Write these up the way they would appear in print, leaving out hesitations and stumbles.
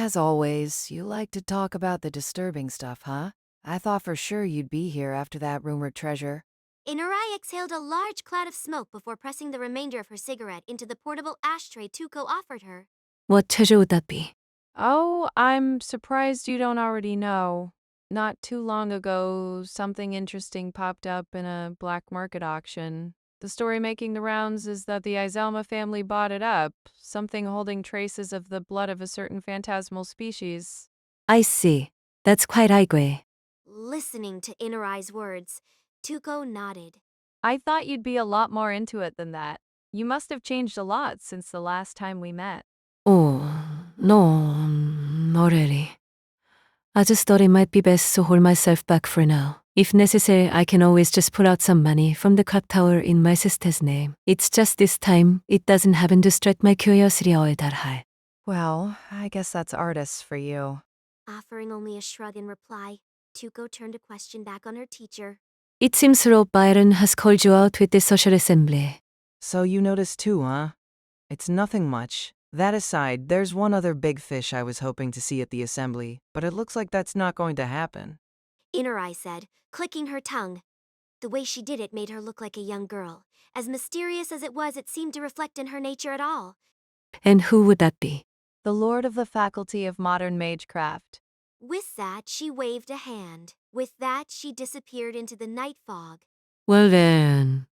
As always, you like to talk about the disturbing stuff, huh? I thought for sure you'd be here after that rumored treasure. Inurai exhaled a large cloud of smoke before pressing the remainder of her cigarette into the portable ashtray Tuko offered her. What treasure would that be? Oh, I'm surprised you don't already know. Not too long ago, something interesting popped up in a black market auction. The story making the rounds is that the Iselma family bought it up, something holding traces of the blood of a certain phantasmal species. I see. That's quite high. Listening to Inurai's words, Tuko nodded. I thought you'd be a lot more into it than that. You must have changed a lot since the last time we met. Oh, no, not really. I just thought it might be best to hold myself back for now. If necessary, I can always just put out some money from the clock tower in my sister's name. It's just this time, it doesn't happen to strike my curiosity all that high. Well, I guess that's artists for you. Offering only a shrug in reply, Tuko turned a question back on her teacher. It seems Lord Byron has called you out with the social assembly. So you noticed too, huh? It's nothing much. That aside, there's one other big fish I was hoping to see at the assembly, but it looks like that's not going to happen. Inurai said, clicking her tongue. The way she did it made her look like a young girl. As mysterious as it was, it seemed to reflect in her nature at all. And who would that be? The Lord of the Faculty of Modern Magecraft. With that, she waved a hand. With that, she disappeared into the night fog. Well then,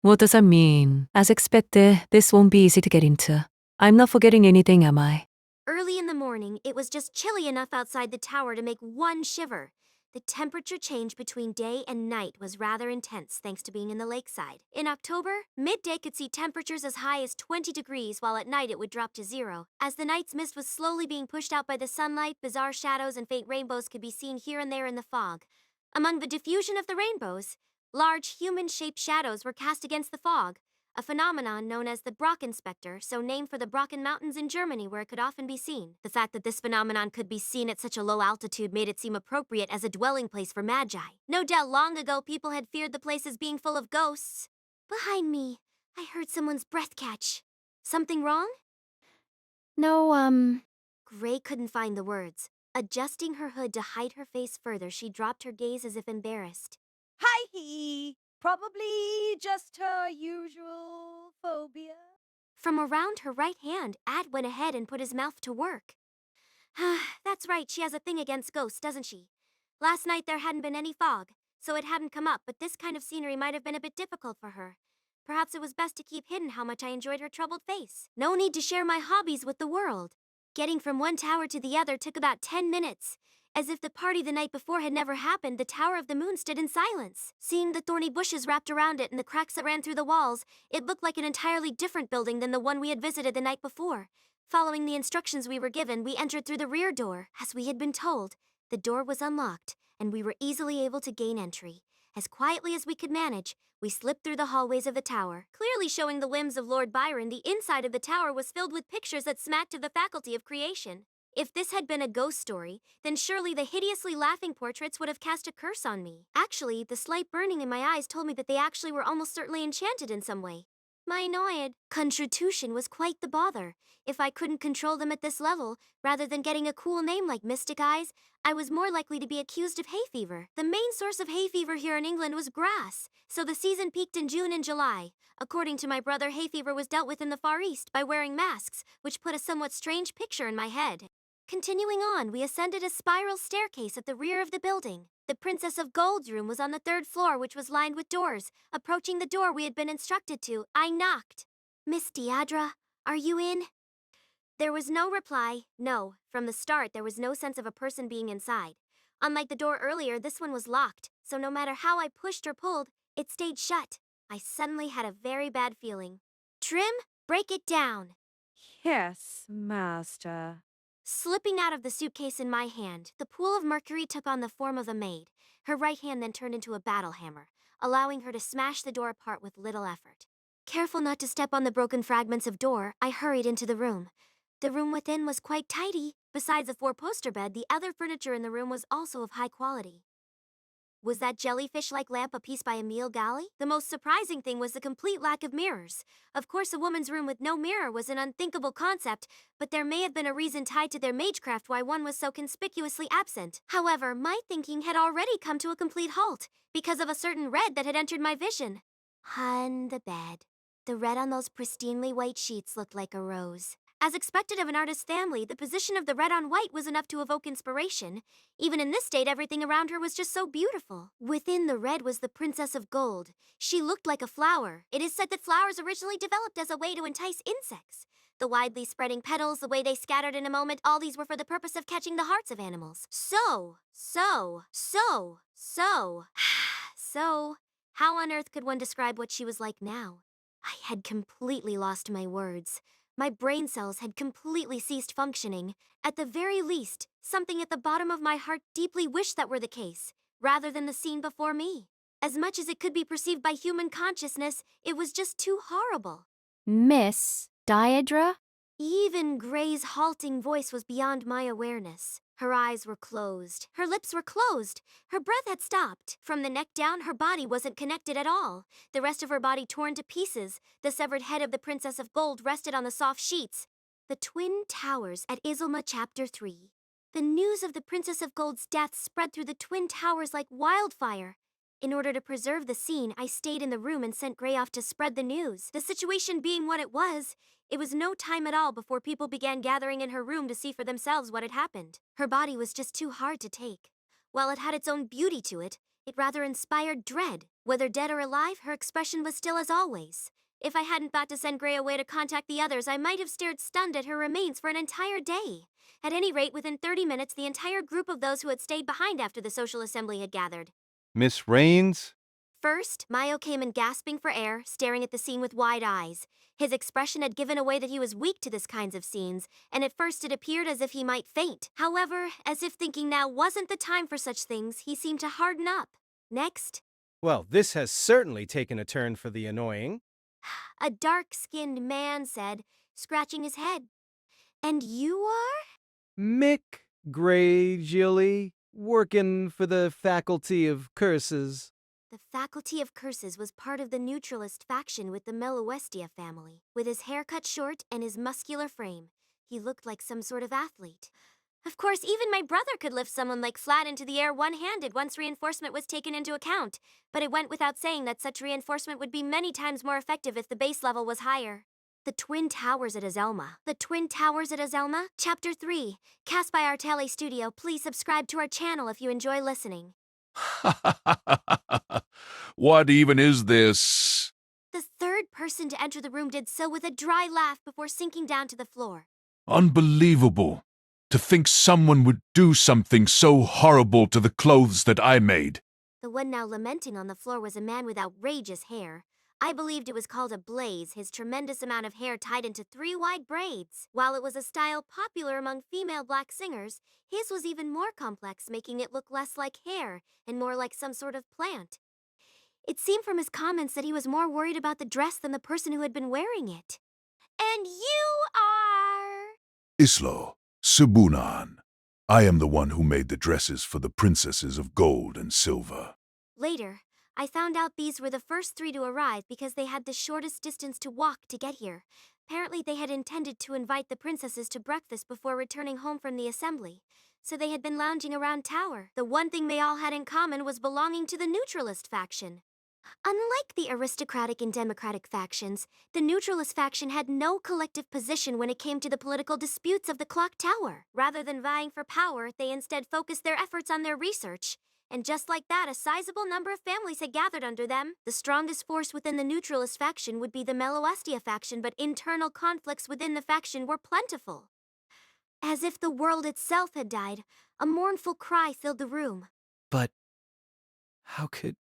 what does that mean? As expected, this won't be easy to get into. I'm not forgetting anything, am I? Early in the morning, it was just chilly enough outside the tower to make one shiver. The temperature change between day and night was rather intense thanks to being in the lakeside. In October, midday could see temperatures as high as 20 degrees, while at night it would drop to 0. As the night's mist was slowly being pushed out by the sunlight, bizarre shadows and faint rainbows could be seen here and there in the fog. Among the diffusion of the rainbows, large human-shaped shadows were cast against the fog, a phenomenon known as the Brocken specter, so named for the Brocken Mountains in Germany where it could often be seen. The fact that this phenomenon could be seen at such a low altitude made it seem appropriate as a dwelling place for Magi. No doubt long ago people had feared the place as being full of ghosts. Behind me, I heard someone's breath catch. Something wrong? No, Gray couldn't find the words. Adjusting her hood to hide her face further, she dropped her gaze as if embarrassed. Hi-hee! Probably just her usual phobia. From around her right hand, Ad went ahead and put his mouth to work. That's right, she has a thing against ghosts, doesn't she? Last night there hadn't been any fog, so it hadn't come up, but this kind of scenery might have been a bit difficult for her. Perhaps it was best to keep hidden how much I enjoyed her troubled face. No need to share my hobbies with the world. Getting from one tower to the other took about 10 minutes. As if the party the night before had never happened, the Tower of the Moon stood in silence. Seeing the thorny bushes wrapped around it and the cracks that ran through the walls, it looked like an entirely different building than the one we had visited the night before. Following the instructions we were given, we entered through the rear door. As we had been told, the door was unlocked, and we were easily able to gain entry. As quietly as we could manage, we slipped through the hallways of the tower. Clearly showing the whims of Lord Byron, the inside of the tower was filled with pictures that smacked of the faculty of creation. If this had been a ghost story, then surely the hideously laughing portraits would have cast a curse on me. Actually, the slight burning in my eyes told me that they actually were almost certainly enchanted in some way. My annoyed constitution was quite the bother. If I couldn't control them at this level, rather than getting a cool name like Mystic Eyes, I was more likely to be accused of hay fever. The main source of hay fever here in England was grass, so the season peaked in June and July. According to my brother, hay fever was dealt with in the Far East by wearing masks, which put a somewhat strange picture in my head. Continuing on, we ascended a spiral staircase at the rear of the building. The Princess of Gold's room was on the 3rd floor, which was lined with doors. Approaching the door we had been instructed to, I knocked. Miss Deidre, are you in? There was no reply. No, from the start there was no sense of a person being inside. Unlike the door earlier, this one was locked, so no matter how I pushed or pulled, it stayed shut. I suddenly had a very bad feeling. Trim, break it down. Yes, master. Slipping out of the suitcase in my hand, the pool of mercury took on the form of a maid. Her right hand then turned into a battle hammer, allowing her to smash the door apart with little effort. Careful not to step on the broken fragments of door, I hurried into the room. The room within was quite tidy. Besides the 4-poster bed, the other furniture in the room was also of high quality. Was that jellyfish-like lamp a piece by Emile Galley? The most surprising thing was the complete lack of mirrors. Of course, a woman's room with no mirror was an unthinkable concept, but there may have been a reason tied to their magecraft why one was so conspicuously absent. However, my thinking had already come to a complete halt because of a certain red that had entered my vision. On the bed. The red on those pristinely white sheets looked like a rose. As expected of an artist's family, the position of the red on white was enough to evoke inspiration. Even in this state, everything around her was just so beautiful. Within the red was the Princess of Gold. She looked like a flower. It is said that flowers originally developed as a way to entice insects. The widely spreading petals, the way they scattered in a moment, all these were for the purpose of catching the hearts of animals. So, how on earth could one describe what she was like now? I had completely lost my words. My brain cells had completely ceased functioning. At the very least, something at the bottom of my heart deeply wished that were the case, rather than the scene before me. As much as it could be perceived by human consciousness, it was just too horrible. Miss Diadra? Even Gray's halting voice was beyond my awareness. Her eyes were closed. Her lips were closed. Her breath had stopped. From the neck down, her body wasn't connected at all. The rest of her body torn to pieces. The severed head of the Princess of Gold rested on the soft sheets. The Twin Towers at Iselma Chapter 3. The news of the Princess of Gold's death spread through the Twin Towers like wildfire. In order to preserve the scene, I stayed in the room and sent Gray off to spread the news. The situation being what it was no time at all before people began gathering in her room to see for themselves what had happened. Her body was just too hard to take. While it had its own beauty to it, it rather inspired dread. Whether dead or alive, her expression was still as always. If I hadn't thought to send Gray away to contact the others, I might have stared stunned at her remains for an entire day. At any rate, within 30 minutes, the entire group of those who had stayed behind after the social assembly had gathered. Miss Raines? First, Mayo came in gasping for air, staring at the scene with wide eyes. His expression had given away that he was weak to this kinds of scenes, and at first it appeared as if he might faint. However, as if thinking now wasn't the time for such things, he seemed to harden up. Next, Well, this has certainly taken a turn for the annoying. a dark-skinned man said, scratching his head. "And you are?" Mick Grey-Gilly, working for the Faculty of Curses. The Faculty of Curses was part of the neutralist faction with the El-Melloi family. With his hair cut short and his muscular frame, he looked like some sort of athlete. Of course, even my brother could lift someone like flat into the air one-handed once reinforcement was taken into account, but it went without saying that such reinforcement would be many times more effective if the base level was higher. The Twin Towers at Iselma. The Twin Towers at Iselma, Chapter 3, cast by our Tele Studio. Please subscribe to our channel if you enjoy listening. What even is this? The third person to enter the room did so with a dry laugh before sinking down to the floor. Unbelievable. To think someone would do something so horrible to the clothes that I made. The one now lamenting on the floor was a man with outrageous hair. I believed it was called a blaze, his tremendous amount of hair tied into 3 wide braids. While it was a style popular among female black singers, his was even more complex, making it look less like hair and more like some sort of plant. It seemed from his comments that he was more worried about the dress than the person who had been wearing it. "And you are?" Islo, Subunan. I am the one who made the dresses for the princesses of gold and silver. Later, I found out these were the first 3 to arrive because they had the shortest distance to walk to get here. Apparently they had intended to invite the princesses to breakfast before returning home from the assembly, so they had been lounging around tower. The one thing they all had in common was belonging to the neutralist faction. Unlike the aristocratic and democratic factions, the neutralist faction had no collective position when it came to the political disputes of the clock tower. Rather than vying for power, they instead focused their efforts on their research. And just like that, a sizable number of families had gathered under them. The strongest force within the neutralist faction would be the El-Melloi faction, but internal conflicts within the faction were plentiful. As if the world itself had died, a mournful cry filled the room. But how could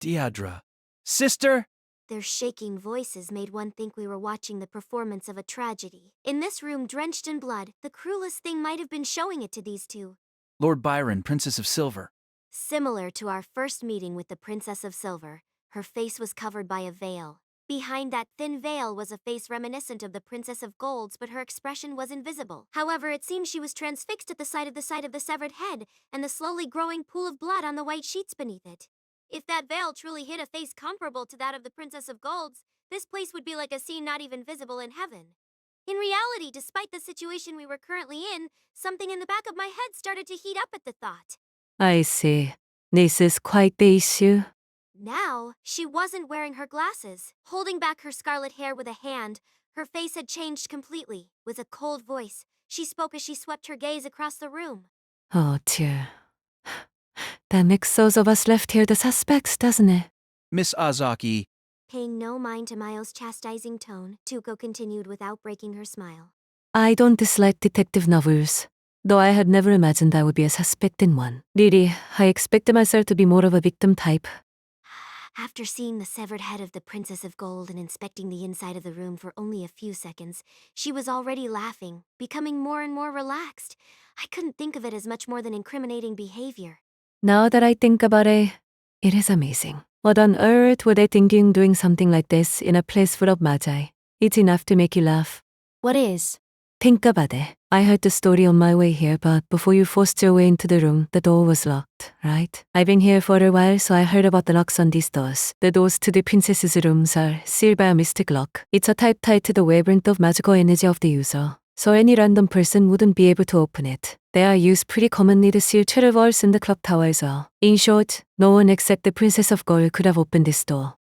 Diadra? Sister? Their shaking voices made one think we were watching the performance of a tragedy. In this room, drenched in blood, the cruelest thing might have been showing it to these two. Lord Byron, Princess of Silver. Similar to our first meeting with the Princess of Silver, her face was covered by a veil. Behind that thin veil was a face reminiscent of the Princess of Gold's, but her expression was invisible. However, it seemed she was transfixed at the sight of the severed head and the slowly growing pool of blood on the white sheets beneath it. If that veil truly hid a face comparable to that of the Princess of Gold's, this place would be like a scene not even visible in heaven. In reality, despite the situation we were currently in, something in the back of my head started to heat up at the thought. I see. This is quite the issue. Now, she wasn't wearing her glasses. Holding back her scarlet hair with a hand, her face had changed completely. With a cold voice, she spoke as she swept her gaze across the room. Oh dear. That makes those of us left here the suspects, doesn't it? Miss Azaki, Paying no mind to Mayo's chastising tone, Tuko continued without breaking her smile. I don't dislike detective novels, though I had never imagined I would be a suspect in one. Really, I expected myself to be more of a victim type. After seeing the severed head of the Princess of Gold and inspecting the inside of the room for only a few seconds, she was already laughing, becoming more and more relaxed. I couldn't think of it as much more than incriminating behavior. Now that I think about it, it is amazing. What on earth were they thinking doing something like this in a place full of magi? It's enough to make you laugh. What is? Think about it. I heard the story on my way here, but before you forced your way into the room, the door was locked, right? I've been here for a while, so I heard about the locks on these doors. The doors to the princess's rooms are sealed by a mystic lock. It's a type tied to the wavelength of magical energy of the user, so any random person wouldn't be able to open it. They are used pretty commonly to seal travel walls in the clock tower as well. In short, no one except the Princess of Gold could have opened this door.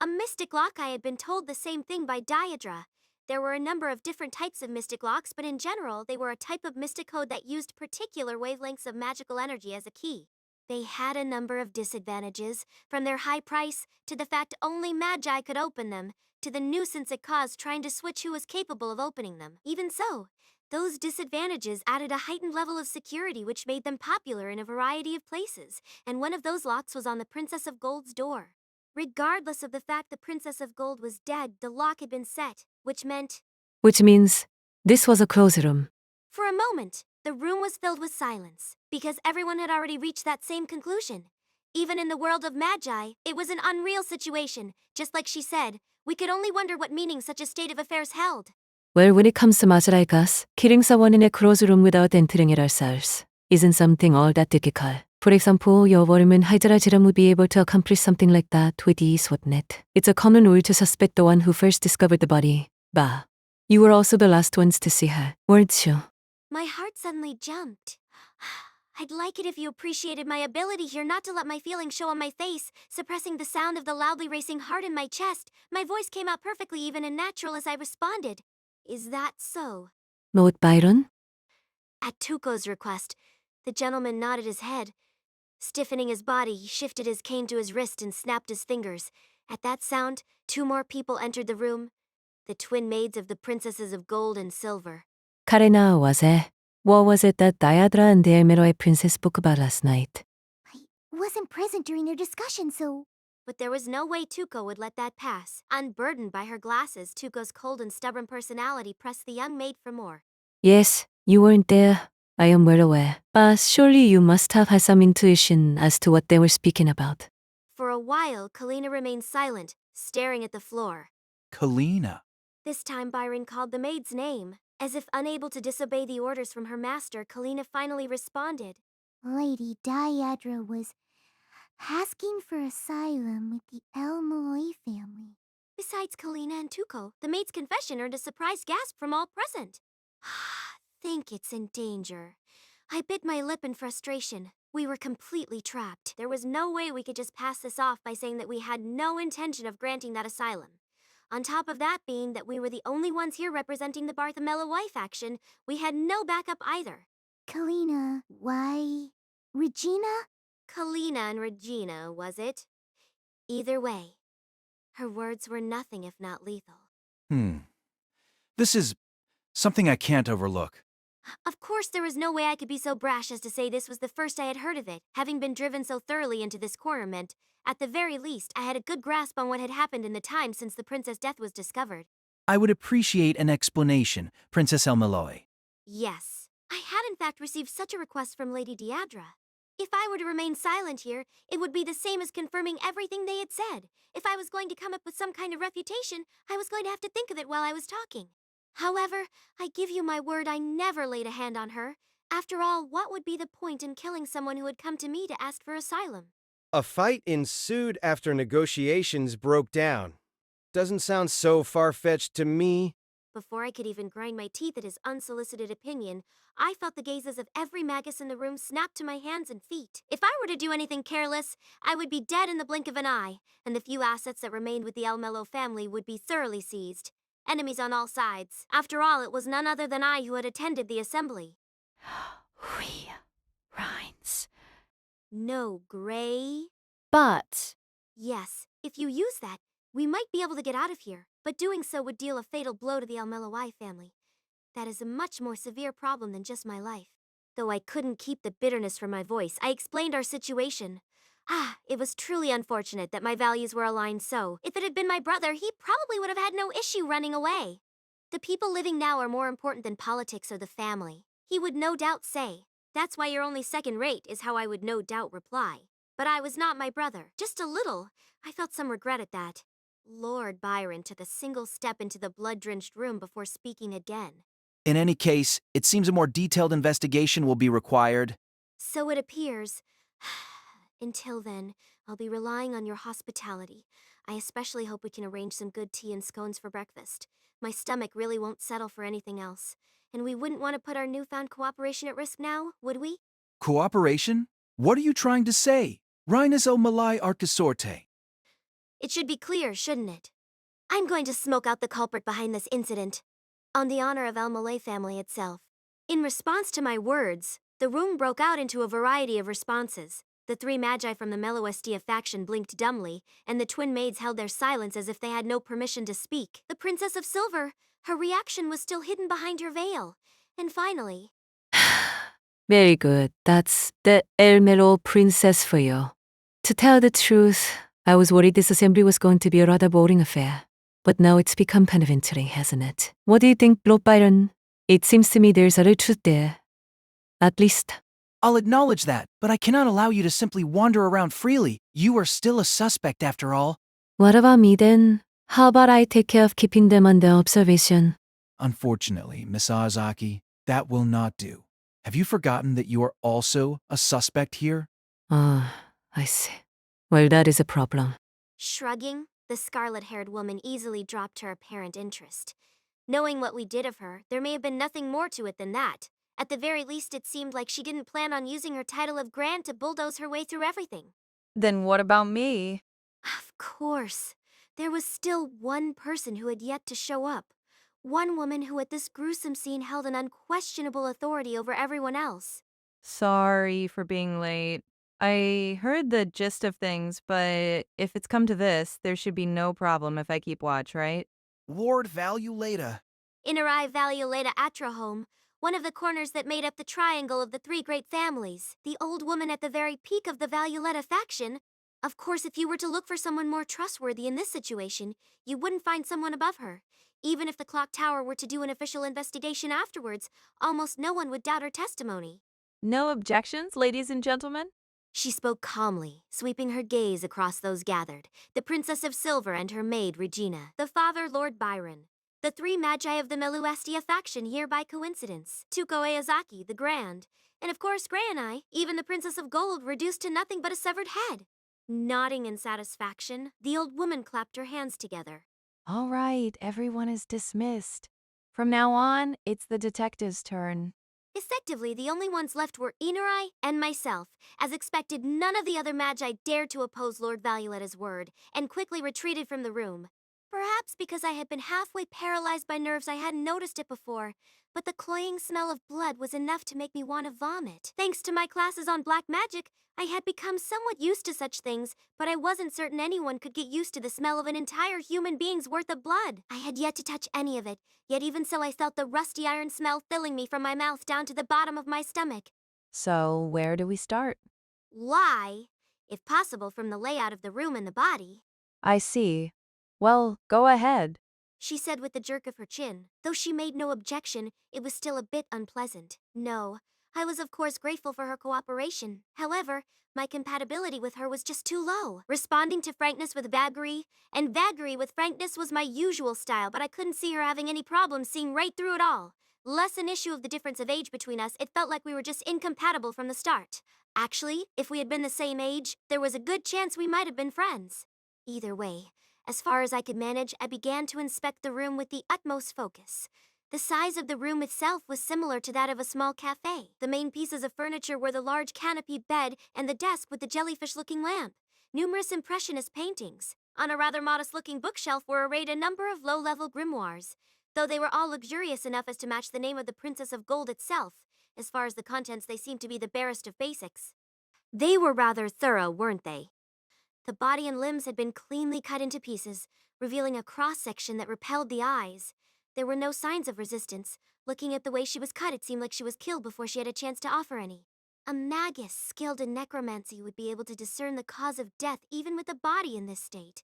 A mystic lock, I had been told the same thing by Diadra. There were a number of different types of mystic locks, but in general, they were a type of mystic code that used particular wavelengths of magical energy as a key. They had a number of disadvantages, from their high price to the fact only magi could open them, to the nuisance it caused trying to switch who was capable of opening them. Even so, those disadvantages added a heightened level of security which made them popular in a variety of places, and one of those locks was on the Princess of Gold's door. Regardless of the fact the Princess of Gold was dead, the lock had been set, which means this was a closed room. for a moment, the room was filled with silence, because everyone had already reached that same conclusion. Even in the world of magi, it was an unreal situation. Just like she said, we could only wonder what meaning such a state of affairs held. Well, when it comes to magi like us, killing someone in a closed room without entering it ourselves isn't something all that difficult. For example, your worm Hydra Jiram would be able to accomplish something like that with ease, wouldn't it? It's a common rule to suspect the one who first discovered the body. Bah. You were also the last ones to see her, weren't you? My heart suddenly jumped. I'd like it if you appreciated my ability here not to let my feelings show on my face, suppressing the sound of the loudly racing heart in my chest. My voice came out perfectly even and natural as I responded. Is that so? Lord Byron? At Tuko's request, the gentleman nodded his head. Stiffening his body, he shifted his cane to his wrist and snapped his fingers. At that sound, 2 more people entered the room. The twin maids of the Princesses of Gold and Silver. Karina, was it? What was it that Diadra and the El-Melloi princess spoke about last night? I wasn't present during their discussion, so... But there was no way Tuko would let that pass. Unburdened by her glasses, Tuko's cold and stubborn personality pressed the young maid for more. Yes, you weren't there. I am well aware. But surely you must have had some intuition as to what they were speaking about. For a while, Kalina remained silent, staring at the floor. Kalina. This time Byron called the maid's name. As if unable to disobey the orders from her master, Kalina finally responded. Lady Diadra was asking for asylum with the El-Melloi family. Besides Kalina and Tuko, the maid's confession earned a surprised gasp from all present. Think it's in danger. I bit my lip in frustration. We were completely trapped. There was no way we could just pass this off by saying that we had no intention of granting that asylum. On top of that being that we were the only ones here representing the Lord El-Melloi faction, we had no backup either. Kalina, why... Regina? Kalina and Regina, was it? Either way, her words were nothing if not lethal. This is something I can't overlook. Of course, there was no way I could be so brash as to say this was the first I had heard of it. Having been driven so thoroughly into this corner meant, at the very least, I had a good grasp on what had happened in the time since the princess' death was discovered. I would appreciate an explanation, Princess El-Melloi. Yes, I had in fact received such a request from Lady Diadra. If I were to remain silent here, it would be the same as confirming everything they had said. If I was going to come up with some kind of refutation, I was going to have to think of it while I was talking. However, I give you my word I never laid a hand on her. After all, what would be the point in killing someone who had come to me to ask for asylum? A fight ensued after negotiations broke down. Doesn't sound so far-fetched to me. Before I could even grind my teeth at his unsolicited opinion, I felt the gazes of every magus in the room snap to my hands and feet. If I were to do anything careless, I would be dead in the blink of an eye, and the few assets that remained with the El-Melloi family would be thoroughly seized. Enemies on all sides. After all, it was none other than I who had attended the assembly. We Rhines. No, Gray? But Yes, if you use that, we might be able to get out of here, but doing so would deal a fatal blow to the El-Melloi family. That is a much more severe problem than just my life. Though I couldn't keep the bitterness from my voice, I explained our situation. It was truly unfortunate that my values were aligned so. If it had been my brother, he probably would have had no issue running away. The people living now are more important than politics or the family, he would no doubt say. That's why you're only second rate, is how I would no doubt reply. But I was not my brother. Just a little. I felt some regret at that. Lord Byron took a single step into the blood-drenched room before speaking again. In any case, it seems a more detailed investigation will be required. So it appears. Until then, I'll be relying on your hospitality. I especially hope we can arrange some good tea and scones for breakfast. My stomach really won't settle for anything else. And we wouldn't want to put our newfound cooperation at risk now, would we? Cooperation? What are you trying to say? Rhinus El-Melloi Archisorte. It should be clear, shouldn't it? I'm going to smoke out the culprit behind this incident, on the honor of El-Melloi family itself. In response to my words, the room broke out into a variety of responses. The three magi from the Melloi faction blinked dumbly, and the twin maids held their silence as if they had no permission to speak. The Princess of Silver, her reaction was still hidden behind her veil. And finally, Very good. That's the El-Melloi princess for you. To tell the truth, I was worried this assembly was going to be a rather boring affair. But now it's become kind of intriguing, hasn't it? What do you think, Lord Byron? It seems to me there's a little truth there. At least. I'll acknowledge that, but I cannot allow you to simply wander around freely. You are still a suspect after all. What about me then? How about I take care of keeping them under observation? Unfortunately, Miss Azaki, that will not do. Have you forgotten that you are also a suspect here? Ah, I see. Well, that is a problem. shrugging, the scarlet-haired woman easily dropped her apparent interest. Knowing what we did of her, there may have been nothing more to it than that. At the very least, it seemed like she didn't plan on using her title of Grand to bulldoze her way through everything. Then what about me? Of course. There was still one person who had yet to show up. One woman who at this gruesome scene held an unquestionable authority over everyone else. Sorry for being late. I heard the gist of things, but if it's come to this, there should be no problem if I keep watch, right? Lord Valuleta. Inerai Valioleta Atrahome, one of the corners that made up the triangle of the three great families, the old woman at the very peak of the Valuleta faction. Of course, if you were to look for someone more trustworthy in this situation, you wouldn't find someone above her. Even if the clock tower were to do an official investigation afterwards, almost no one would doubt her testimony. No objections, ladies and gentlemen? She spoke calmly, sweeping her gaze across those gathered, the Princess of Silver and her maid Regina, the father Lord Byron, the three magi of the Melloi faction here by coincidence, Tuko Eazaki, the Grand, and of course Gray and I, even the Princess of Gold reduced to nothing but a severed head. Nodding in satisfaction, the old woman clapped her hands together. All right, everyone is dismissed. From now on, it's the detective's turn. Effectively, the only ones left were Inurai and myself. As expected, none of the other magi dared to oppose Lord Valuleta's word, and quickly retreated from the room. Perhaps because I had been halfway paralyzed by nerves I hadn't noticed it before, but the cloying smell of blood was enough to make me want to vomit. Thanks to my classes on black magic, I had become somewhat used to such things, but I wasn't certain anyone could get used to the smell of an entire human being's worth of blood. I had yet to touch any of it, yet even so I felt the rusty iron smell filling me from my mouth down to the bottom of my stomach. So, where do we start? Lie, if possible from the layout of the room and the body, I see. Well, go ahead. she said with a jerk of her chin. Though she made no objection, it was still a bit unpleasant. No, I was of course grateful for her cooperation. However, my compatibility with her was just too low. Responding to frankness with vagary, and vagary with frankness was my usual style, but I couldn't see her having any problem seeing right through it all. Less an issue of the difference of age between us, it felt like we were just incompatible from the start. Actually, if we had been the same age, there was a good chance we might have been friends. Either way, as far as I could manage, I began to inspect the room with the utmost focus. The size of the room itself was similar to that of a small cafe. The main pieces of furniture were the large canopied bed and the desk with the jellyfish-looking lamp. Numerous impressionist paintings. On a rather modest-looking bookshelf were arrayed a number of low-level grimoires, though they were all luxurious enough as to match the name of the Princess of Gold itself. As far as the contents, they seemed to be the barest of basics. They were rather thorough, weren't they? The body and limbs had been cleanly cut into pieces, revealing a cross-section that repelled the eyes. There were no signs of resistance. Looking at the way she was cut, it seemed like she was killed before she had a chance to offer any. A magus skilled in necromancy would be able to discern the cause of death even with the body in this state.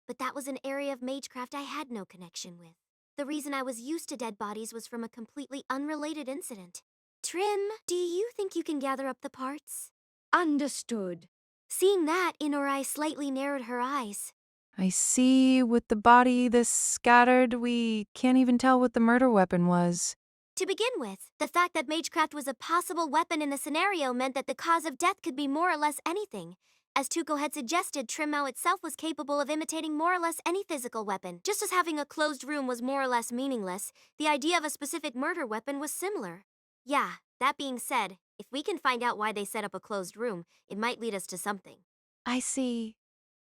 But that was an area of magecraft I had no connection with. The reason I was used to dead bodies was from a completely unrelated incident. Trim, do you think you can gather up the parts? Understood. Seeing that, Inorai slightly narrowed her eyes. I see with the body this scattered, we can't even tell what the murder weapon was. To begin with, the fact that magecraft was a possible weapon in the scenario meant that the cause of death could be more or less anything. As Tuko had suggested, Trimmao itself was capable of imitating more or less any physical weapon. Just as having a closed room was more or less meaningless, the idea of a specific murder weapon was similar. Yeah, that being said, if we can find out why they set up a closed room, it might lead us to something. I see.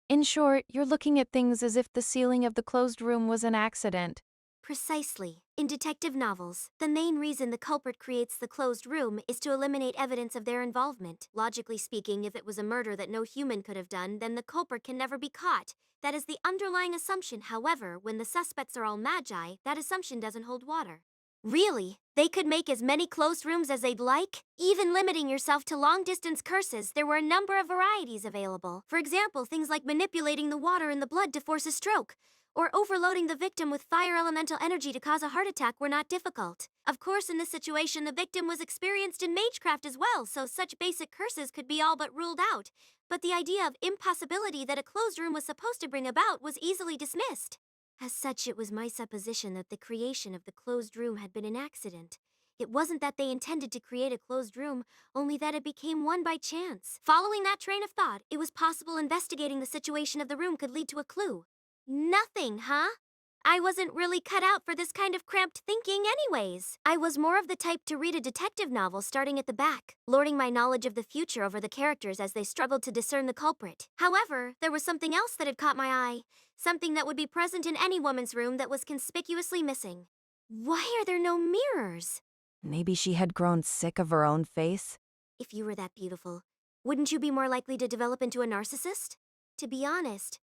In short, you're looking at things as if the ceiling of the closed room was an accident. Precisely. In detective novels, the main reason the culprit creates the closed room is to eliminate evidence of their involvement. Logically speaking, if it was a murder that no human could have done, then the culprit can never be caught. That is the underlying assumption. However, when the suspects are all magi, that assumption doesn't hold water. Really? They could make as many closed rooms as they'd like? Even limiting yourself to long-distance curses, there were a number of varieties available. For example, things like manipulating the water in the blood to force a stroke, or overloading the victim with fire elemental energy to cause a heart attack were not difficult. Of course, in this situation, the victim was experienced in magecraft as well, so such basic curses could be all but ruled out. But the idea of impossibility that a closed room was supposed to bring about was easily dismissed. As such, it was my supposition that the creation of the closed room had been an accident. It wasn't that they intended to create a closed room, only that it became one by chance. Following that train of thought, it was possible investigating the situation of the room could lead to a clue. Nothing, huh? I wasn't really cut out for this kind of cramped thinking anyways. I was more of the type to read a detective novel starting at the back, lording my knowledge of the future over the characters as they struggled to discern the culprit. However, there was something else that had caught my eye, something that would be present in any woman's room that was conspicuously missing. Why are there no mirrors? Maybe she had grown sick of her own face? If you were that beautiful, wouldn't you be more likely to develop into a narcissist? To be honest,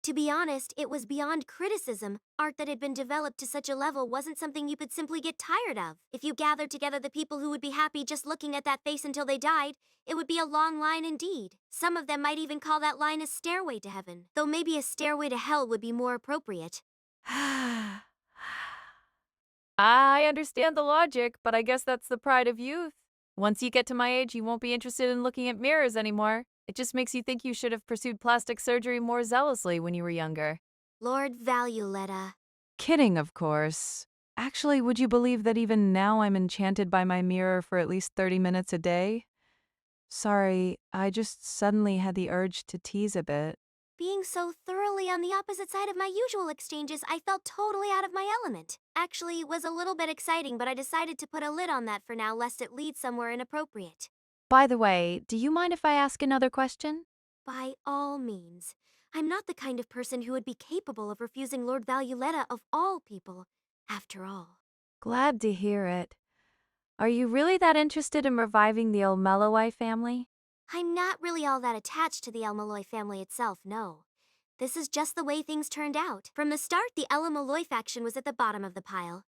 it was beyond criticism. Art that had been developed to such a level wasn't something you could simply get tired of. If you gathered together the people who would be happy just looking at that face until they died, it would be a long line indeed. Some of them might even call that line a stairway to heaven, though maybe a stairway to hell would be more appropriate. I understand the logic, but I guess that's the pride of youth. Once you get to my age, you won't be interested in looking at mirrors anymore. It just makes you think you should have pursued plastic surgery more zealously when you were younger. Lord Valueletta. Kidding, of course. Actually, would you believe that even now I'm enchanted by my mirror for at least 30 minutes a day? Sorry, I just suddenly had the urge to tease a bit. Being so thoroughly on the opposite side of my usual exchanges, I felt totally out of my element. Actually, it was a little bit exciting, but I decided to put a lid on that for now lest it lead somewhere inappropriate. By the way, do you mind if I ask another question? By all means. I'm not the kind of person who would be capable of refusing Lord Valueletta of all people, after all. Glad to hear it. Are you really that interested in reviving the El-Melloi family? I'm not really all that attached to the El-Melloi family itself, no. This is just the way things turned out. From the start, the El-Melloi faction was at the bottom of the pile.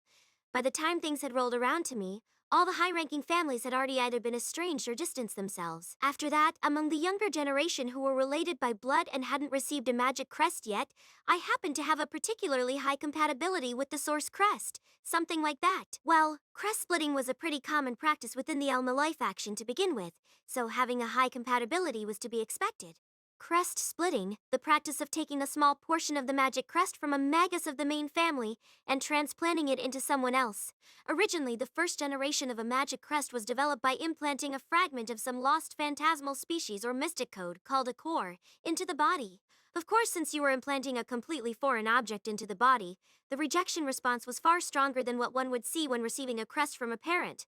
By the time things had rolled around to me, All the high-ranking families had already either been estranged or distanced themselves. After that, among the younger generation who were related by blood and hadn't received a magic crest yet, I happened to have a particularly high compatibility with the source crest. Something like that. Well, crest splitting was a pretty common practice within the El-Melloi faction to begin with, so having a high compatibility was to be expected. Crest splitting, the practice of taking a small portion of the magic crest from a magus of the main family and transplanting it into someone else. Originally, the first generation of a magic crest was developed by implanting a fragment of some lost phantasmal species or mystic code, called a core, into the body. Of course, since you were implanting a completely foreign object into the body, the rejection response was far stronger than what one would see when receiving a crest from a parent.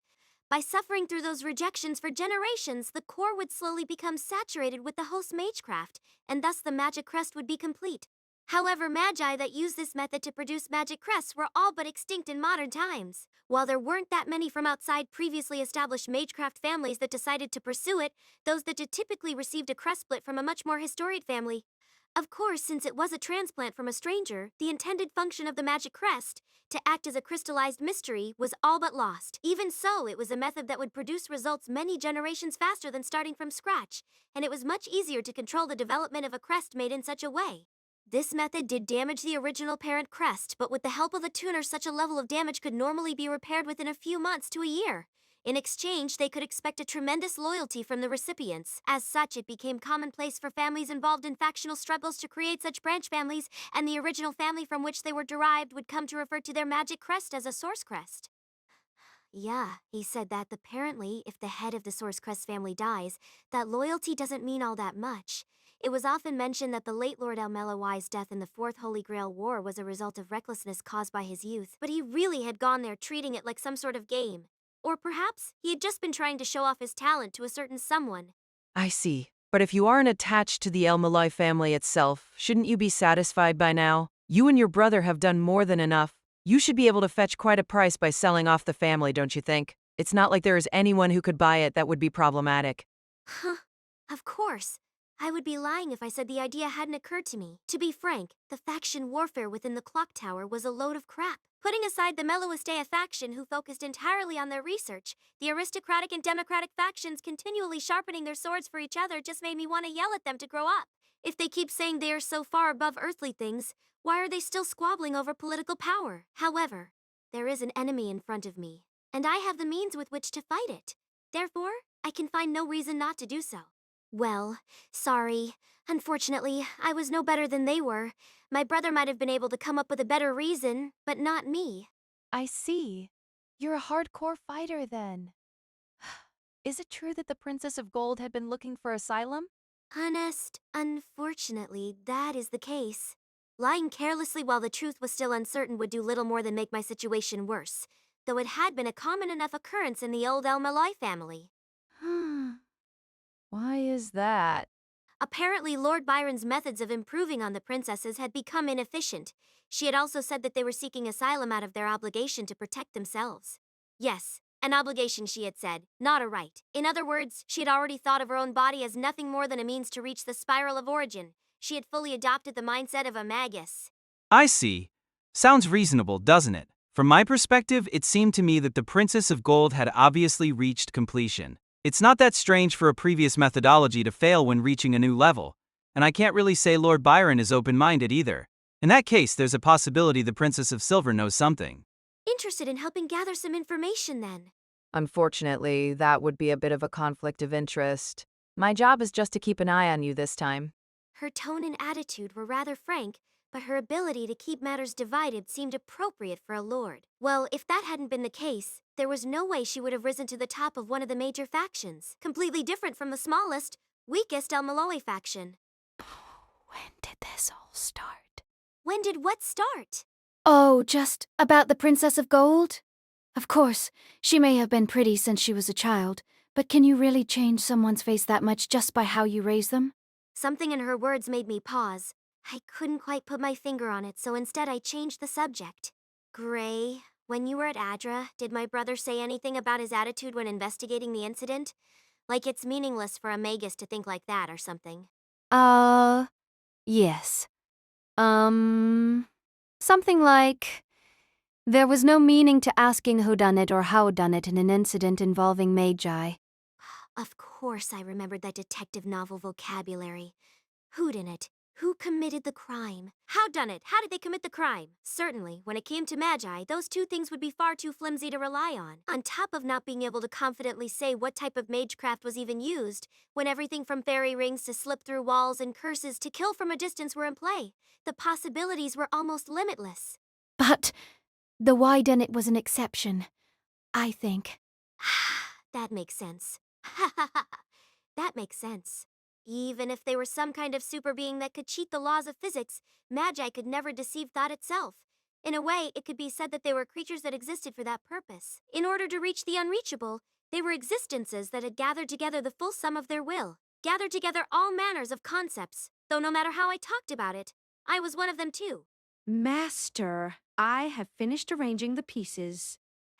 By suffering through those rejections for generations, the core would slowly become saturated with the host's magecraft, and thus the magic crest would be complete. However, magi that used this method to produce magic crests were all but extinct in modern times. While there weren't that many from outside previously established magecraft families that decided to pursue it, those that did typically received a crest split from a much more historied family. Of course, since it was a transplant from a stranger, the intended function of the magic crest, to act as a crystallized mystery, was all but lost. Even so, it was a method that would produce results many generations faster than starting from scratch, and it was much easier to control the development of a crest made in such a way. This method did damage the original parent crest, but with the help of a tuner, such a level of damage could normally be repaired within a few months to a year. In exchange, they could expect a tremendous loyalty from the recipients. As such, it became commonplace for families involved in factional struggles to create such branch families, and the original family from which they were derived would come to refer to their magic crest as a source crest. Yeah, he said that apparently, if the head of the source crest family dies, that loyalty doesn't mean all that much. It was often mentioned that the late Lord El-Melloi II's death in the Fourth Holy Grail War was a result of recklessness caused by his youth, but he really had gone there treating it like some sort of game. Or perhaps he had just been trying to show off his talent to a certain someone. I see. But if you aren't attached to the El-Melloi family itself, shouldn't you be satisfied by now? You and your brother have done more than enough. You should be able to fetch quite a price by selling off the family, don't you think? It's not like there is anyone who could buy it that would be problematic. Huh. Of course. I would be lying if I said the idea hadn't occurred to me. To be frank, the faction warfare within the clock tower was a load of crap. Putting aside the Mellowistaya faction who focused entirely on their research, the aristocratic and democratic factions continually sharpening their swords for each other just made me want to yell at them to grow up. If they keep saying they are so far above earthly things, why are they still squabbling over political power? However, there is an enemy in front of me, and I have the means with which to fight it. Therefore, I can find no reason not to do so. Well, sorry. Unfortunately, I was no better than they were. My brother might have been able to come up with a better reason, but not me. I see. You're a hardcore fighter then. Is it true that the Princess of Gold had been looking for asylum? Unfortunately, that is the case. Lying carelessly while the truth was still uncertain would do little more than make my situation worse, though it had been a common enough occurrence in the old El-Melloi family. Why is that? Apparently, Lord Byron's methods of improving on the princesses had become inefficient. She had also said that they were seeking asylum out of their obligation to protect themselves. Yes, an obligation, she had said, not a right. In other words, she had already thought of her own body as nothing more than a means to reach the spiral of origin. She had fully adopted the mindset of a magus. I see. Sounds reasonable, doesn't it? From my perspective, it seemed to me that the Princess of Gold had obviously reached completion. It's not that strange for a previous methodology to fail when reaching a new level, and I can't really say Lord Byron is open-minded either. In that case, there's a possibility the Princess of Silver knows something. Interested in helping gather some information, then. Unfortunately, that would be a bit of a conflict of interest. My job is just to keep an eye on you this time. Her tone and attitude were rather frank, but her ability to keep matters divided seemed appropriate for a lord. Well, if that hadn't been the case, there was no way she would have risen to the top of one of the major factions, completely different from the smallest, weakest El-Melloi faction. When did this all start? When did what start? Oh, just about the Princess of Gold? Of course, she may have been pretty since she was a child, but can you really change someone's face that much just by how you raise them? Something in her words made me pause. I couldn't quite put my finger on it, so instead I changed the subject. Gray, when you were at Adra, did my brother say anything about his attitude when investigating the incident? Like it's meaningless for a magus to think like that or something. Yes. Something like, There was no meaning to asking who done it or how done it in an incident involving Magi. Of course I remembered that detective novel vocabulary. Whodunit? Who committed the crime? How done it? How did they commit the crime? Certainly, when it came to Magi, those two things would be far too flimsy to rely on top of not being able to confidently say what type of magecraft was even used, when everything from fairy rings to slip through walls and curses to kill from a distance were in play. The possibilities were almost limitless. But the why done it was an exception, I think. That makes sense. That makes sense. Even if they were some kind of super being that could cheat the laws of physics, Magi could never deceive thought itself. In a way, it could be said that they were creatures that existed for that purpose. In order to reach the unreachable, they were existences that had gathered together the full sum of their will, gathered together all manners of concepts, though no matter how I talked about it, I was one of them too. Master, I have finished arranging the pieces.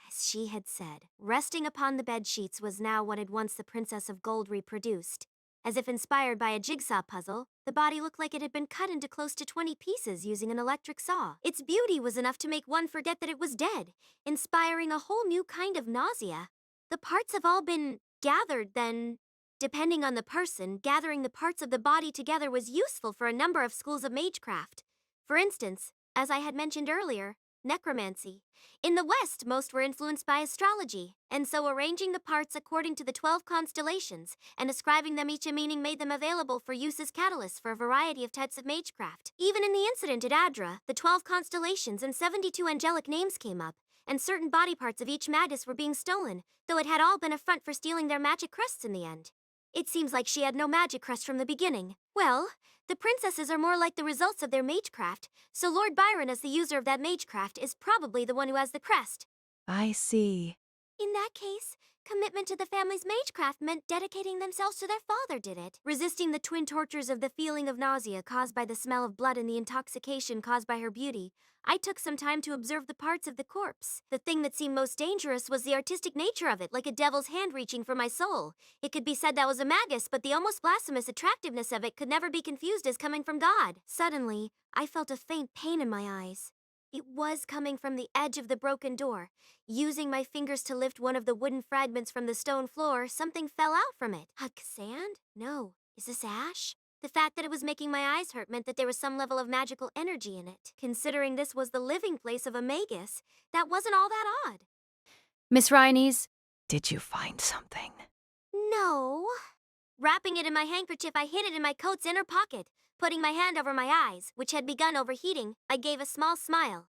As she had said, resting upon the bed sheets was now what had once the Princess of Gold reproduced. As if inspired by a jigsaw puzzle, the body looked like it had been cut into close to 20 pieces using an electric saw. Its beauty was enough to make one forget that it was dead, inspiring a whole new kind of nausea. The parts have all been gathered, then. Depending on the person, gathering the parts of the body together was useful for a number of schools of magecraft. For instance, as I had mentioned earlier, necromancy. In the West, most were influenced by astrology, and so arranging the parts according to the 12 constellations and ascribing them each a meaning made them available for use as catalysts for a variety of types of magecraft. Even in the incident at Adra, the 12 constellations and 72 angelic names came up, and certain body parts of each magus were being stolen, though it had all been a front for stealing their magic crests in the end. It seems like she had no magic crest from the beginning. Well, the princesses are more like the results of their magecraft, so Lord Byron, as the user of that magecraft, is probably the one who has the crest. I see. In that case, commitment to the family's magecraft meant dedicating themselves to their father, did it? Resisting the twin tortures of the feeling of nausea caused by the smell of blood and the intoxication caused by her beauty, I took some time to observe the parts of the corpse. The thing that seemed most dangerous was the artistic nature of it, like a devil's hand reaching for my soul. It could be said that was a magus, but the almost blasphemous attractiveness of it could never be confused as coming from God. Suddenly, I felt a faint pain in my eyes. It was coming from the edge of the broken door. Using my fingers to lift one of the wooden fragments from the stone floor, something fell out from it. Sand? No. Is this ash? The fact that it was making my eyes hurt meant that there was some level of magical energy in it. Considering this was the living place of a magus, that wasn't all that odd. Miss Rhiney's? Did you find something? No. Wrapping it in my handkerchief, I hid it in my coat's inner pocket. Putting my hand over my eyes, which had begun overheating, I gave a small smile.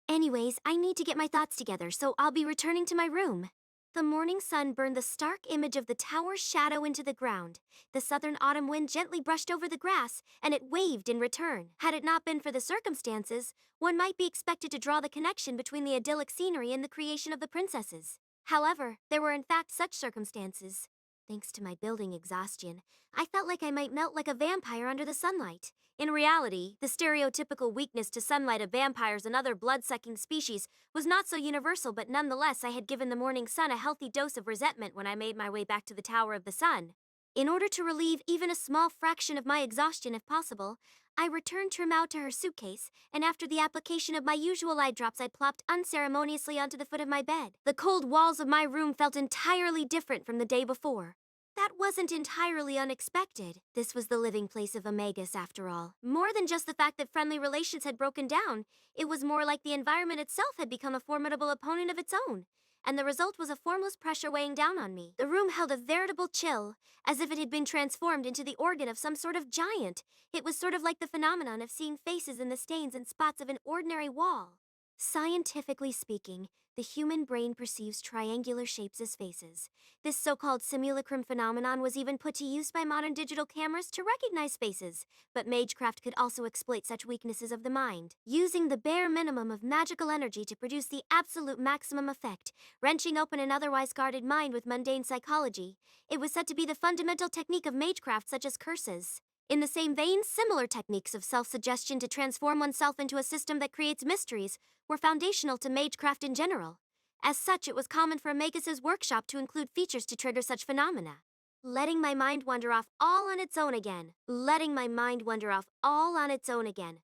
Anyways, I need to get my thoughts together, so I'll be returning to my room. The morning sun burned the stark image of the tower's shadow into the ground. The southern autumn wind gently brushed over the grass, and it waved in return. Had it not been for the circumstances, one might be expected to draw the connection between the idyllic scenery and the creation of the princesses. However, there were in fact such circumstances. Thanks to my building exhaustion, I felt like I might melt like a vampire under the sunlight. In reality, the stereotypical weakness to sunlight of vampires and other blood-sucking species was not so universal, but nonetheless I had given the morning sun a healthy dose of resentment when I made my way back to the Tower of the Sun. In order to relieve even a small fraction of my exhaustion if possible, I returned Trimau to her suitcase, and after the application of my usual eye drops I plopped unceremoniously onto the foot of my bed. The cold walls of my room felt entirely different from the day before. That wasn't entirely unexpected. This was the living place of a magus, after all. More than just the fact that friendly relations had broken down, it was more like the environment itself had become a formidable opponent of its own. And the result was a formless pressure weighing down on me. The room held a veritable chill, as if it had been transformed into the organ of some sort of giant. It was sort of like the phenomenon of seeing faces in the stains and spots of an ordinary wall. Scientifically speaking, the human brain perceives triangular shapes as faces. This so-called simulacrum phenomenon was even put to use by modern digital cameras to recognize faces, but magecraft could also exploit such weaknesses of the mind, using the bare minimum of magical energy to produce the absolute maximum effect, wrenching open an otherwise guarded mind with mundane psychology. It was said to be the fundamental technique of magecraft, such as curses. In the same vein, similar techniques of self-suggestion to transform oneself into a system that creates mysteries were foundational to magecraft in general. As such, it was common for a magus's workshop to include features to trigger such phenomena. Letting my mind wander off all on its own again. Letting my mind wander off all on its own again.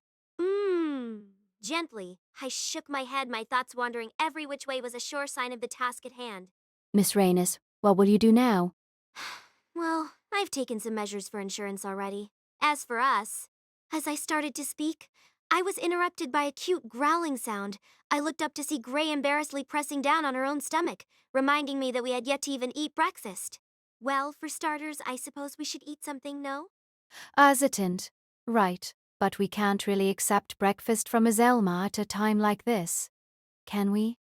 Gently, I shook my head, my thoughts wandering every which way was a sure sign of the task at hand. Miss Reynes, what will you do now? Well, I've taken some measures for insurance already. As for us, as I started to speak, I was interrupted by a cute growling sound. I looked up to see Gray embarrassedly pressing down on her own stomach, reminding me that we had yet to even eat breakfast. Well, for starters, I suppose we should eat something, no? Hesitant. Right, but we can't really accept breakfast from Iselma at a time like this. Can we?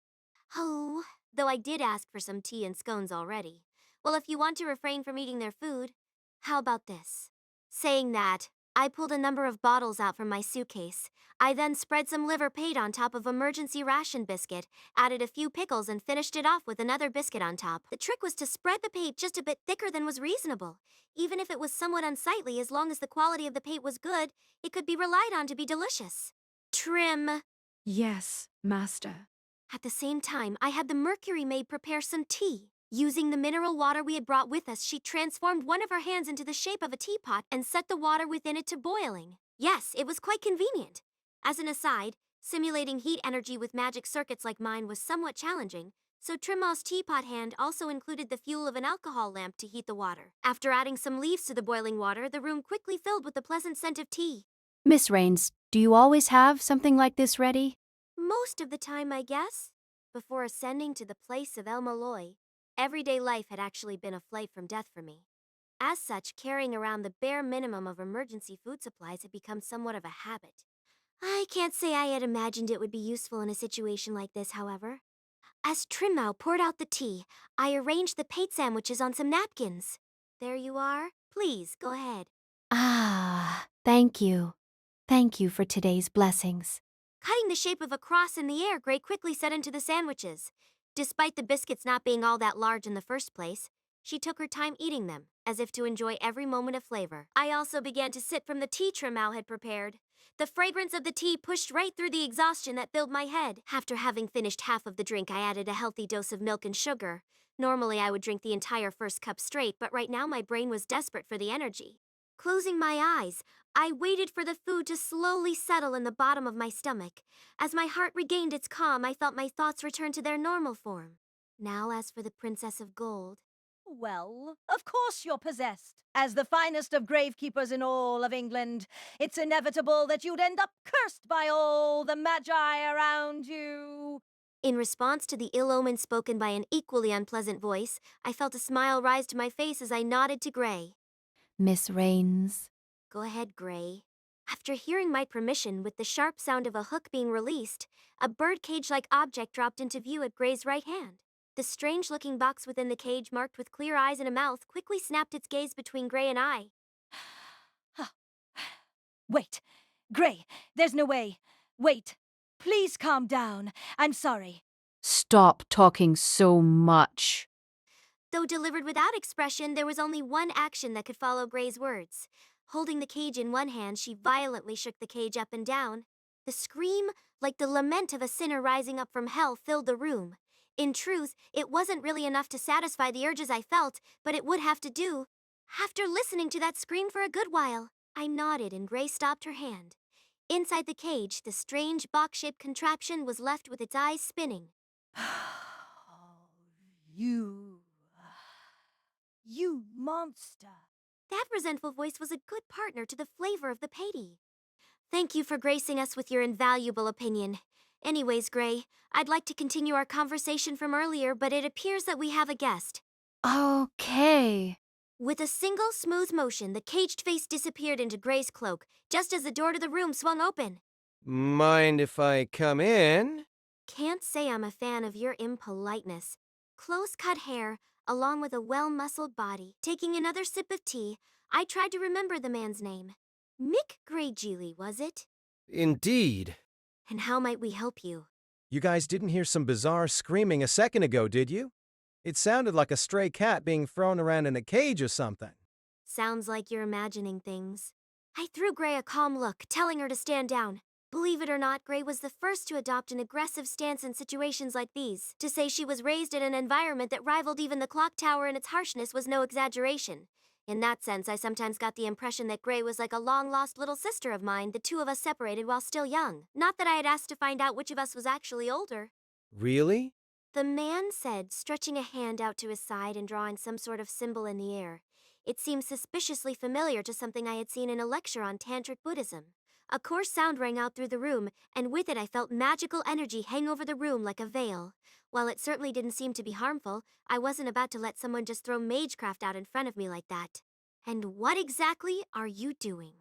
Oh, though I did ask for some tea and scones already. Well, if you want to refrain from eating their food, how about this? Saying that, I pulled a number of bottles out from my suitcase. I then spread some liver pate on top of emergency ration biscuit, added a few pickles, and finished it off with another biscuit on top. The trick was to spread the pate just a bit thicker than was reasonable. Even if it was somewhat unsightly, as long as the quality of the pate was good, it could be relied on to be delicious. Trim. Yes, master. At the same time, I had the Mercury maid prepare some tea. Using the mineral water we had brought with us, she transformed one of her hands into the shape of a teapot and set the water within it to boiling. Yes, it was quite convenient. As an aside, simulating heat energy with magic circuits like mine was somewhat challenging, so Trimaw's teapot hand also included the fuel of an alcohol lamp to heat the water. After adding some leaves to the boiling water, the room quickly filled with the pleasant scent of tea. Miss Raines, do you always have something like this ready? Most of the time, I guess. Before ascending to the place of El-Melloi, everyday life had actually been a flight from death for me. As such, carrying around the bare minimum of emergency food supplies had become somewhat of a habit. I can't say I had imagined it would be useful in a situation like this, however. As Trimmau poured out the tea, I arranged the pate sandwiches on some napkins. There you are. Please, go ahead. Ah, thank you. Thank you for today's blessings. Cutting the shape of a cross in the air, Gray quickly set into the sandwiches. Despite the biscuits not being all that large in the first place, she took her time eating them, as if to enjoy every moment of flavor. I also began to sip from the tea Trimmau had prepared. The fragrance of the tea pushed right through the exhaustion that filled my head. After having finished half of the drink, I added a healthy dose of milk and sugar. Normally, I would drink the entire first cup straight, but right now my brain was desperate for the energy. Closing my eyes, I waited for the food to slowly settle in the bottom of my stomach. As my heart regained its calm, I felt my thoughts return to their normal form. Now, as for the Princess of Gold. Well, of course you're possessed. As the finest of gravekeepers in all of England, it's inevitable that you'd end up cursed by all the magi around you. In response to the ill omen spoken by an equally unpleasant voice, I felt a smile rise to my face as I nodded to Gray. Miss Raines. Go ahead, Gray. After hearing my permission, with the sharp sound of a hook being released, a bird cage-like object dropped into view at Gray's right hand. The strange-looking box within the cage, marked with clear eyes and a mouth, quickly snapped its gaze between Gray and I. Wait, Gray, there's no way. Wait, please calm down. I'm sorry. Stop talking so much. Though delivered without expression, there was only one action that could follow Gray's words. Holding the cage in one hand, she violently shook the cage up and down. The scream, like the lament of a sinner rising up from hell, filled the room. In truth, it wasn't really enough to satisfy the urges I felt, but it would have to do. After listening to that scream for a good while, I nodded and Gray stopped her hand. Inside the cage, the strange box-shaped contraption was left with its eyes spinning. You monster. That resentful voice was a good partner to the flavor of the patty. Thank you for gracing us with your invaluable opinion. Anyways, Gray, I'd like to continue our conversation from earlier, but it appears that we have a guest. Okay. With a single smooth motion, the caged face disappeared into Gray's cloak, just as the door to the room swung open. Mind if I come in? Can't say I'm a fan of your impoliteness. Close-cut hair, along with a well-muscled body. Taking another sip of tea, I tried to remember the man's name. Mick Greygeely, was it? Indeed. And how might we help you? You guys didn't hear some bizarre screaming a second ago, did you? It sounded like a stray cat being thrown around in a cage or something. Sounds like you're imagining things. I threw Gray a calm look, telling her to stand down. Believe it or not, Gray was the first to adopt an aggressive stance in situations like these. To say she was raised in an environment that rivaled even the clock tower in its harshness was no exaggeration. In that sense, I sometimes got the impression that Gray was like a long-lost little sister of mine, the two of us separated while still young. Not that I had asked to find out which of us was actually older. Really? The man said, stretching a hand out to his side and drawing some sort of symbol in the air. It seemed suspiciously familiar to something I had seen in a lecture on Tantric Buddhism. A coarse sound rang out through the room, and with it I felt magical energy hang over the room like a veil. While it certainly didn't seem to be harmful, I wasn't about to let someone just throw magecraft out in front of me like that. And what exactly are you doing?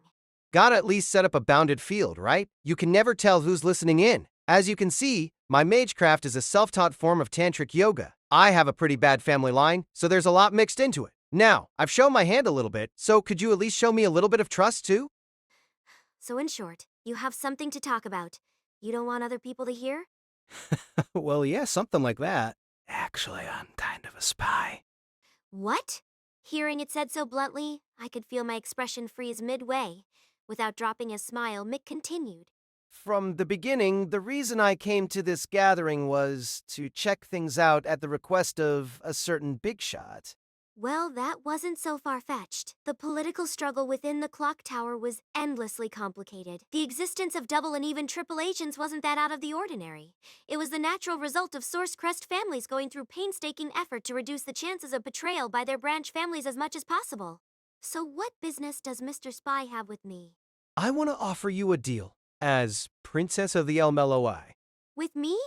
Gotta at least set up a bounded field, right? You can never tell who's listening in. As you can see, my magecraft is a self-taught form of tantric yoga. I have a pretty bad family line, so there's a lot mixed into it. Now, I've shown my hand a little bit, so could you at least show me a little bit of trust too? So in short, you have something to talk about. You don't want other people to hear? Well, yeah, something like that. Actually, I'm kind of a spy. What? Hearing it said so bluntly, I could feel my expression freeze midway. Without dropping a smile, Mick continued. From the beginning, the reason I came to this gathering was to check things out at the request of a certain big shot. Well, that wasn't so far-fetched. The political struggle within the clock tower was endlessly complicated. The existence of double and even triple agents wasn't that out of the ordinary. It was the natural result of Source Crest families going through painstaking effort to reduce the chances of betrayal by their branch families as much as possible. So what business does Mr. Spy have with me? I want to offer you a deal as Princess of the El-Melloi. With me?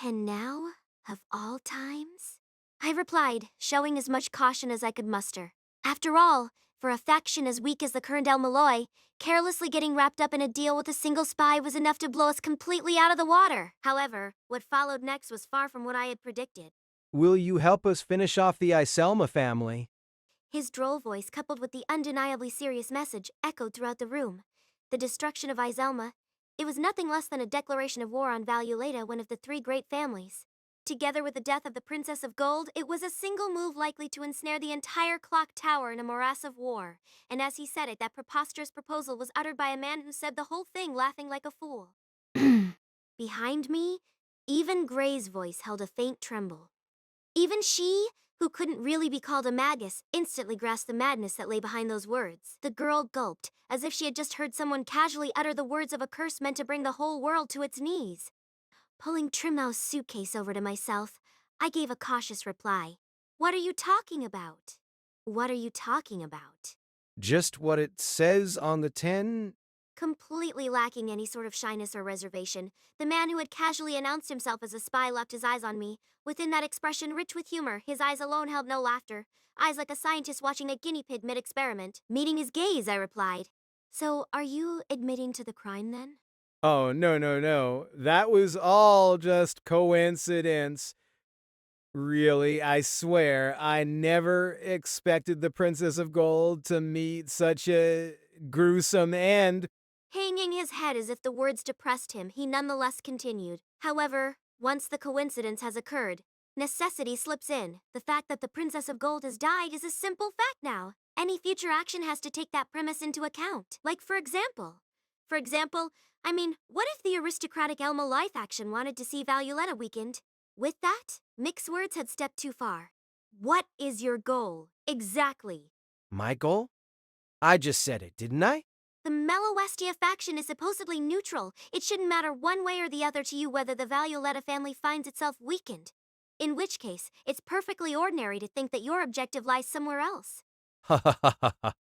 And now, of all times? I replied, showing as much caution as I could muster. After all, for a faction as weak as the current El-Melloi, carelessly getting wrapped up in a deal with a single spy was enough to blow us completely out of the water. However, what followed next was far from what I had predicted. Will you help us finish off the Iselma family? His droll voice, coupled with the undeniably serious message, echoed throughout the room. The destruction of Iselma, it was nothing less than a declaration of war on Valuleta, one of the three great families. Together with the death of the Princess of Gold, it was a single move likely to ensnare the entire clock tower in a morass of war. And as he said it, that preposterous proposal was uttered by a man who said the whole thing laughing like a fool. Behind me, even Gray's voice held a faint tremble. Even she, who couldn't really be called a magus, instantly grasped the madness that lay behind those words. The girl gulped, as if she had just heard someone casually utter the words of a curse meant to bring the whole world to its knees. Pulling Trimmow's suitcase over to myself, I gave a cautious reply. What are you talking about? What are you talking about? Just what it says on the tin? Completely lacking any sort of shyness or reservation, the man who had casually announced himself as a spy locked his eyes on me. Within that expression rich with humor, his eyes alone held no laughter. Eyes like a scientist watching a guinea pig mid-experiment. Meeting his gaze, I replied. So, are you admitting to the crime then? Oh, no. That was all just coincidence. Really, I swear, I never expected the Princess of Gold to meet such a gruesome end. Hanging his head as if the words depressed him, he nonetheless continued. However, once the coincidence has occurred, necessity slips in. The fact that the Princess of Gold has died is a simple fact now. Any future action has to take that premise into account. Like, for example, what if the aristocratic El-Melloi faction wanted to see Valuleta weakened? With that, Mick's words had stepped too far. What is your goal, exactly? My goal? I just said it, didn't I? The Mellowestia faction is supposedly neutral. It shouldn't matter one way or the other to you whether the Valuleta family finds itself weakened. In which case, it's perfectly ordinary to think that your objective lies somewhere else. Ha ha ha ha ha.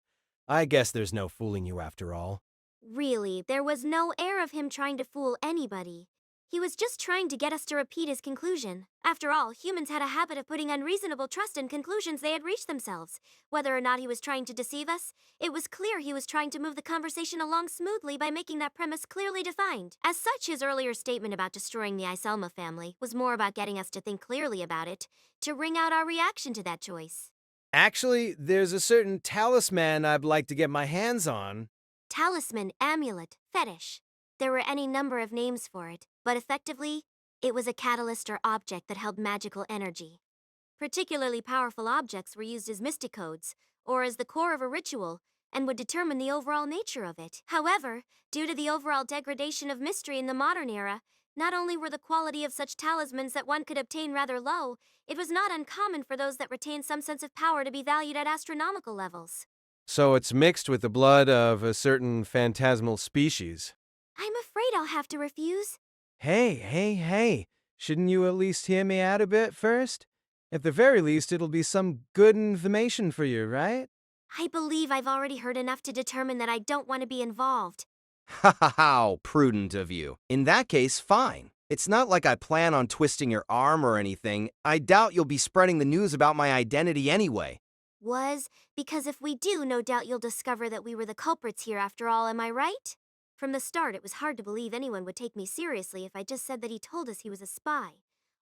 I guess there's no fooling you after all. Really, there was no air of him trying to fool anybody. He was just trying to get us to repeat his conclusion. After all, humans had a habit of putting unreasonable trust in conclusions they had reached themselves. Whether or not he was trying to deceive us, it was clear he was trying to move the conversation along smoothly by making that premise clearly defined. As such, his earlier statement about destroying the Iselma family was more about getting us to think clearly about it, to wring out our reaction to that choice. Actually, there's a certain talisman I'd like to get my hands on. Talisman, amulet, fetish. There were any number of names for it, but effectively, it was a catalyst or object that held magical energy. Particularly powerful objects were used as mysticodes, or as the core of a ritual, and would determine the overall nature of it. However, due to the overall degradation of mystery in the modern era, not only were the quality of such talismans that one could obtain rather low, it was not uncommon for those that retained some sense of power to be valued at astronomical levels. So it's mixed with the blood of a certain phantasmal species. I'm afraid I'll have to refuse. Hey. Shouldn't you at least hear me out a bit first? At the very least, it'll be some good information for you, right? I believe I've already heard enough to determine that I don't want to be involved. How prudent of you. In that case, fine. It's not like I plan on twisting your arm or anything. I doubt you'll be spreading the news about my identity anyway. Because if we do, no doubt you'll discover that we were the culprits here after all, am I right? From the start, it was hard to believe anyone would take me seriously if I just said that he told us he was a spy.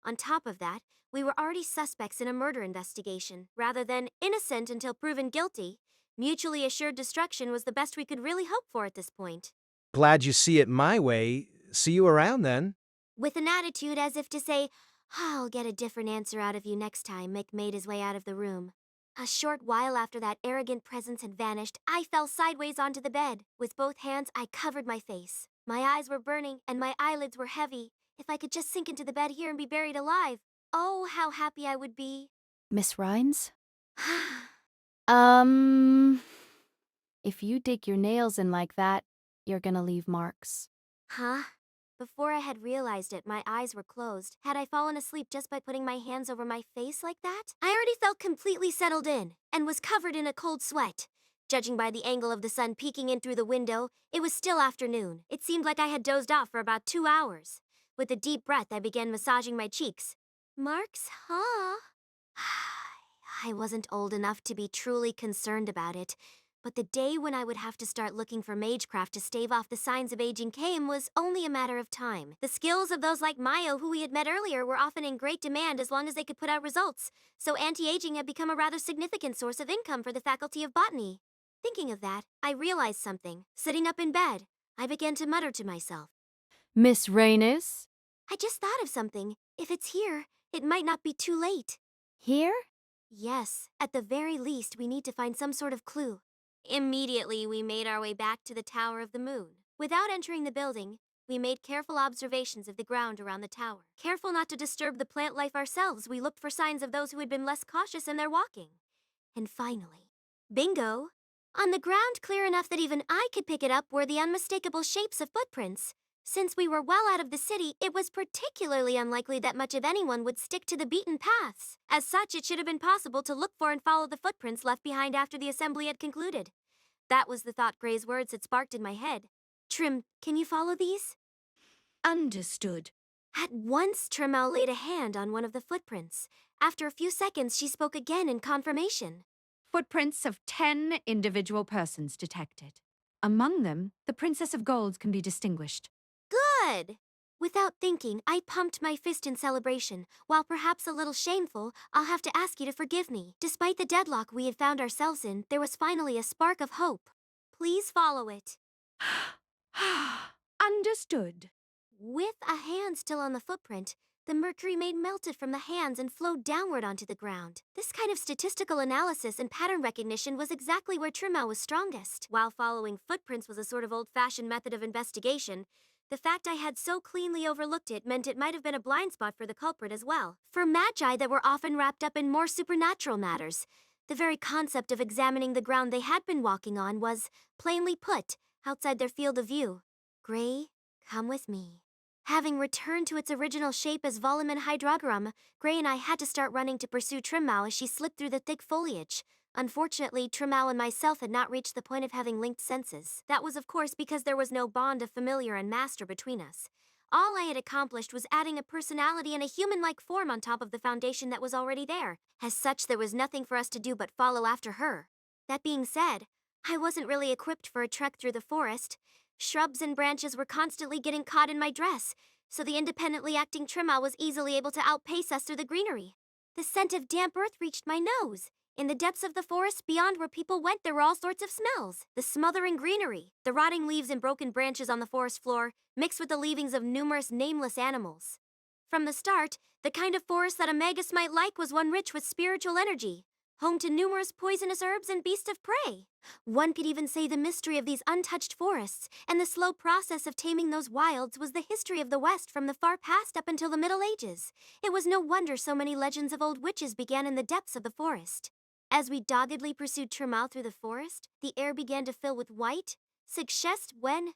On top of that, we were already suspects in a murder investigation, rather than innocent until proven guilty. Mutually assured destruction was the best we could really hope for at this point. Glad you see it my way. See you around then. With an attitude as if to say, I'll get a different answer out of you next time, Mick made his way out of the room. A short while after that arrogant presence had vanished, I fell sideways onto the bed. With both hands, I covered my face. My eyes were burning and my eyelids were heavy. If I could just sink into the bed here and be buried alive, oh, how happy I would be. Miss Rhines? If you dig your nails in like that, you're gonna leave marks. Huh? Before I had realized it, my eyes were closed. Had I fallen asleep just by putting my hands over my face like that? I already felt completely settled in, and was covered in a cold sweat. Judging by the angle of the sun peeking in through the window, it was still afternoon. It seemed like I had dozed off for about 2 hours. With a deep breath, I began massaging my cheeks. Marks, huh? I wasn't old enough to be truly concerned about it. But the day when I would have to start looking for magecraft to stave off the signs of aging came was only a matter of time. The skills of those like Mayo, who we had met earlier, were often in great demand as long as they could put out results, so anti-aging had become a rather significant source of income for the Faculty of Botany. Thinking of that, I realized something. Sitting up in bed, I began to mutter to myself. Miss Rhaines? I just thought of something. If it's here, it might not be too late. Here? Yes, at the very least, we need to find some sort of clue. Immediately, we made our way back to the Tower of the Moon. Without entering the building, we made careful observations of the ground around the tower. Careful not to disturb the plant life ourselves, we looked for signs of those who had been less cautious in their walking. And finally, bingo! On the ground clear enough that even I could pick it up were the unmistakable shapes of footprints. Since we were well out of the city, it was particularly unlikely that much of anyone would stick to the beaten paths. As such, it should have been possible to look for and follow the footprints left behind after the assembly had concluded. That was the thought Gray's words had sparked in my head. Trim, can you follow these? Understood. At once, Trimmel laid a hand on one of the footprints. After a few seconds, she spoke again in confirmation. Footprints of 10 individual persons detected. Among them, the Princess of Gold can be distinguished. Good! Without thinking, I pumped my fist in celebration. While perhaps a little shameful, I'll have to ask you to forgive me. Despite the deadlock we had found ourselves in, there was finally a spark of hope. Please follow it. Understood. With a hand still on the footprint, the mercury melted from the hands and flowed downward onto the ground. This kind of statistical analysis and pattern recognition was exactly where Trimmel was strongest. While following footprints was a sort of old-fashioned method of investigation, the fact I had so cleanly overlooked it meant it might have been a blind spot for the culprit as well. For magi that were often wrapped up in more supernatural matters, the very concept of examining the ground they had been walking on was, plainly put, outside their field of view. Gray, come with me. Having returned to its original shape as volumen hydrogarum, Gray and I had to start running to pursue Trimmel as she slipped through the thick foliage. Unfortunately, Trimmel and myself had not reached the point of having linked senses. That was, of course, because there was no bond of familiar and master between us. All I had accomplished was adding a personality and a human-like form on top of the foundation that was already there. As such, there was nothing for us to do but follow after her. That being said, I wasn't really equipped for a trek through the forest. Shrubs and branches were constantly getting caught in my dress, so the independently acting Trimmel was easily able to outpace us through the greenery. The scent of damp earth reached my nose. In the depths of the forest beyond where people went, there were all sorts of smells. The smothering greenery, the rotting leaves and broken branches on the forest floor, mixed with the leavings of numerous nameless animals. From the start, the kind of forest that a magus might like was one rich with spiritual energy, home to numerous poisonous herbs and beasts of prey. One could even say the mystery of these untouched forests and the slow process of taming those wilds was the history of the West from the far past up until the Middle Ages. It was no wonder so many legends of old witches began in the depths of the forest. As we doggedly pursued Tremal through the forest, the air began to fill with white, suggest when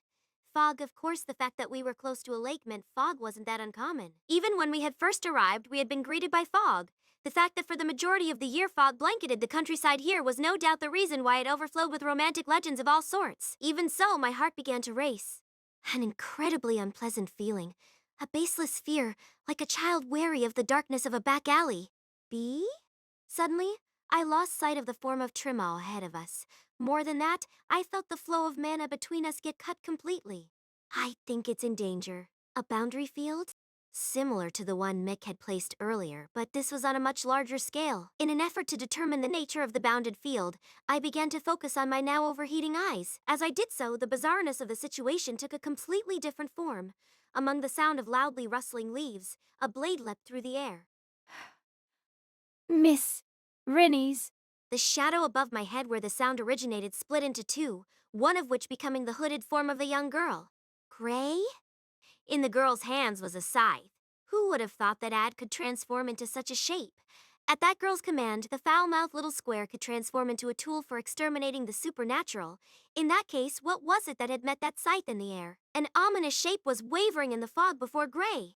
fog. Of course, the fact that we were close to a lake meant fog wasn't that uncommon. Even when we had first arrived, we had been greeted by fog. The fact that for the majority of the year fog blanketed the countryside here was no doubt the reason why it overflowed with romantic legends of all sorts. Even so, my heart began to race. An incredibly unpleasant feeling. A baseless fear, like a child wary of the darkness of a back alley. Bee? Suddenly, I lost sight of the form of Trimal ahead of us. More than that, I felt the flow of mana between us get cut completely. I think it's in danger. A boundary field? Similar to the one Mick had placed earlier, but this was on a much larger scale. In an effort to determine the nature of the bounded field, I began to focus on my now overheating eyes. As I did so, the bizarreness of the situation took a completely different form. Among the sound of loudly rustling leaves, a blade leapt through the air. Miss Rennie's. The shadow above my head where the sound originated split into two, one of which becoming the hooded form of a young girl. Gray? In the girl's hands was a scythe. Who would have thought that Ad could transform into such a shape? At that girl's command, the foul-mouthed little square could transform into a tool for exterminating the supernatural. In that case, what was it that had met that scythe in the air? An ominous shape was wavering in the fog before Gray.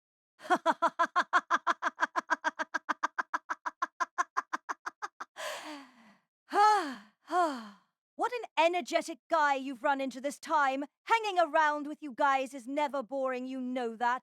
What an energetic guy you've run into this time. Hanging around with you guys is never boring, you know that.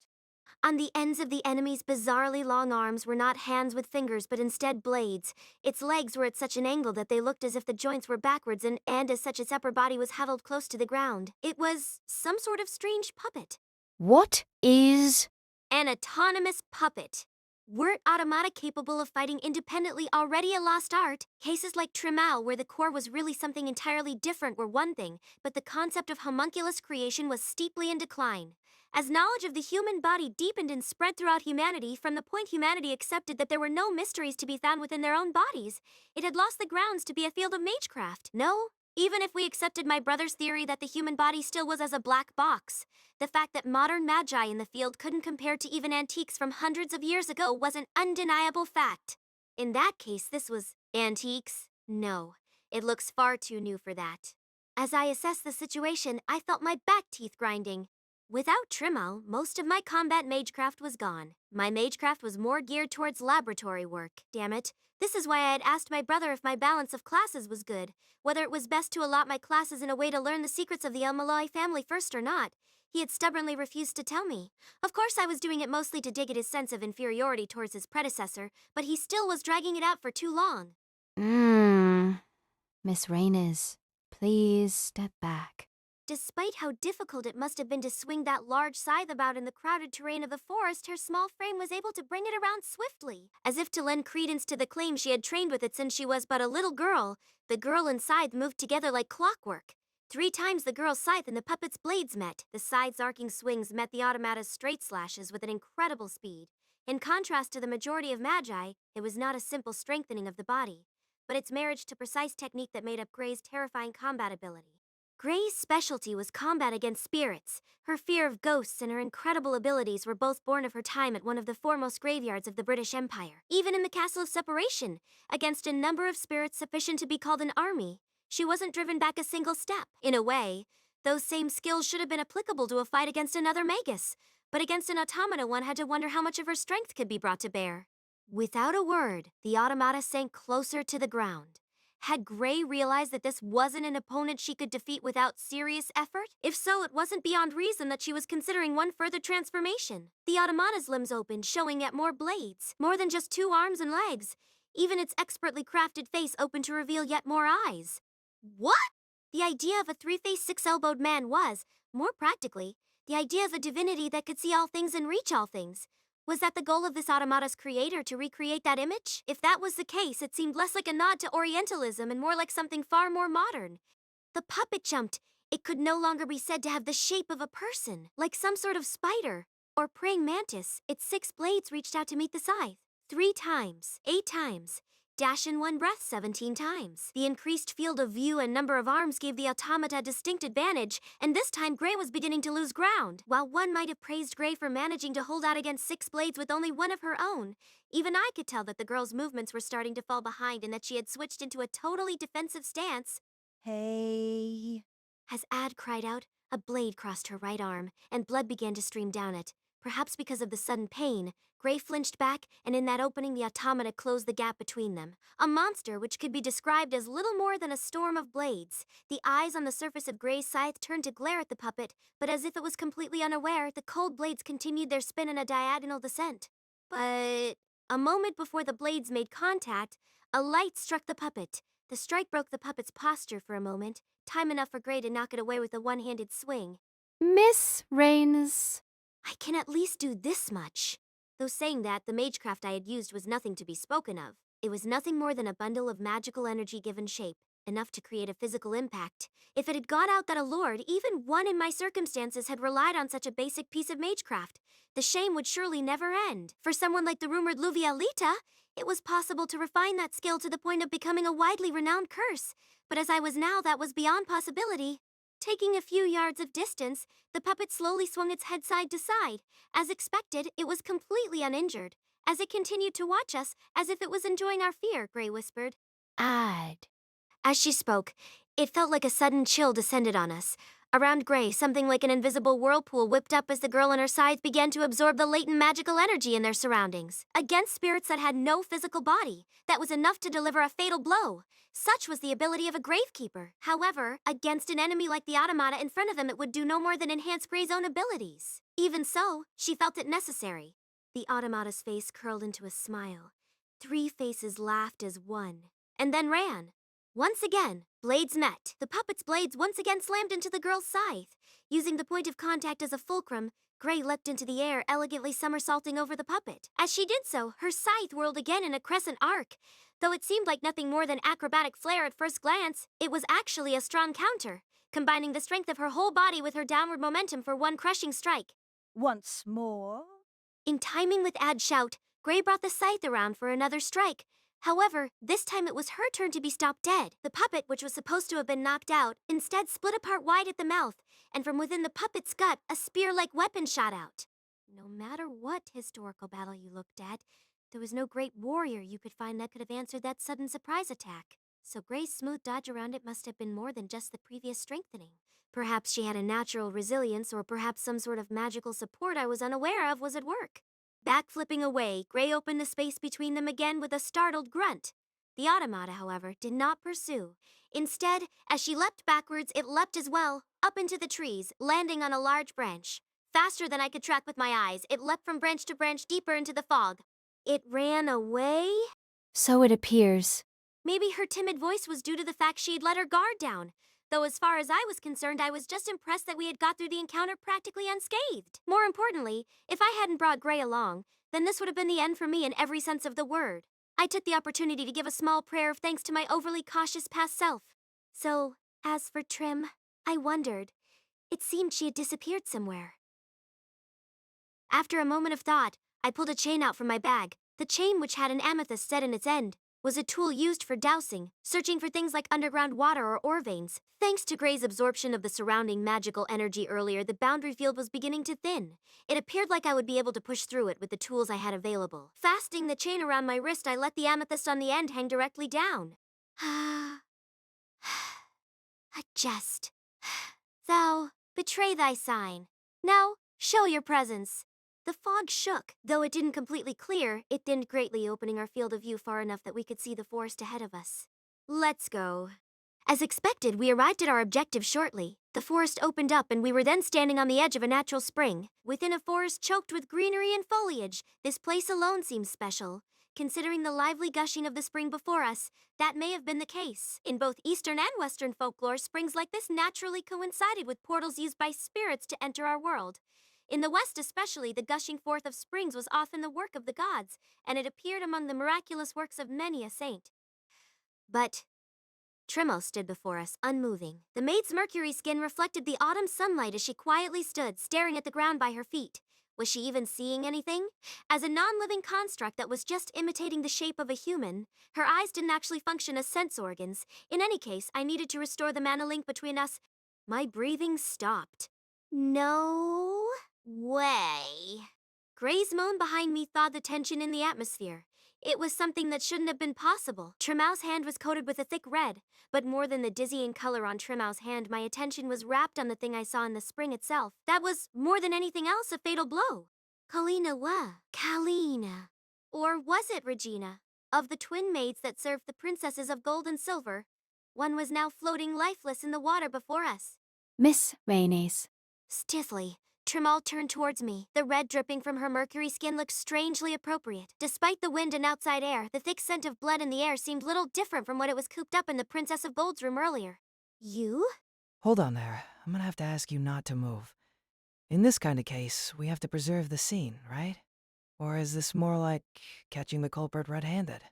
On the ends of the enemy's bizarrely long arms were not hands with fingers, but instead blades. Its legs were at such an angle that they looked as if the joints were backwards, and as such its upper body was huddled close to the ground. It was some sort of strange puppet. What is... An autonomous puppet. Weren't automata capable of fighting independently already a lost art? Cases like Trimal, where the core was really something entirely different, were one thing, but the concept of homunculus creation was steeply in decline. As knowledge of the human body deepened and spread throughout humanity, from the point humanity accepted that there were no mysteries to be found within their own bodies, it had lost the grounds to be a field of magecraft. No, even if we accepted my brother's theory that the human body still was as a black box, the fact that modern magi in the field couldn't compare to even antiques from hundreds of years ago was an undeniable fact. In that case, this was antiques? No, it looks far too new for that. As I assessed the situation, I felt my back teeth grinding. Without Trimal, most of my combat magecraft was gone. My magecraft was more geared towards laboratory work. Damn it. This is why I had asked my brother if my balance of classes was good, whether it was best to allot my classes in a way to learn the secrets of the El-Melloi family first or not. He had stubbornly refused to tell me. Of course, I was doing it mostly to dig at his sense of inferiority towards his predecessor, but he still was dragging it out for too long. Miss Raines, please step back. Despite how difficult it must have been to swing that large scythe about in the crowded terrain of the forest, her small frame was able to bring it around swiftly. As if to lend credence to the claim she had trained with it since she was but a little girl, the girl and scythe moved together like clockwork. 3 times the girl's scythe and the puppet's blades met. The scythe's arcing swings met the automata's straight slashes with an incredible speed. In contrast to the majority of magi, it was not a simple strengthening of the body, but its marriage to precise technique that made up Gray's terrifying combat ability. Gray's specialty was combat against spirits. Her fear of ghosts and her incredible abilities were both born of her time at one of the foremost graveyards of the British Empire. Even in the Castle of Separation, against a number of spirits sufficient to be called an army, she wasn't driven back a single step. In a way, those same skills should have been applicable to a fight against another magus, but against an automata one had to wonder how much of her strength could be brought to bear. Without a word, the automata sank closer to the ground. Had Gray realized that this wasn't an opponent she could defeat without serious effort? If so, it wasn't beyond reason that she was considering one further transformation. The automata's limbs opened, showing yet more blades, more than just 2 arms and legs. Even its expertly crafted face opened to reveal yet more eyes. What? The idea of a 3-faced, 6-elbowed man was, more practically, the idea of a divinity that could see all things and reach all things. Was that the goal of this automata's creator, to recreate that image? If that was the case, it seemed less like a nod to Orientalism and more like something far more modern. The puppet jumped. It could no longer be said to have the shape of a person, like some sort of spider or praying mantis. Its 6 blades reached out to meet the scythe. 3 times, 8 times, dash in one breath 17 times. The increased field of view and number of arms gave the automata a distinct advantage, and this time Gray was beginning to lose ground. While one might have praised Gray for managing to hold out against 6 blades with only one of her own, even I could tell that the girl's movements were starting to fall behind and that she had switched into a totally defensive stance. Hey. As Ad cried out, a blade crossed her right arm, and blood began to stream down it. Perhaps because of the sudden pain, Gray flinched back, and in that opening the automata closed the gap between them. A monster which could be described as little more than a storm of blades. The eyes on the surface of Gray's scythe turned to glare at the puppet, but as if it was completely unaware, the cold blades continued their spin in a diagonal descent. But a moment before the blades made contact, a light struck the puppet. The strike broke the puppet's posture for a moment, time enough for Gray to knock it away with a one-handed swing. Miss Rains. I can at least do this much. Though saying that, the magecraft I had used was nothing to be spoken of. It was nothing more than a bundle of magical energy given shape, enough to create a physical impact. If it had got out that a lord, even one in my circumstances, had relied on such a basic piece of magecraft, the shame would surely never end. For someone like the rumored Luvialita, it was possible to refine that skill to the point of becoming a widely renowned curse. But as I was now, that was beyond possibility. Taking a few yards of distance, the puppet slowly swung its head side to side. As expected, it was completely uninjured. As it continued to watch us, as if it was enjoying our fear, Gray whispered. Ad. As she spoke, it felt like a sudden chill descended on us. Around Gray, something like an invisible whirlpool whipped up as the girl and her scythe began to absorb the latent magical energy in their surroundings. Against spirits that had no physical body, that was enough to deliver a fatal blow. Such was the ability of a gravekeeper. However, against an enemy like the automata in front of them, it would do no more than enhance Gray's own abilities. Even so, she felt it necessary. The automata's face curled into a smile. 3 faces laughed as one, and then ran. Once again, blades met. The puppet's blades once again slammed into the girl's scythe. Using the point of contact as a fulcrum, Gray leapt into the air, elegantly somersaulting over the puppet. As she did so, her scythe whirled again in a crescent arc. Though it seemed like nothing more than acrobatic flair at first glance, it was actually a strong counter, combining the strength of her whole body with her downward momentum for one crushing strike. Once more. In timing with Ad's shout, Gray brought the scythe around for another strike. However, this time it was her turn to be stopped dead. The puppet, which was supposed to have been knocked out, instead split apart wide at the mouth, and from within the puppet's gut, a spear-like weapon shot out. No matter what historical battle you looked at, there was no great warrior you could find that could have answered that sudden surprise attack. So Gray's smooth dodge around it must have been more than just the previous strengthening. Perhaps she had a natural resilience, or perhaps some sort of magical support I was unaware of was at work. Backflipping away, Gray opened the space between them again with a startled grunt. The automata, however, did not pursue. Instead, as she leapt backwards, it leapt as well, up into the trees, landing on a large branch. Faster than I could track with my eyes, it leapt from branch to branch deeper into the fog. It ran away? So it appears. Maybe her timid voice was due to the fact she'd let her guard down. Though as far as I was concerned, I was just impressed that we had got through the encounter practically unscathed. More importantly, if I hadn't brought Gray along, then this would have been the end for me in every sense of the word. I took the opportunity to give a small prayer of thanks to my overly cautious past self. So, as for Trim, I wondered. It seemed she had disappeared somewhere. After a moment of thought, I pulled a chain out from my bag. The chain, which had an amethyst set in its end, was a tool used for dowsing, searching for things like underground water or ore veins. Thanks to Gray's absorption of the surrounding magical energy earlier, the boundary field was beginning to thin. It appeared like I would be able to push through it with the tools I had available. Fastening the chain around my wrist, I let the amethyst on the end hang directly down. A jest. Thou, betray thy sign. Now, show your presence. The fog shook. Though it didn't completely clear, it thinned greatly, opening our field of view far enough that we could see the forest ahead of us. Let's go. As expected, we arrived at our objective shortly. The forest opened up and we were then standing on the edge of a natural spring. Within a forest choked with greenery and foliage, this place alone seems special. Considering the lively gushing of the spring before us, that may have been the case. In both Eastern and Western folklore, springs like this naturally coincided with portals used by spirits to enter our world. In the West especially, the gushing forth of springs was often the work of the gods, and it appeared among the miraculous works of many a saint. But Trimo stood before us, unmoving. The maid's mercury skin reflected the autumn sunlight as she quietly stood, staring at the ground by her feet. Was she even seeing anything? As a non-living construct that was just imitating the shape of a human, her eyes didn't actually function as sense organs. In any case, I needed to restore the mana link between us. My breathing stopped. No way. Gray's moan behind me thawed the tension in the atmosphere. It was something that shouldn't have been possible. Trimau's hand was coated with a thick red, but more than the dizzying color on Trimau's hand, my attention was wrapped on the thing I saw in the spring itself. That was, more than anything else, a fatal blow. Kalina wa? Kalina. Or was it Regina? Of the twin maids that served the princesses of gold and silver, one was now floating lifeless in the water before us. Miss Mayonnaise. Stiffly, Trimal turned towards me. The red dripping from her mercury skin looked strangely appropriate. Despite the wind and outside air, the thick scent of blood in the air seemed little different from what it was cooped up in the Princess of Gold's room earlier. You? Hold on there. I'm gonna have to ask you not to move. In this kind of case, we have to preserve the scene, right? Or is this more like catching the culprit red-handed?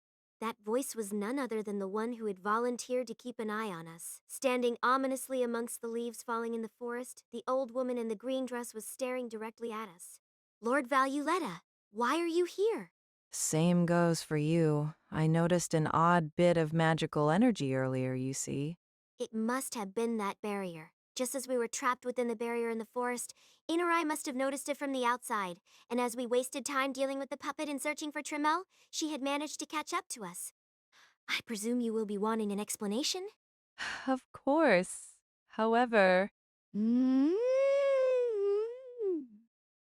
That voice was none other than the one who had volunteered to keep an eye on us. Standing ominously amongst the leaves falling in the forest, the old woman in the green dress was staring directly at us. Lord Valuletta, why are you here? Same goes for you. I noticed an odd bit of magical energy earlier, you see. It must have been that barrier. Just as we were trapped within the barrier in the forest, Inner Eye must have noticed it from the outside, and as we wasted time dealing with the puppet and searching for Trimel, she had managed to catch up to us. I presume you will be wanting an explanation? Of course. However,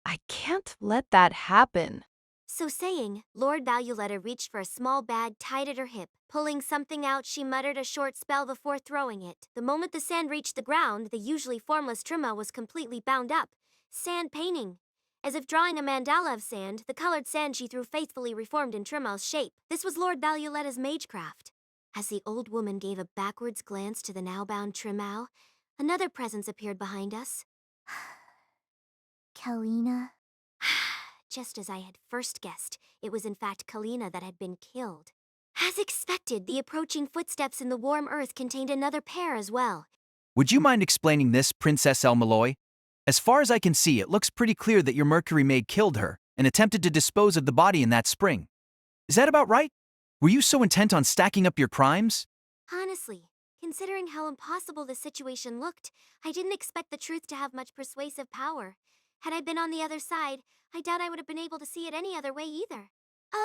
I can't let that happen. So saying, Lord Valuletta reached for a small bag tied at her hip. Pulling something out, she muttered a short spell before throwing it. The moment the sand reached the ground, the usually formless Trimma was completely bound up. Sand painting. As if drawing a mandala of sand, the colored sand she threw faithfully reformed in Trimma's shape. This was Lord Valuletta's magecraft. As the old woman gave a backwards glance to the now-bound Trimmau, another presence appeared behind us. Kalina? Just as I had first guessed, it was in fact Kalina that had been killed. As expected, the approaching footsteps in the warm earth contained another pair as well. Would you mind explaining this, Princess El-Melloi? As far as I can see, it looks pretty clear that your Mercury maid killed her and attempted to dispose of the body in that spring. Is that about right? Were you so intent on stacking up your crimes? Honestly, considering how impossible the situation looked, I didn't expect the truth to have much persuasive power. Had I been on the other side, I doubt I would have been able to see it any other way either.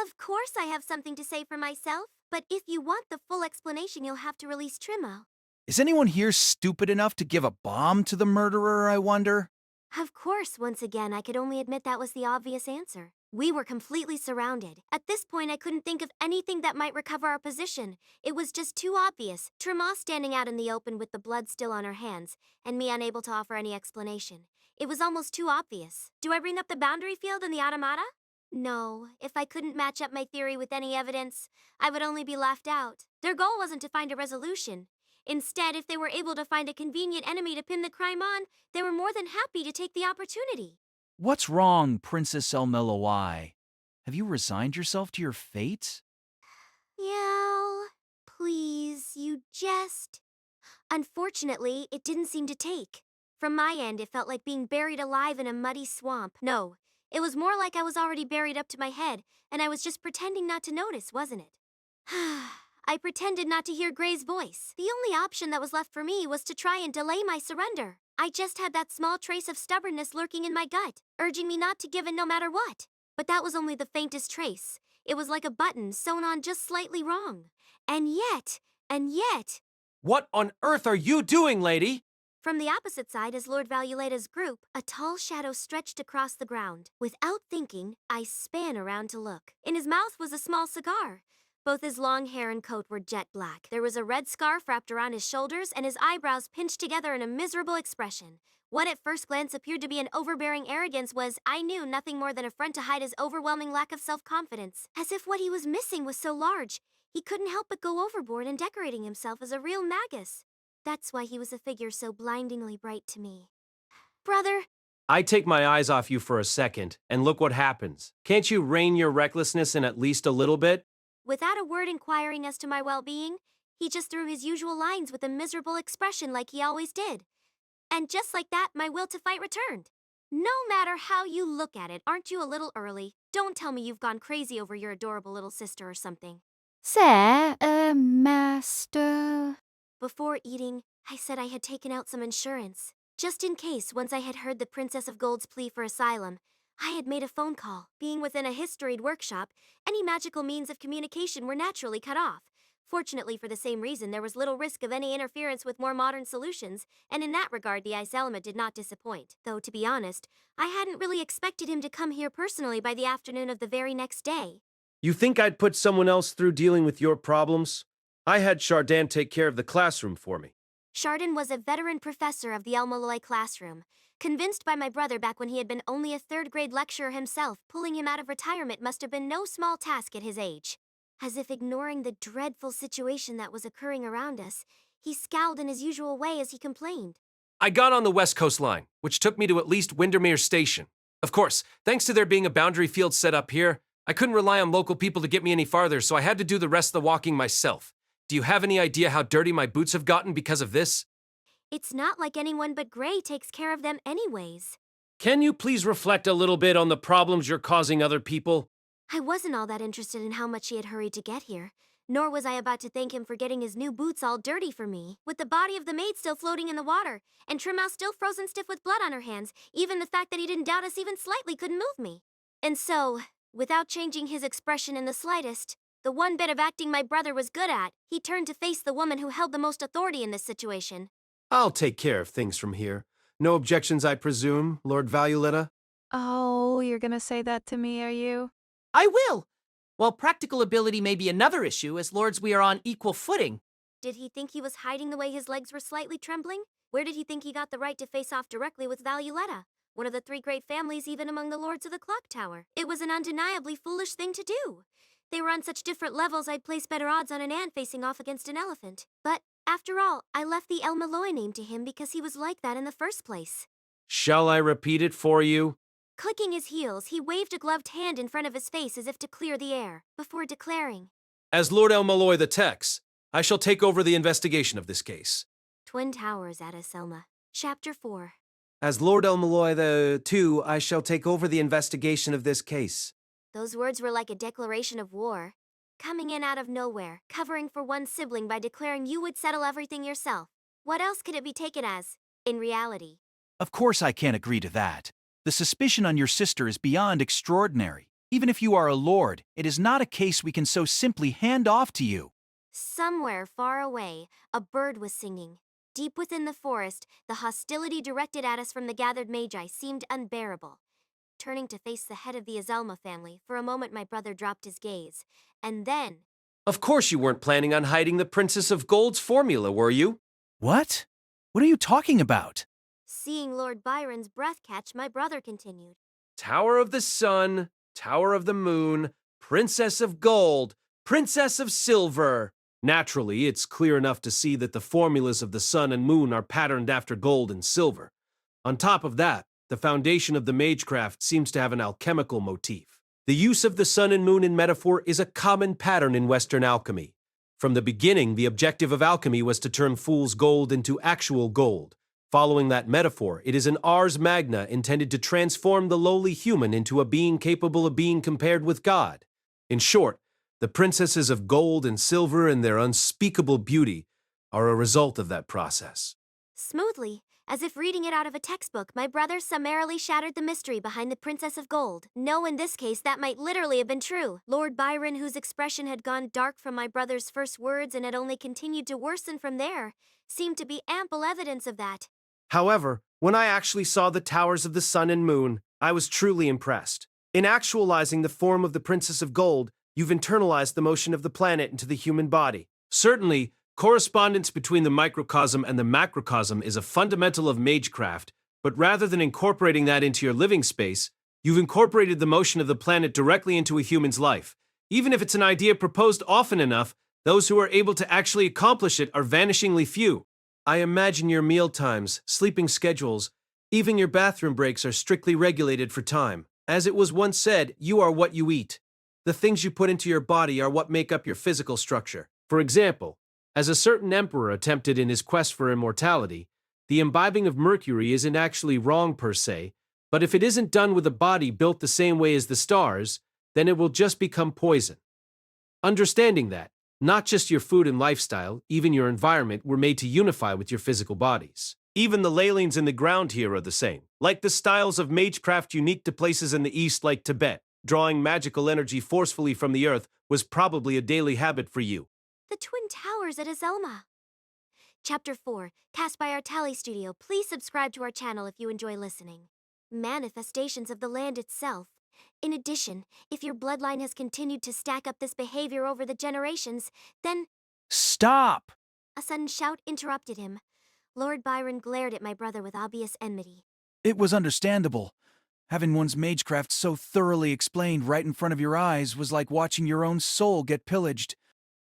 Of course I have something to say for myself, but if you want the full explanation, you'll have to release Trimmo. Is anyone here stupid enough to give a bomb to the murderer, I wonder? Of course, once again, I could only admit that was the obvious answer. We were completely surrounded. At this point, I couldn't think of anything that might recover our position. It was just too obvious. Trema standing out in the open with the blood still on her hands, and me unable to offer any explanation. It was almost too obvious. Do I bring up the boundary field and the automata? No. If I couldn't match up my theory with any evidence, I would only be laughed out. Their goal wasn't to find a resolution. Instead, if they were able to find a convenient enemy to pin the crime on, they were more than happy to take the opportunity. What's wrong, Princess El-Melloi? Have you resigned yourself to your fate? Yell, please, you jest. Unfortunately, it didn't seem to take. From my end, it felt like being buried alive in a muddy swamp. No, it was more like I was already buried up to my head, and I was just pretending not to notice, wasn't it? I pretended not to hear Gray's voice. The only option that was left for me was to try and delay my surrender. I just had that small trace of stubbornness lurking in my gut, urging me not to give in no matter what. But that was only the faintest trace. It was like a button sewn on just slightly wrong. And yet... What on earth are you doing, lady? From the opposite side as Lord Valuletta's group, a tall shadow stretched across the ground. Without thinking, I span around to look. In his mouth was a small cigar. Both his long hair and coat were jet black. There was a red scarf wrapped around his shoulders, and his eyebrows pinched together in a miserable expression. What at first glance appeared to be an overbearing arrogance was, I knew, nothing more than a front to hide his overwhelming lack of self-confidence. As if what he was missing was so large, he couldn't help but go overboard in decorating himself as a real magus. That's why he was a figure so blindingly bright to me. Brother! I take my eyes off you for a second, and look what happens. Can't you rein your recklessness in at least a little bit? Without a word inquiring as to my well-being, he just threw his usual lines with a miserable expression like he always did. And just like that, my will to fight returned. No matter how you look at it, aren't you a little early? Don't tell me you've gone crazy over your adorable little sister or something. Sir, master. Before eating, I said I had taken out some insurance. Just in case, once I had heard the Princess of Gold's plea for asylum, I had made a phone call. Being within a historied workshop, any magical means of communication were naturally cut off. Fortunately, for the same reason, there was little risk of any interference with more modern solutions, and in that regard, the Iselma did not disappoint. Though, to be honest, I hadn't really expected him to come here personally by the afternoon of the very next day. You think I'd put someone else through dealing with your problems? I had Chardin take care of the classroom for me. Chardin was a veteran professor of the El-Melloi classroom. Convinced by my brother back when he had been only a third-grade lecturer himself, pulling him out of retirement must have been no small task at his age. As if ignoring the dreadful situation that was occurring around us, he scowled in his usual way as he complained. I got on the West Coast line, which took me to at least Windermere Station. Of course, thanks to there being a boundary field set up here, I couldn't rely on local people to get me any farther, so I had to do the rest of the walking myself. Do you have any idea how dirty my boots have gotten because of this? It's not like anyone but Gray takes care of them anyways. Can you please reflect a little bit on the problems you're causing other people? I wasn't all that interested in how much he had hurried to get here, nor was I about to thank him for getting his new boots all dirty for me, with the body of the maid still floating in the water, and Trimmouse still frozen stiff with blood on her hands. Even the fact that he didn't doubt us even slightly couldn't move me. And so, without changing his expression in the slightest, the one bit of acting my brother was good at, he turned to face the woman who held the most authority in this situation. I'll take care of things from here. No objections, I presume, Lord Valuetta? Oh, you're gonna say that to me, are you? I will! While practical ability may be another issue, as lords we are on equal footing. Did he think he was hiding the way his legs were slightly trembling? Where did he think he got the right to face off directly with Valuetta, one of the three great families even among the lords of the clock tower? It was an undeniably foolish thing to do. They were on such different levels I'd place better odds on an ant facing off against an elephant. But, after all, I left the El-Melloi name to him because he was like that in the first place. Shall I repeat it for you? Clicking his heels, he waved a gloved hand in front of his face as if to clear the air, before declaring, As Lord El-Melloi II, I shall take over the investigation of this case. Twin Towers at Iselma. Chapter 4. As Lord El-Melloi II, I shall take over the investigation of this case. Those words were like a declaration of war. Coming in out of nowhere, covering for one sibling by declaring you would settle everything yourself. What else could it be taken as, in reality? Of course I can't agree to that. The suspicion on your sister is beyond extraordinary. Even if you are a lord, it is not a case we can so simply hand off to you. Somewhere far away, a bird was singing. Deep within the forest, the hostility directed at us from the gathered Magi seemed unbearable. Turning to face the head of the Iselma family, for a moment my brother dropped his gaze. And then... Of course you weren't planning on hiding the Princess of Gold's formula, were you? What? What are you talking about? Seeing Lord Byron's breath catch, my brother continued. Tower of the Sun, Tower of the Moon, Princess of Gold, Princess of Silver. Naturally, it's clear enough to see that the formulas of the Sun and Moon are patterned after gold and silver. On top of that, the foundation of the magecraft seems to have an alchemical motif. The use of the sun and moon in metaphor is a common pattern in Western alchemy. From the beginning, the objective of alchemy was to turn fool's gold into actual gold. Following that metaphor, it is an ars magna intended to transform the lowly human into a being capable of being compared with God. In short, the princesses of gold and silver and their unspeakable beauty are a result of that process. Smoothly, as if reading it out of a textbook, my brother summarily shattered the mystery behind the Princess of Gold. No, in this case, that might literally have been true. Lord Byron, whose expression had gone dark from my brother's first words and had only continued to worsen from there, seemed to be ample evidence of that. However, when I actually saw the towers of the sun and moon, I was truly impressed. In actualizing the form of the Princess of Gold, you've internalized the motion of the planet into the human body. Certainly, correspondence between the microcosm and the macrocosm is a fundamental of magecraft, but rather than incorporating that into your living space, you've incorporated the motion of the planet directly into a human's life. Even if it's an idea proposed often enough, those who are able to actually accomplish it are vanishingly few. I imagine your meal times, sleeping schedules, even your bathroom breaks are strictly regulated for time. As it was once said, you are what you eat. The things you put into your body are what make up your physical structure. For example, as a certain emperor attempted in his quest for immortality, the imbibing of mercury isn't actually wrong per se, But if it isn't done with a body built the same way as the stars, then it will just become poison. Understanding that, not just your food and lifestyle, even your environment were made to unify with your physical bodies. Even the ley lines in the ground here are the same, like the styles of magecraft unique to places in the east like Tibet. Drawing magical energy forcefully from the earth was probably a daily habit for you. The Twin Towers at Iselma. Chapter 4, cast by our Tally Studio. Please subscribe to our channel if you enjoy listening. Manifestations of the land itself. In addition, if your bloodline has continued to stack up this behavior over the generations, then... Stop! A sudden shout interrupted him. Lord Byron glared at my brother with obvious enmity. It was understandable. Having one's magecraft so thoroughly explained right in front of your eyes was like watching your own soul get pillaged.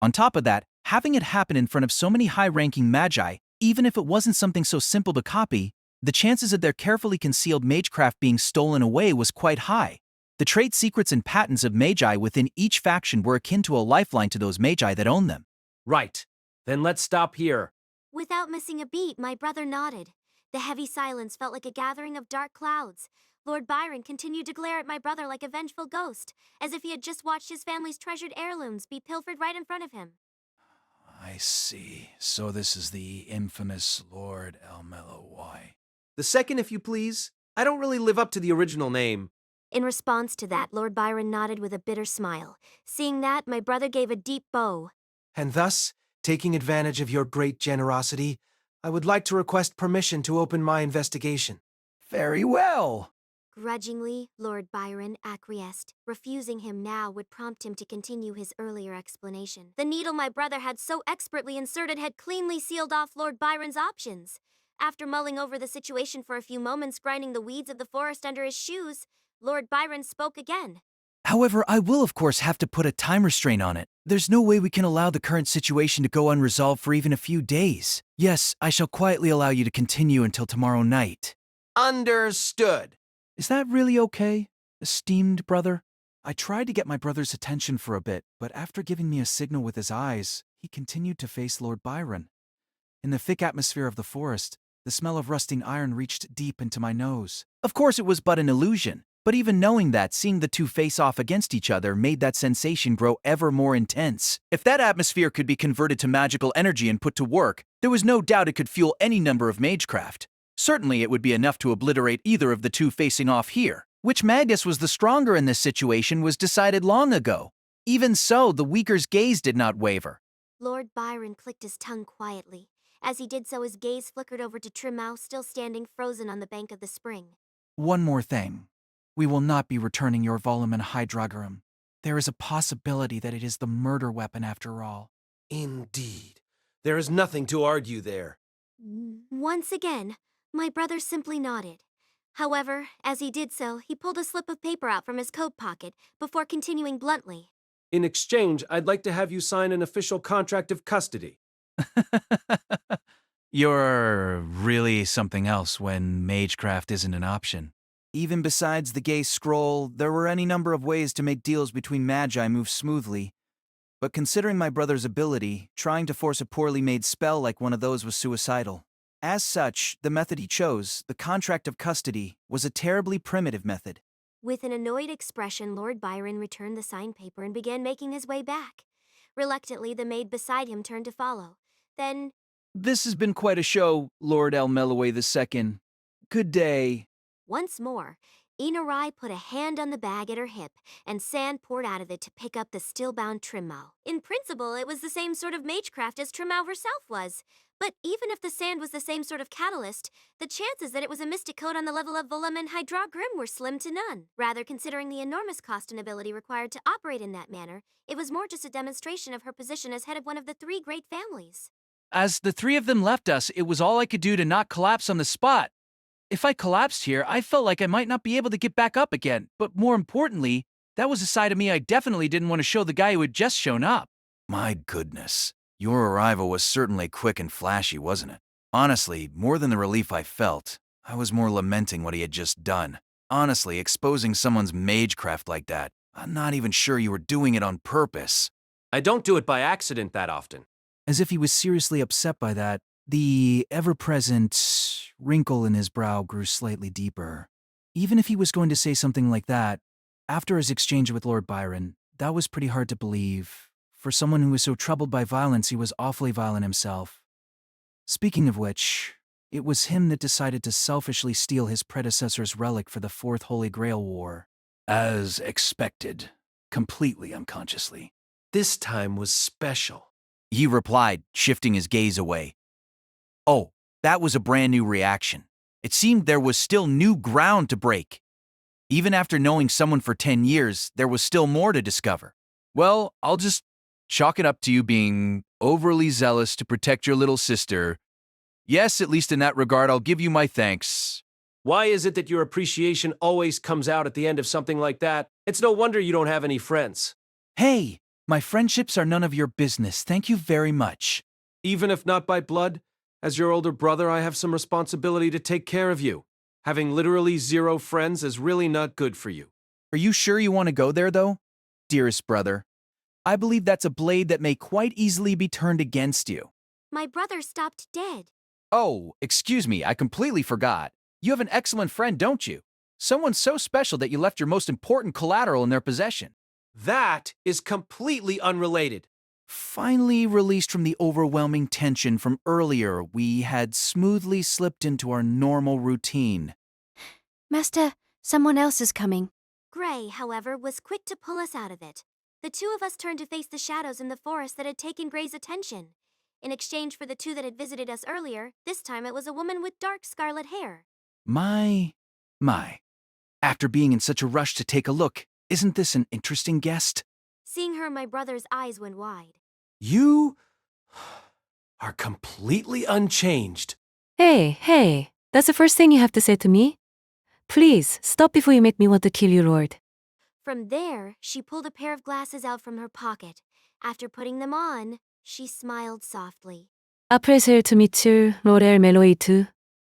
On top of that, having it happen in front of so many high-ranking magi, even if it wasn't something so simple to copy, the chances of their carefully concealed magecraft being stolen away was quite high. The trade secrets and patents of magi within each faction were akin to a lifeline to those magi that own them. Right. Then let's stop here. Without missing a beat, my brother nodded. The heavy silence felt like a gathering of dark clouds. Lord Byron continued to glare at my brother like a vengeful ghost, as if he had just watched his family's treasured heirlooms be pilfered right in front of him. I see. So this is the infamous Lord El-Melloi. The second, if you please. I don't really live up to the original name. In response to that, Lord Byron nodded with a bitter smile. Seeing that, my brother gave a deep bow. And thus, taking advantage of your great generosity, I would like to request permission to open my investigation. Very well. Grudgingly, Lord Byron acquiesced. Refusing him now would prompt him to continue his earlier explanation. The needle my brother had so expertly inserted had cleanly sealed off Lord Byron's options. After mulling over the situation for a few moments, grinding the weeds of the forest under his shoes, Lord Byron spoke again. However, I will of course have to put a time restraint on it. There's no way we can allow the current situation to go unresolved for even a few days. Yes, I shall quietly allow you to continue until tomorrow night. Understood. Is that really okay, esteemed brother? I tried to get my brother's attention for a bit, but after giving me a signal with his eyes, he continued to face Lord Byron. In the thick atmosphere of the forest, the smell of rusting iron reached deep into my nose. Of course it was but an illusion, but even knowing that, seeing the two face off against each other made that sensation grow ever more intense. If that atmosphere could be converted to magical energy and put to work, there was no doubt it could fuel any number of magecraft. Certainly it would be enough to obliterate either of the two facing off here. Which Magus was the stronger in this situation was decided long ago. Even so, the weaker's gaze did not waver. Lord Byron clicked his tongue quietly. As he did so, his gaze flickered over to Trimmau, still standing frozen on the bank of the spring. One more thing. We will not be returning your volumen Hydrogarum. There is a possibility that it is the murder weapon after all. Indeed. There is nothing to argue there. Once again, my brother simply nodded. However, as he did so, he pulled a slip of paper out from his coat pocket before continuing bluntly. In exchange, I'd like to have you sign an official contract of custody. You're really something else when magecraft isn't an option. Even besides the gay scroll, there were any number of ways to make deals between magi move smoothly. But considering my brother's ability, trying to force a poorly made spell like one of those was suicidal. As such, the method he chose, the contract of custody, was a terribly primitive method. With an annoyed expression, Lord Byron returned the signed paper and began making his way back. Reluctantly, the maid beside him turned to follow. Then... This has been quite a show, Lord El-Melloi II. Good day. Once more, Inarai put a hand on the bag at her hip, and sand poured out of it to pick up the still-bound Trimmau. In principle, it was the same sort of magecraft as Trimmau herself was. But even if the sand was the same sort of catalyst, the chances that it was a mystic code on the level of volumen Hydrogarum were slim to none. Rather, considering the enormous cost and ability required to operate in that manner, it was more just a demonstration of her position as head of one of the three great families. As the three of them left us, it was all I could do to not collapse on the spot. If I collapsed here, I felt like I might not be able to get back up again. But more importantly, that was a side of me I definitely didn't want to show the guy who had just shown up. My goodness. Your arrival was certainly quick and flashy, wasn't it? Honestly, more than the relief I felt, I was more lamenting what he had just done. Honestly, exposing someone's magecraft like that, I'm not even sure you were doing it on purpose. I don't do it by accident that often. As if he was seriously upset by that, the ever-present wrinkle in his brow grew slightly deeper. Even if he was going to say something like that, after his exchange with Lord Byron, that was pretty hard to believe. For someone who was so troubled by violence, he was awfully violent himself. Speaking of which, it was him that decided to selfishly steal his predecessor's relic for the Fourth Holy Grail War. As expected, completely unconsciously. This time was special. He replied, shifting his gaze away. Oh, that was a brand new reaction. It seemed there was still new ground to break. Even after knowing someone for 10 years, there was still more to discover. Well, I'll just chalk it up to you being overly zealous to protect your little sister. Yes, at least in that regard, I'll give you my thanks. Why is it that your appreciation always comes out at the end of something like that? It's no wonder you don't have any friends. Hey, my friendships are none of your business. Thank you very much. Even if not by blood, as your older brother, I have some responsibility to take care of you. Having literally 0 friends is really not good for you. Are you sure you want to go there, though? Dearest brother, I believe that's a blade that may quite easily be turned against you. My brother stopped dead. Oh, excuse me, I completely forgot. You have an excellent friend, don't you? Someone so special that you left your most important collateral in their possession. That is completely unrelated. Finally released from the overwhelming tension from earlier, we had smoothly slipped into our normal routine. Master, someone else is coming. Gray, however, was quick to pull us out of it. The 2 of us turned to face the shadows in the forest that had taken Gray's attention. In exchange for the 2 that had visited us earlier, this time it was a woman with dark scarlet hair. My. After being in such a rush to take a look, isn't this an interesting guest? Seeing her, my brother's eyes went wide. You are completely unchanged. Hey, that's the first thing you have to say to me? Please, stop before you make me want to kill you, Lord. From there, she pulled a pair of glasses out from her pocket. After putting them on, she smiled softly. A pleasure to meet you, Lord El-Melloi II.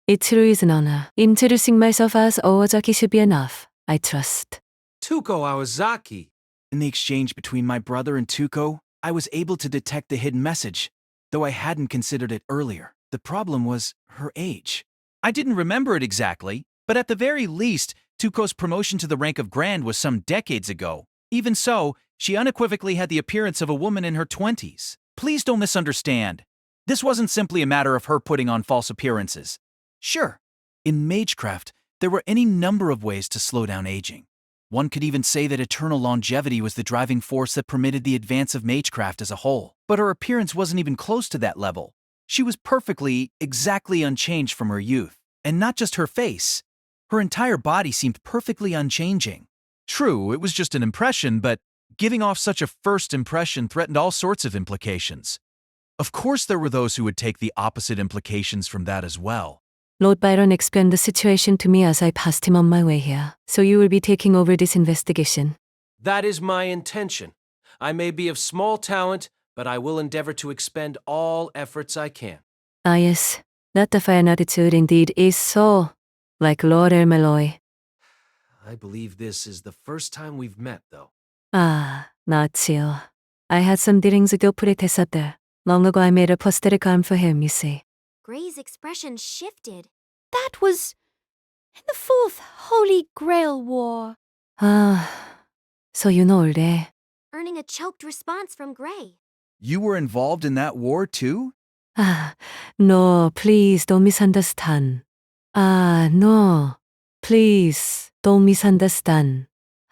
It truly is an honor. Introducing myself as Owazaki should be enough, I trust. Tuko Awazaki. In the exchange between my brother and Tuko, I was able to detect the hidden message, though I hadn't considered it earlier. The problem was her age. I didn't remember it exactly, but at the very least, Tuko's promotion to the rank of Grand was some decades ago. Even so, she unequivocally had the appearance of a woman in her 20s. Please don't misunderstand. This wasn't simply a matter of her putting on false appearances. Sure, in Magecraft, there were any number of ways to slow down aging. One could even say that eternal longevity was the driving force that permitted the advance of Magecraft as a whole. But her appearance wasn't even close to that level. She was perfectly, exactly unchanged from her youth. And not just her face. Her entire body seemed perfectly unchanging. True, it was just an impression, but giving off such a first impression threatened all sorts of implications. Of course there were those who would take the opposite implications from that as well. Lord Byron explained the situation to me as I passed him on my way here, so you will be taking over this investigation. That is my intention. I may be of small talent, but I will endeavor to expend all efforts I can. Ah yes, that defiant attitude indeed is so like Lord El-Melloi. I believe this is the first time we've met, though. Ah, not chill. I had some dealings with your predecessor. Long ago I made a prosthetic arm for him, you see. Gray's expression shifted. That was in the Fourth Holy Grail War. Ah, so you know already. Earning a choked response from Gray. You were involved in that war too? Ah, no, please don't misunderstand. Ah, no, please don't misunderstand.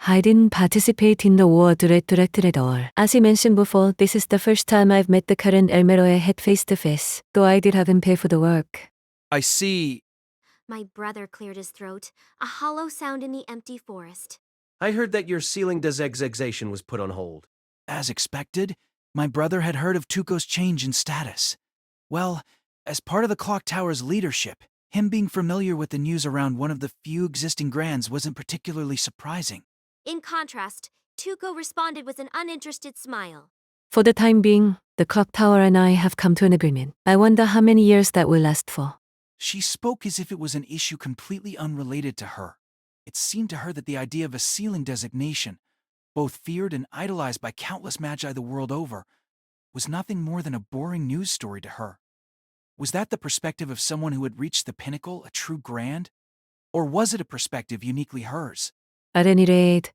I didn't participate in the war directly at all. As I mentioned before, this is the first time I've met the current El-Melloi head face to face, though I did have him pay for the work. I see. My brother cleared his throat, a hollow sound in the empty forest. I heard that your ceiling desexation was put on hold. As expected, my brother had heard of Tuko's change in status. Well, as part of the Clock Tower's leadership, him being familiar with the news around one of the few existing Grands wasn't particularly surprising. In contrast, Tuko responded with an uninterested smile. For the time being, the clock tower and I have come to an agreement. I wonder how many years that will last for. She spoke as if it was an issue completely unrelated to her. It seemed to her that the idea of a ceiling designation, both feared and idolized by countless magi the world over, was nothing more than a boring news story to her. Was that the perspective of someone who had reached the pinnacle, a true Grand? Or was it a perspective uniquely hers? At any rate,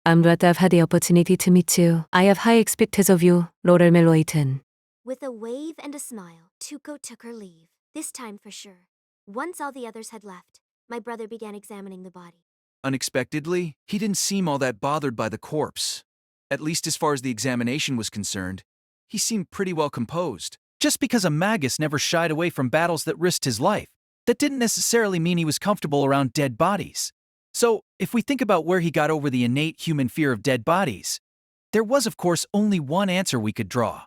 I'm glad I've had the opportunity to meet you. I have high expectations of you, Lord El-Melloi II. With a wave and a smile, Tuco took her leave, this time for sure. Once all the others had left, my brother began examining the body. Unexpectedly, he didn't seem all that bothered by the corpse. At least as far as the examination was concerned, he seemed pretty well composed. Just because a magus never shied away from battles that risked his life, that didn't necessarily mean he was comfortable around dead bodies. So, if we think about where he got over the innate human fear of dead bodies, there was, of course, only one answer we could draw.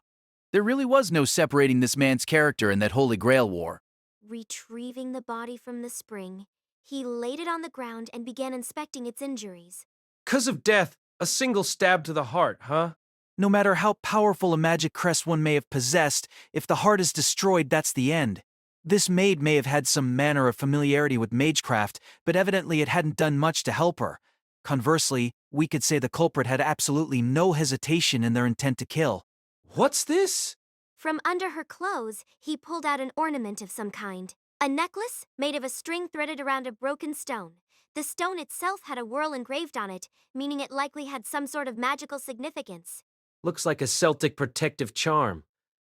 There really was no separating this man's character in that Holy Grail war. Retrieving the body from the spring, he laid it on the ground and began inspecting its injuries. 'Cause of death, a single stab to the heart, huh? No matter how powerful a magic crest one may have possessed, if the heart is destroyed, that's the end. This maid may have had some manner of familiarity with magecraft, but evidently it hadn't done much to help her. Conversely, we could say the culprit had absolutely no hesitation in their intent to kill. What's this? From under her clothes, he pulled out an ornament of some kind. A necklace made of a string threaded around a broken stone. The stone itself had a whorl engraved on it, meaning it likely had some sort of magical significance. Looks like a Celtic protective charm.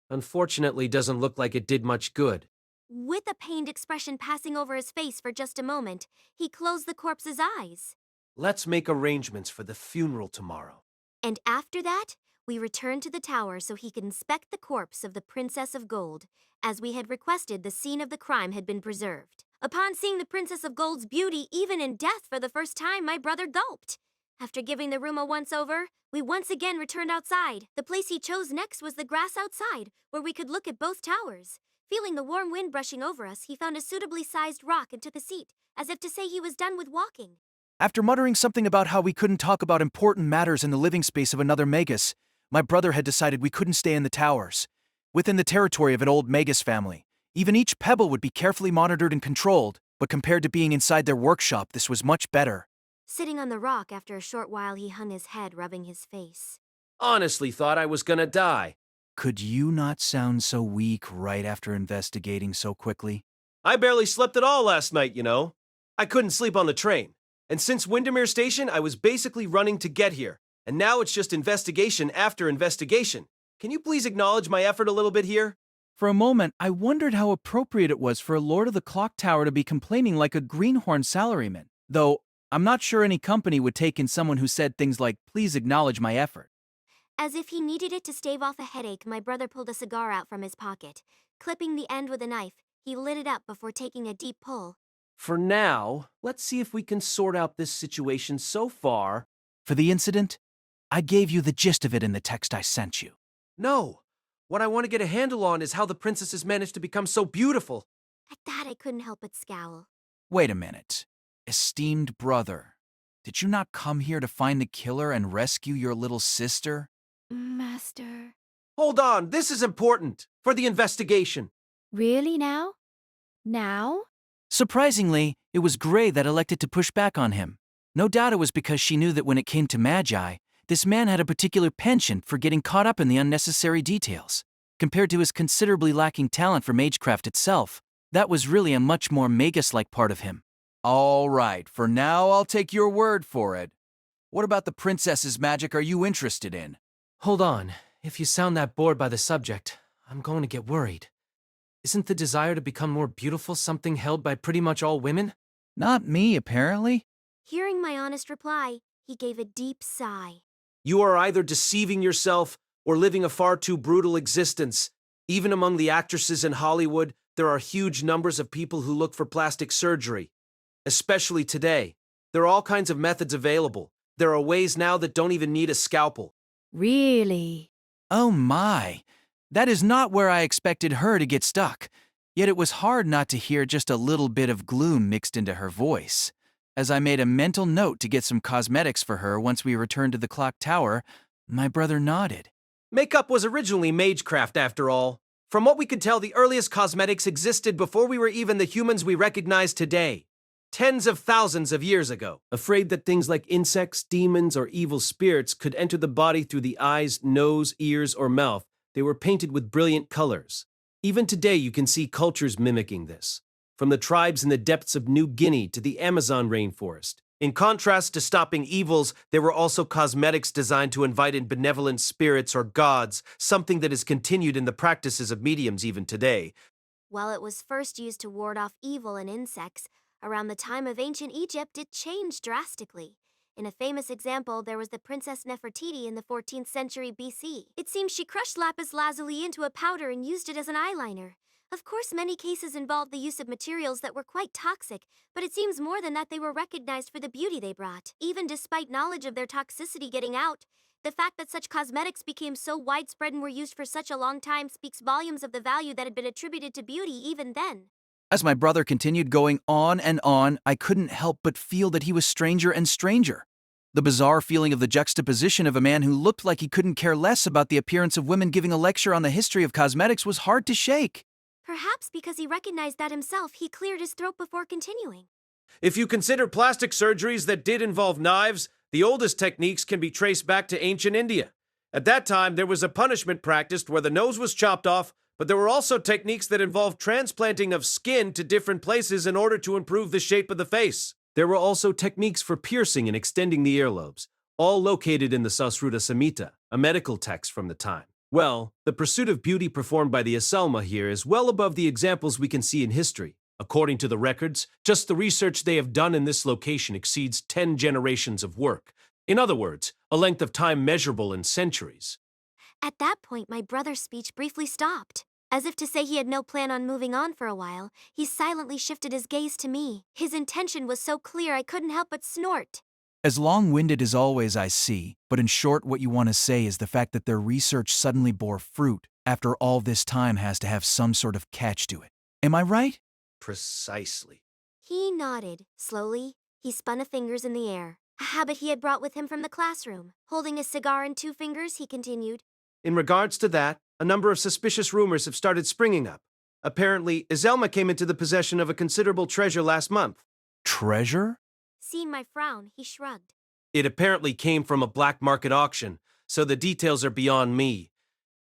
Unfortunately, doesn't look like it did much good. With a pained expression passing over his face for just a moment, he closed the corpse's eyes. Let's make arrangements for the funeral tomorrow. And after that, we returned to the tower so he could inspect the corpse of the Princess of Gold. As we had requested, the scene of the crime had been preserved. Upon seeing the Princess of Gold's beauty, even in death for the first time, my brother gulped. After giving the room a once-over, we once again returned outside. The place he chose next was the grass outside, where we could look at both towers. Feeling the warm wind brushing over us, he found a suitably sized rock and took a seat, as if to say he was done with walking. After muttering something about how we couldn't talk about important matters in the living space of another magus, my brother had decided we couldn't stay in the towers. Within the territory of an old magus family, even each pebble would be carefully monitored and controlled, but compared to being inside their workshop, this was much better. Sitting on the rock, after a short while, he hung his head, rubbing his face. Honestly thought I was gonna die. Could you not sound so weak right after investigating so quickly? I barely slept at all last night, you know. I couldn't sleep on the train. And since Windermere Station, I was basically running to get here. And now it's just investigation after investigation. Can you please acknowledge my effort a little bit here? For a moment, I wondered how appropriate it was for a Lord of the Clock Tower to be complaining like a greenhorn salaryman. Though, I'm not sure any company would take in someone who said things like, "Please acknowledge my effort." As if he needed it to stave off a headache, my brother pulled a cigar out from his pocket. Clipping the end with a knife, he lit it up before taking a deep pull. For now, let's see if we can sort out this situation so far. For the incident, I gave you the gist of it in the text I sent you. No. What I want to get a handle on is how the princesses managed to become so beautiful. At that, I couldn't help but scowl. Wait a minute. Esteemed brother, did you not come here to find the killer and rescue your little sister? Master. Hold on, this is important. For the investigation. Really now? Now? Surprisingly, it was Gray that elected to push back on him. No doubt it was because she knew that when it came to Magi, this man had a particular penchant for getting caught up in the unnecessary details. Compared to his considerably lacking talent for magecraft itself, that was really a much more magus-like part of him. All right, for now I'll take your word for it. What about the princess's magic are you interested in? Hold on. If you sound that bored by the subject, I'm going to get worried. Isn't the desire to become more beautiful something held by pretty much all women? Not me, apparently. Hearing my honest reply, he gave a deep sigh. You are either deceiving yourself or living a far too brutal existence. Even among the actresses in Hollywood, there are huge numbers of people who look for plastic surgery. Especially today. There are all kinds of methods available. There are ways now that don't even need a scalpel. Really? Oh my. That is not where I expected her to get stuck. Yet it was hard not to hear just a little bit of gloom mixed into her voice. As I made a mental note to get some cosmetics for her once we returned to the clock tower, my brother nodded. Makeup was originally magecraft after all. From what we could tell, the earliest cosmetics existed before we were even the humans we recognize today. Tens of thousands of years ago. Afraid that things like insects, demons, or evil spirits could enter the body through the eyes, nose, ears, or mouth, they were painted with brilliant colors. Even today you can see cultures mimicking this. from the tribes in the depths of New Guinea to the Amazon rainforest. In contrast to stopping evils, there were also cosmetics designed to invite in benevolent spirits or gods, something that is continued in the practices of mediums even today. While it was first used to ward off evil and insects, around the time of ancient Egypt it changed drastically. In a famous example, there was the Princess Nefertiti in the 14th century BC. It seems she crushed lapis lazuli into a powder and used it as an eyeliner. Of course, many cases involved the use of materials that were quite toxic, but it seems more than that they were recognized for the beauty they brought. Even despite knowledge of their toxicity getting out, the fact that such cosmetics became so widespread and were used for such a long time speaks volumes of the value that had been attributed to beauty even then. As my brother continued going on and on, I couldn't help but feel that he was stranger and stranger. The bizarre feeling of the juxtaposition of a man who looked like he couldn't care less about the appearance of women giving a lecture on the history of cosmetics was hard to shake. Perhaps because he recognized that himself, he cleared his throat before continuing. If you consider plastic surgeries that did involve knives, the oldest techniques can be traced back to ancient India. At that time, there was a punishment practiced where the nose was chopped off, but there were also techniques that involved transplanting of skin to different places in order to improve the shape of the face. There were also techniques for piercing and extending the earlobes, all located in the Sasruta Samhita, a medical text from the time. Well, the pursuit of beauty performed by the Iselma here is well above the examples we can see in history. According to the records, just the research they have done in this location exceeds 10 generations of work. In other words, a length of time measurable in centuries. At that point, my brother's speech briefly stopped. As if to say he had no plan on moving on for a while, he silently shifted his gaze to me. His intention was so clear I couldn't help but snort. As long-winded as always, I see, but in short, what you want to say is the fact that their research suddenly bore fruit after all this time has to have some sort of catch to it. Am I right? Precisely. He nodded. Slowly, he spun a fingers in the air, a habit he had brought with him from the classroom. Holding a cigar in two fingers, he continued. In regards to that, a number of suspicious rumors have started springing up. Apparently, Iselma came into the possession of a considerable treasure last month. Treasure? Seeing my frown, he shrugged. It apparently came from a black market auction, so the details are beyond me.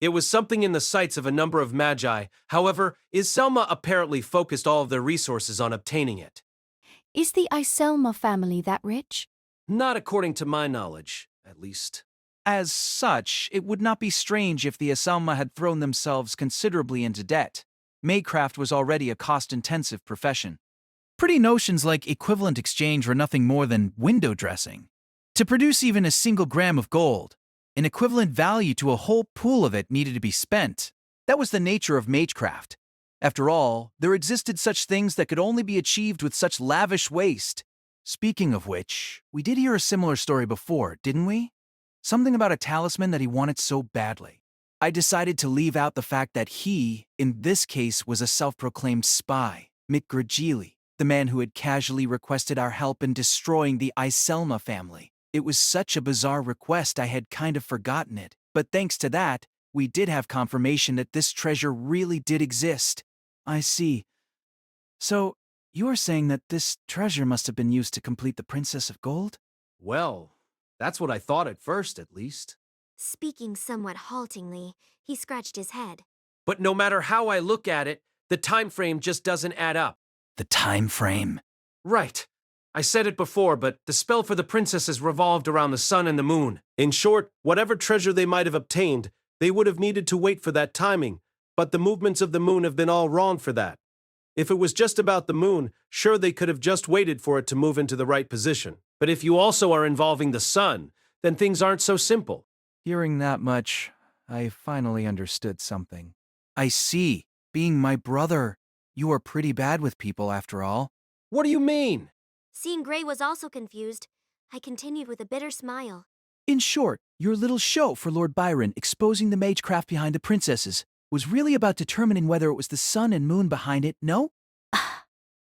It was something in the sights of a number of magi. However, Iselma apparently focused all of their resources on obtaining it. Is the Iselma family that rich? Not according to my knowledge, at least. As such, it would not be strange if the Iselma had thrown themselves considerably into debt. Magecraft was already a cost-intensive profession. Pretty notions like equivalent exchange were nothing more than window dressing. To produce even a single gram of gold, an equivalent value to a whole pool of it needed to be spent. That was the nature of magecraft. After all, there existed such things that could only be achieved with such lavish waste. Speaking of which, we did hear a similar story before, didn't we? Something about a talisman that he wanted so badly. I decided to leave out the fact that he, in this case, was a self-proclaimed spy, Mitgrajili, the man who had casually requested our help in destroying the Iselma family. It was such a bizarre request I had kind of forgotten it, but thanks to that, we did have confirmation that this treasure really did exist. I see. So, you are saying that this treasure must have been used to complete the Princess of Gold? Well, that's what I thought at first, at least. Speaking somewhat haltingly, he scratched his head. But no matter how I look at it, the time frame just doesn't add up. The time frame? Right. I said it before, but the spell for the princesses revolved around the sun and the moon. In short, whatever treasure they might have obtained, they would have needed to wait for that timing, but the movements of the moon have been all wrong for that. If it was just about the moon, sure they could have just waited for it to move into the right position. But if you also are involving the sun, then things aren't so simple. Hearing that much, I finally understood something. I see. Being my brother, you are pretty bad with people after all. What do you mean? Seeing Gray was also confused, I continued with a bitter smile. In short, your little show for Lord Byron exposing the magecraft behind the princesses was really about determining whether it was the sun and moon behind it, no?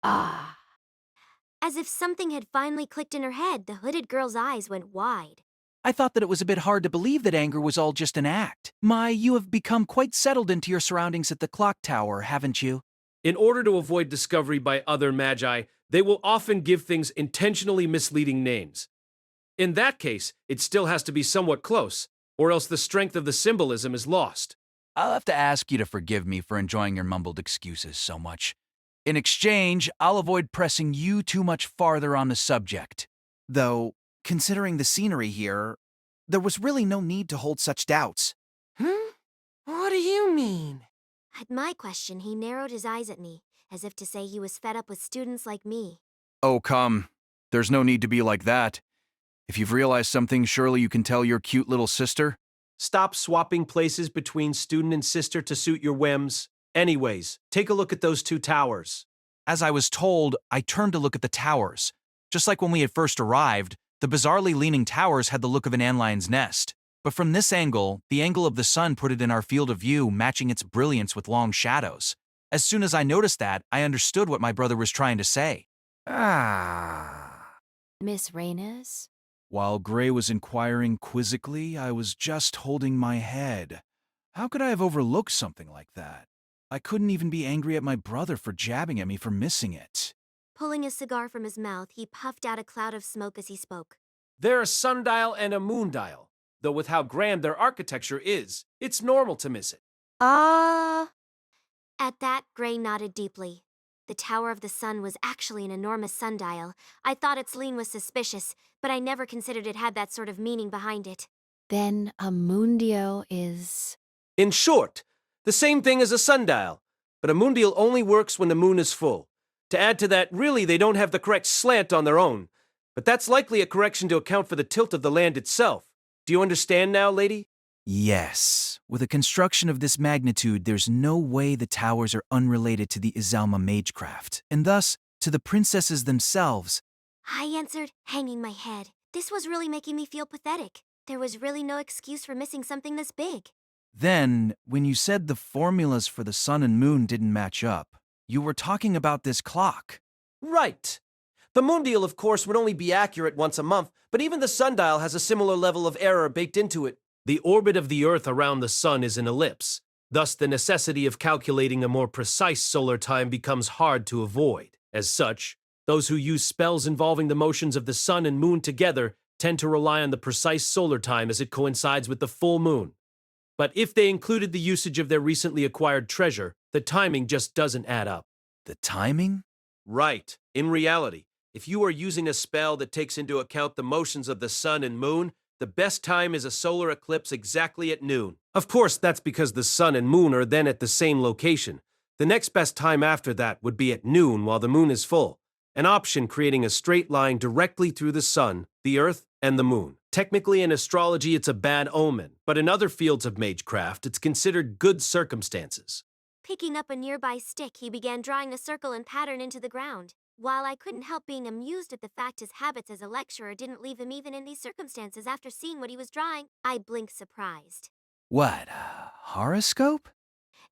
As if something had finally clicked in her head, the hooded girl's eyes went wide. I thought that it was a bit hard to believe that anger was all just an act. You have become quite settled into your surroundings at the clock tower, haven't you? In order to avoid discovery by other magi, they will often give things intentionally misleading names. In that case, it still has to be somewhat close, or else the strength of the symbolism is lost. I'll have to ask you to forgive me for enjoying your mumbled excuses so much. In exchange, I'll avoid pressing you too much farther on the subject. Though, considering the scenery here, there was really no need to hold such doubts. What do you mean? At my question, he narrowed his eyes at me, as if to say he was fed up with students like me. Oh, come. There's no need to be like that. If you've realized something, surely you can tell your cute little sister? Stop swapping places between student and sister to suit your whims. Anyways, take a look at those 2 towers. As I was told, I turned to look at the towers. Just like when we had first arrived, the bizarrely leaning towers had the look of an antlion's nest. But from this angle, the angle of the sun put it in our field of view, matching its brilliance with long shadows. As soon as I noticed that, I understood what my brother was trying to say. Miss Reynes? While Gray was inquiring quizzically, I was just holding my head. How could I have overlooked something like that? I couldn't even be angry at my brother for jabbing at me for missing it. Pulling a cigar from his mouth, he puffed out a cloud of smoke as he spoke. They're a sundial and a moondial. Though with how grand their architecture is, it's normal to miss it. At that, Gray nodded deeply. The Tower of the Sun was actually an enormous sundial. I thought its lean was suspicious, but I never considered it had that sort of meaning behind it. Then a mundio is... In short, the same thing as a sundial, but a moondial only works when the moon is full. To add to that, really, they don't have the correct slant on their own. But that's likely a correction to account for the tilt of the land itself. Do you understand now, lady? Yes. With a construction of this magnitude, there's no way the towers are unrelated to the Iselma magecraft, and thus to the princesses themselves. I answered, hanging my head. This was really making me feel pathetic. There was really no excuse for missing something this big. Then, when you said the formulas for the sun and moon didn't match up, you were talking about this clock. Right. The moondial, of course, would only be accurate once a month, but even the sundial has a similar level of error baked into it. The orbit of the Earth around the sun is an ellipse. Thus, the necessity of calculating a more precise solar time becomes hard to avoid. As such, those who use spells involving the motions of the sun and moon together tend to rely on the precise solar time as it coincides with the full moon. But if they included the usage of their recently acquired treasure, the timing just doesn't add up. The timing? Right. In reality, if you are using a spell that takes into account the motions of the sun and moon, the best time is a solar eclipse exactly at noon. Of course, that's because the sun and moon are then at the same location. The next best time after that would be at noon while the moon is full, an option creating a straight line directly through the sun, the earth, and the moon. Technically, in astrology, it's a bad omen, but in other fields of magecraft, it's considered good circumstances. Picking up a nearby stick, he began drawing a circle and pattern into the ground. While I couldn't help being amused at the fact his habits as a lecturer didn't leave him even in these circumstances after seeing what he was drawing, I blinked surprised. What, a horoscope?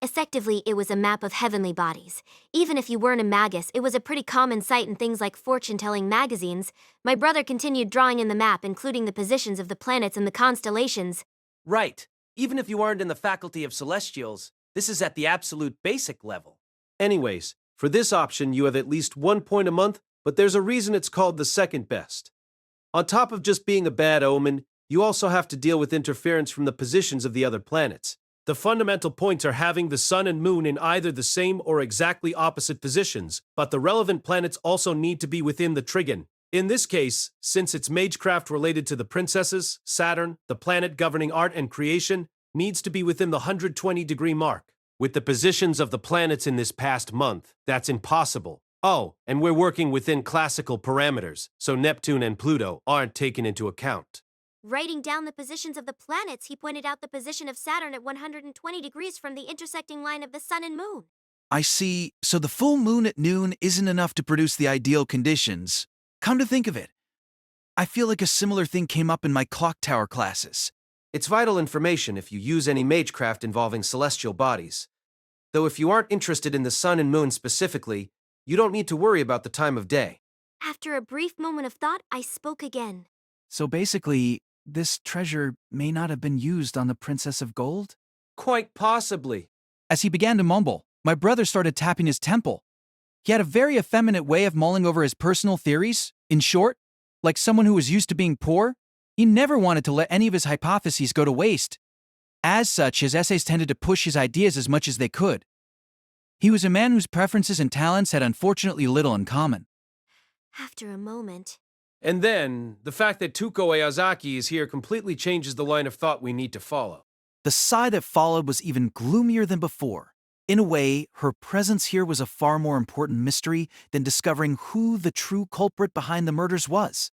Effectively, it was a map of heavenly bodies. Even if you weren't a magus, it was a pretty common sight in things like fortune-telling magazines. My brother continued drawing in the map, including the positions of the planets and the constellations. Right. Even if you aren't in the faculty of celestials, this is at the absolute basic level. Anyways, for this option, you have at least 1 point a month, but there's a reason it's called the second best. On top of just being a bad omen, you also have to deal with interference from the positions of the other planets. The fundamental points are having the sun and moon in either the same or exactly opposite positions, but the relevant planets also need to be within the trigon. In this case, since it's magecraft related to the princesses, Saturn, the planet governing art and creation, needs to be within the 120-degree mark. With the positions of the planets in this past month, that's impossible. Oh, and we're working within classical parameters, so Neptune and Pluto aren't taken into account. Writing down the positions of the planets, he pointed out the position of Saturn at 120 degrees from the intersecting line of the sun and moon. I see. So the full moon at noon isn't enough to produce the ideal conditions. Come to think of it, I feel like a similar thing came up in my clock tower classes. It's vital information if you use any magecraft involving celestial bodies. Though if you aren't interested in the sun and moon specifically, you don't need to worry about the time of day. After a brief moment of thought, I spoke again. So basically, this treasure may not have been used on the Princess of Gold? Quite possibly. As he began to mumble, my brother started tapping his temple. He had a very effeminate way of mulling over his personal theories. In short, like someone who was used to being poor, he never wanted to let any of his hypotheses go to waste. As such, his essays tended to push his ideas as much as they could. He was a man whose preferences and talents had unfortunately little in common. After a moment. And then, the fact that Tuko Eyazaki is here completely changes the line of thought we need to follow. The sigh that followed was even gloomier than before. In a way, her presence here was a far more important mystery than discovering who the true culprit behind the murders was.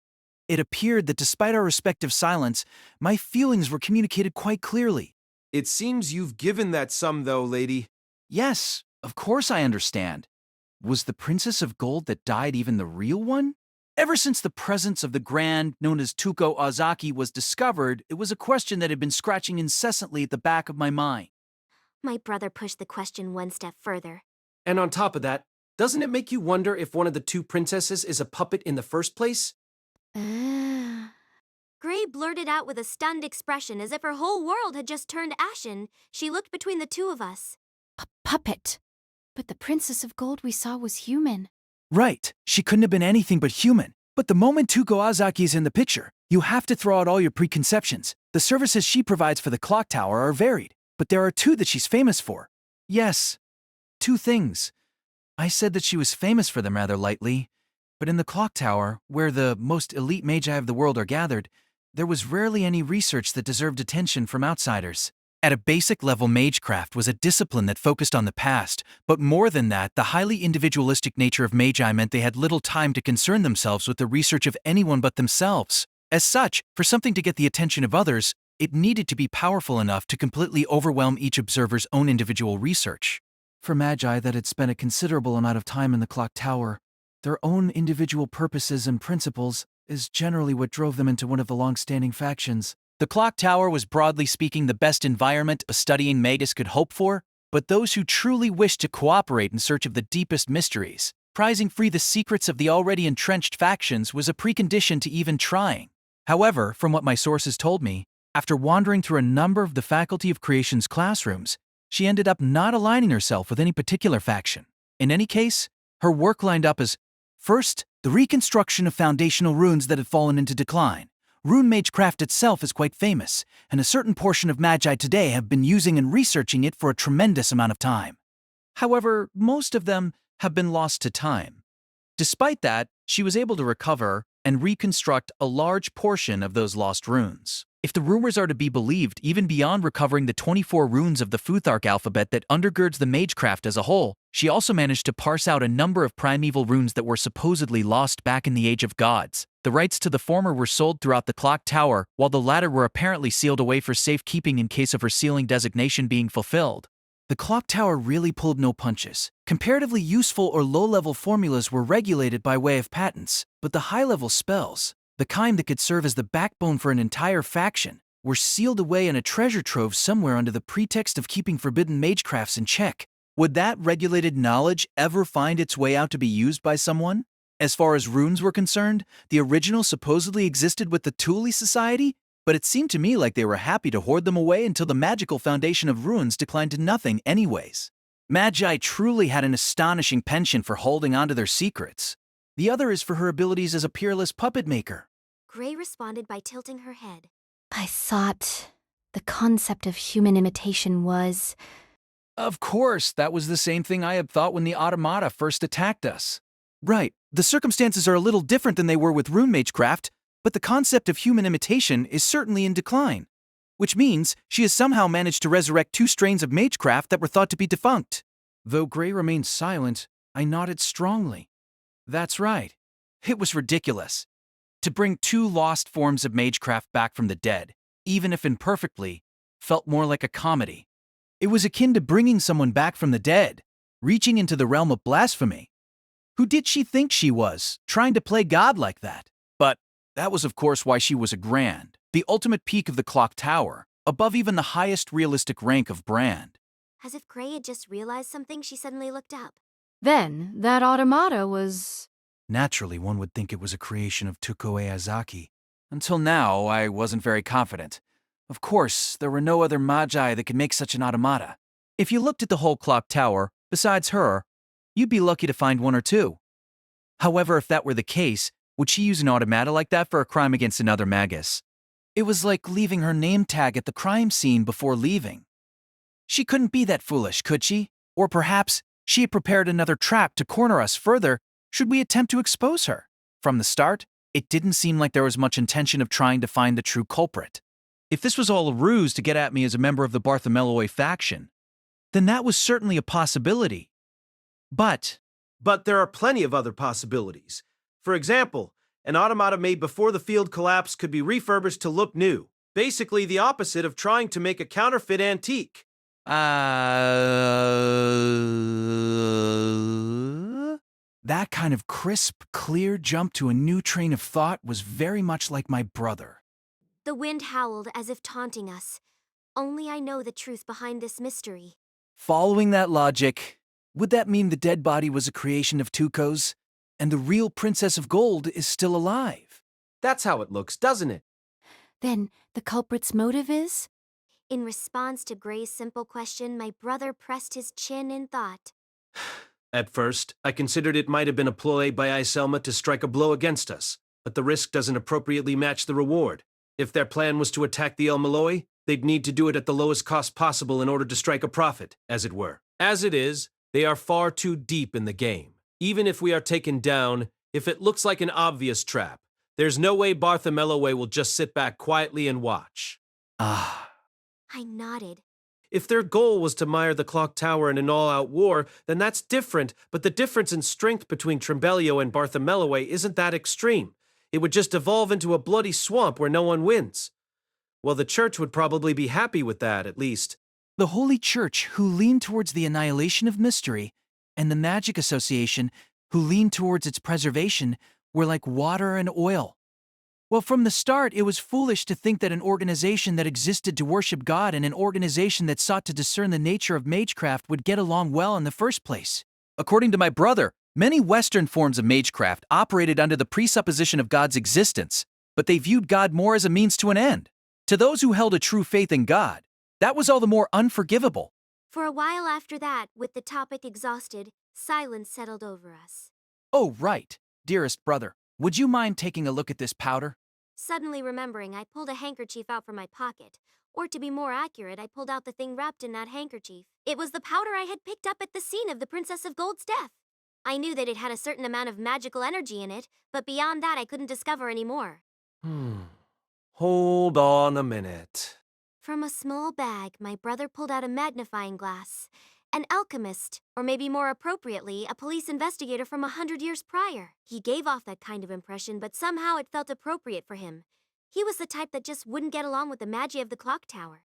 It appeared that despite our respective silence, my feelings were communicated quite clearly. It seems you've given that some, though, lady. Yes, of course I understand. Was the Princess of Gold that died even the real one? Ever since the presence of the Grand, known as Tuko Ozaki, was discovered, it was a question that had been scratching incessantly at the back of my mind. My brother pushed the question one step further. And on top of that, doesn't it make you wonder if one of the two princesses is a puppet in the first place? Gray blurted out with a stunned expression as if her whole world had just turned ashen. She looked between the two of us. A puppet. But the Princess of Gold we saw was human. Right, she couldn't have been anything but human. But the moment Tuko Ozaki is in the picture, you have to throw out all your preconceptions. The services she provides for the clock tower are varied, but there are two that she's famous for. Yes, two things. I said that she was famous for them rather lightly, but in the clock tower, where the most elite magi of the world are gathered, there was rarely any research that deserved attention from outsiders. At a basic level, magecraft was a discipline that focused on the past, but more than that, the highly individualistic nature of magi meant they had little time to concern themselves with the research of anyone but themselves. As such, for something to get the attention of others, it needed to be powerful enough to completely overwhelm each observer's own individual research. For magi that had spent a considerable amount of time in the clock tower, their own individual purposes and principles is generally what drove them into one of the long-standing factions. The clock tower was broadly speaking the best environment a studying magus could hope for, but those who truly wished to cooperate in search of the deepest mysteries, prizing free the secrets of the already entrenched factions was a precondition to even trying. However, from what my sources told me, after wandering through a number of the Faculty of Creation's classrooms, she ended up not aligning herself with any particular faction. In any case, her work lined up as, first, the reconstruction of foundational runes that had fallen into decline. Rune magecraft itself is quite famous, and a certain portion of magi today have been using and researching it for a tremendous amount of time. However, most of them have been lost to time. Despite that, she was able to recover and reconstruct a large portion of those lost runes. If the rumors are to be believed, even beyond recovering the 24 runes of the Futhark alphabet that undergirds the magecraft as a whole, she also managed to parse out a number of primeval runes that were supposedly lost back in the Age of Gods. The rights to the former were sold throughout the clock tower, while the latter were apparently sealed away for safekeeping in case of her sealing designation being fulfilled. The clock tower really pulled no punches. Comparatively useful or low-level formulas were regulated by way of patents, but the high-level spells, the kind that could serve as the backbone for an entire faction, were sealed away in a treasure trove somewhere under the pretext of keeping forbidden magecrafts in check. Would that regulated knowledge ever find its way out to be used by someone? As far as runes were concerned, the original supposedly existed with the Thule Society, but it seemed to me like they were happy to hoard them away until the magical foundation of runes declined to nothing anyways. Magi truly had an astonishing penchant for holding onto their secrets. The other is for her abilities as a peerless puppet maker. Gray responded by tilting her head. I thought the concept of human imitation was... Of course, that was the same thing I had thought when the automata first attacked us. Right, the circumstances are a little different than they were with rune magecraft, but the concept of human imitation is certainly in decline, which means she has somehow managed to resurrect two strains of magecraft that were thought to be defunct. Though Gray remained silent, I nodded strongly. That's right. It was ridiculous. To bring two lost forms of magecraft back from the dead, even if imperfectly, felt more like a comedy. It was akin to bringing someone back from the dead, reaching into the realm of blasphemy. Who did she think she was, trying to play God like that? But that was of course why she was a Grand, the ultimate peak of the clock tower, above even the highest realistic rank of Brand. As if Gray had just realized something, she suddenly looked up. Then, that automata was... Naturally, one would think it was a creation of Tuko Eyazaki. Until now, I wasn't very confident. Of course, there were no other magi that could make such an automata. If you looked at the whole clock tower, besides her, you'd be lucky to find one or two. However, if that were the case, would she use an automata like that for a crime against another magus? It was like leaving her name tag at the crime scene before leaving. She couldn't be that foolish, could she? Or perhaps She had prepared another trap to corner us further should we attempt to expose her. From the start, it didn't seem like there was much intention of trying to find the true culprit. If this was all a ruse to get at me as a member of the Lord El-Melloi faction, then that was certainly a possibility. But there are plenty of other possibilities. For example, an automata made before the field collapse could be refurbished to look new. Basically the opposite of trying to make a counterfeit antique. That kind of crisp, clear jump to a new train of thought was very much like my brother. The wind howled as if taunting us. Only I know the truth behind this mystery. Following that logic, would that mean the dead body was a creation of Tuco's, and the real Princess of Gold is still alive? That's how it looks, doesn't it? Then the culprit's motive is? In response to Gray's simple question, my brother pressed his chin in thought. At first, I considered it might have been a ploy by Iselma to strike a blow against us, but the risk doesn't appropriately match the reward. If their plan was to attack the El-Melloi, they'd need to do it at the lowest cost possible in order to strike a profit, as it were. As it is, they are far too deep in the game. Even if we are taken down, if it looks like an obvious trap, there's no way Lord El-Melloi will just sit back quietly and watch. I nodded. If their goal was to mire the clock tower in an all-out war, then that's different, but the difference in strength between Trimbellio and Lord El-Melloi isn't that extreme. It would just evolve into a bloody swamp where no one wins. Well, the church would probably be happy with that, at least. the Holy Church, who lean towards the annihilation of mystery, and the Magic Association, who lean towards its preservation, were like water and oil. Well, from the start, it was foolish to think that an organization that existed to worship God and an organization that sought to discern the nature of magecraft would get along well in the first place. According to my brother, many Western forms of magecraft operated under the presupposition of God's existence, but they viewed God more as a means to an end. To those who held a true faith in God, that was all the more unforgivable. For a while after that, with the topic exhausted, silence settled over us. Oh, right. Dearest brother, would you mind taking a look at this powder? Suddenly remembering, I pulled a handkerchief out from my pocket. Or to be more accurate, I pulled out the thing wrapped in that handkerchief. It was the powder I had picked up at the scene of the Princess of Gold's death. I knew that it had a certain amount of magical energy in it, but beyond that I couldn't discover any more. Hold on a minute. From a small bag, my brother pulled out a magnifying glass. An alchemist, or maybe more appropriately, a police investigator from 100 years prior. He gave off that kind of impression, but somehow it felt appropriate for him. He was the type that just wouldn't get along with the magie of the clock tower.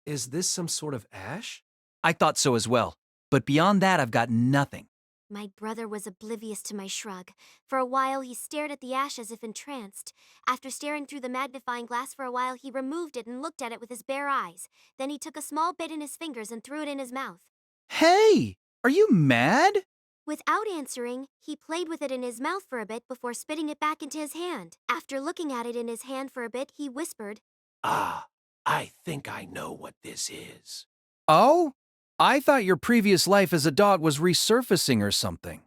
Is this some sort of ash? I thought so as well, but beyond that I've got nothing. My brother was oblivious to my shrug. For a while, he stared at the ash as if entranced. After staring through the magnifying glass for a while, he removed it and looked at it with his bare eyes. Then he took a small bit in his fingers and threw it in his mouth. Hey! Are you mad? Without answering, he played with it in his mouth for a bit before spitting it back into his hand. After looking at it in his hand for a bit, he whispered, "Ah, I think I know what this is." Oh? I thought your previous life as a dog was resurfacing or something.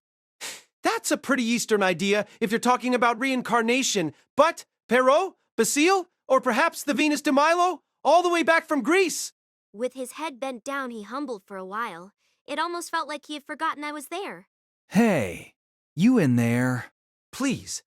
That's a pretty Eastern idea if you're talking about reincarnation. But Perrault, Basile, or perhaps the Venus de Milo, all the way back from Greece. With his head bent down, he humbled for a while. It almost felt like he had forgotten I was there. Hey, you in there? Please,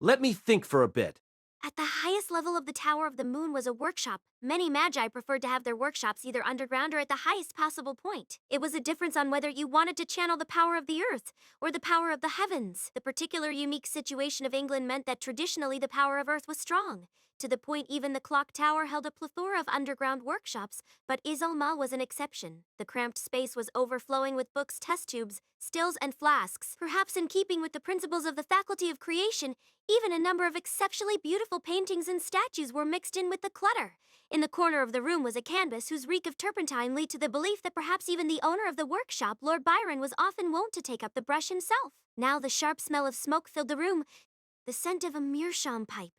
let me think for a bit. At the highest level of the Tower of the Moon was a workshop. Many magi preferred to have their workshops either underground or at the highest possible point. It was a difference on whether you wanted to channel the power of the earth or the power of the heavens. The particular unique situation of England meant that traditionally the power of earth was strong, to the point even the clock tower held a plethora of underground workshops, but Iselma was an exception. The cramped space was overflowing with books, test tubes, stills, and flasks. Perhaps in keeping with the principles of the faculty of creation, even a number of exceptionally beautiful paintings and statues were mixed in with the clutter. In the corner of the room was a canvas whose reek of turpentine led to the belief that perhaps even the owner of the workshop, Lord Byron, was often wont to take up the brush himself. Now the sharp smell of smoke filled the room, the scent of a meerschaum pipe.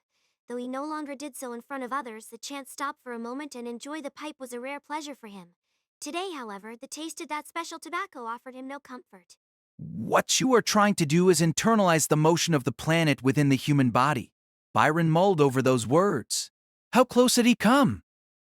Though he no longer did so in front of others, the chance to stop for a moment and enjoy the pipe was a rare pleasure for him. Today, however, the taste of that special tobacco offered him no comfort. What you are trying to do is internalize the motion of the planet within the human body. Byron mulled over those words. How close had he come?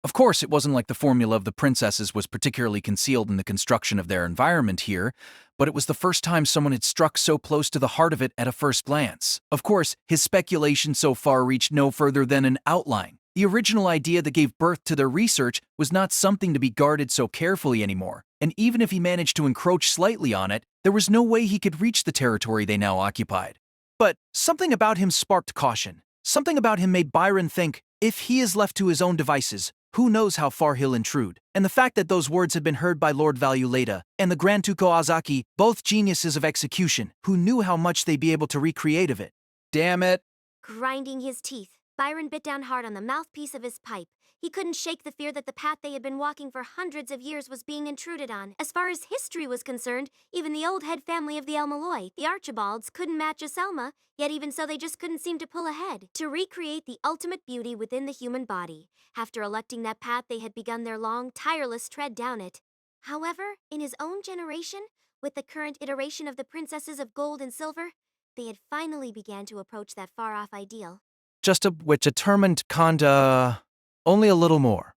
Of course, it wasn't like the formula of the princesses was particularly concealed in the construction of their environment here, but it was the first time someone had struck so close to the heart of it at a first glance. Of course, his speculation so far reached no further than an outline. The original idea that gave birth to their research was not something to be guarded so carefully anymore, and even if he managed to encroach slightly on it, there was no way he could reach the territory they now occupied. But something about him sparked caution. Something about him made Byron think, if he is left to his own devices, who knows how far he'll intrude? And the fact that those words had been heard by Lord El-Melloi and the Grand Tuko Azaki, both geniuses of execution, who knew how much they'd be able to recreate of it. Damn it. Grinding his teeth, Byron bit down hard on the mouthpiece of his pipe. He couldn't shake the fear that the path they had been walking for hundreds of years was being intruded on. As far as history was concerned, even the old head family of the El-Melloi, the Archibalds, couldn't match Iselma, yet even so they just couldn't seem to pull ahead. To recreate the ultimate beauty within the human body, after electing that path they had begun their long, tireless tread down it. However, in his own generation, with the current iteration of the princesses of gold and silver, they had finally began to approach that far-off ideal. Just a which determined kinda... only a little more.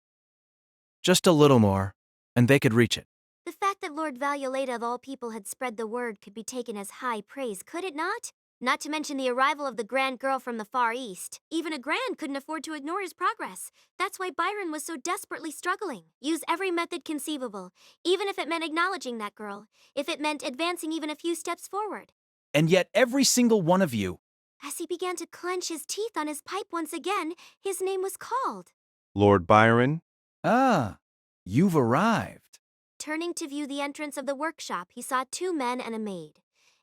Just a little more, and they could reach it. The fact that Lord El-Melloi of all people had spread the word could be taken as high praise, could it not? Not to mention the arrival of the grand girl from the Far East. Even a grand couldn't afford to ignore his progress. That's why Byron was so desperately struggling. Use every method conceivable, even if it meant acknowledging that girl, if it meant advancing even a few steps forward. And yet every single one of you... As he began to clench his teeth on his pipe once again, his name was called. Lord Byron? Ah, you've arrived. Turning to view the entrance of the workshop, he saw two men and a maid.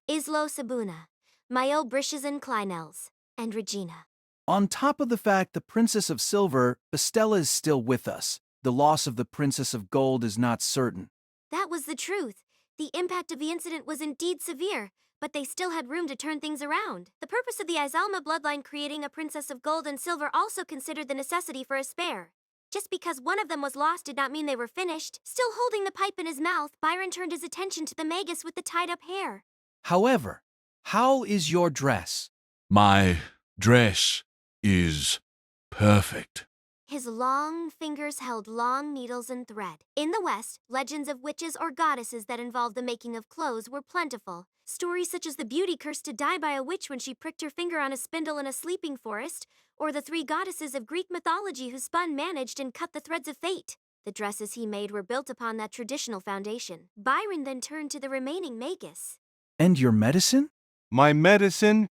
Islo Sabuna, Mayo Brishes Kleinels, and Regina. On top of the fact the Princess of Silver, Bestella is still with us. The loss of the Princess of Gold is not certain. That was the truth. The impact of the incident was indeed severe, but they still had room to turn things around. The purpose of the Iselma bloodline creating a Princess of Gold and Silver also considered the necessity for a spare. Just because one of them was lost did not mean they were finished. Still holding the pipe in his mouth, Byron turned his attention to the Magus with the tied-up hair. However, how is your dress? My dress is perfect. His long fingers held long needles and thread. In the West, legends of witches or goddesses that involved the making of clothes were plentiful. Stories such as the beauty cursed to die by a witch when she pricked her finger on a spindle in a sleeping forest, or the three goddesses of Greek mythology who spun, managed, and cut the threads of fate. The dresses he made were built upon that traditional foundation. Byron then turned to the remaining Magus. And your medicine? My medicine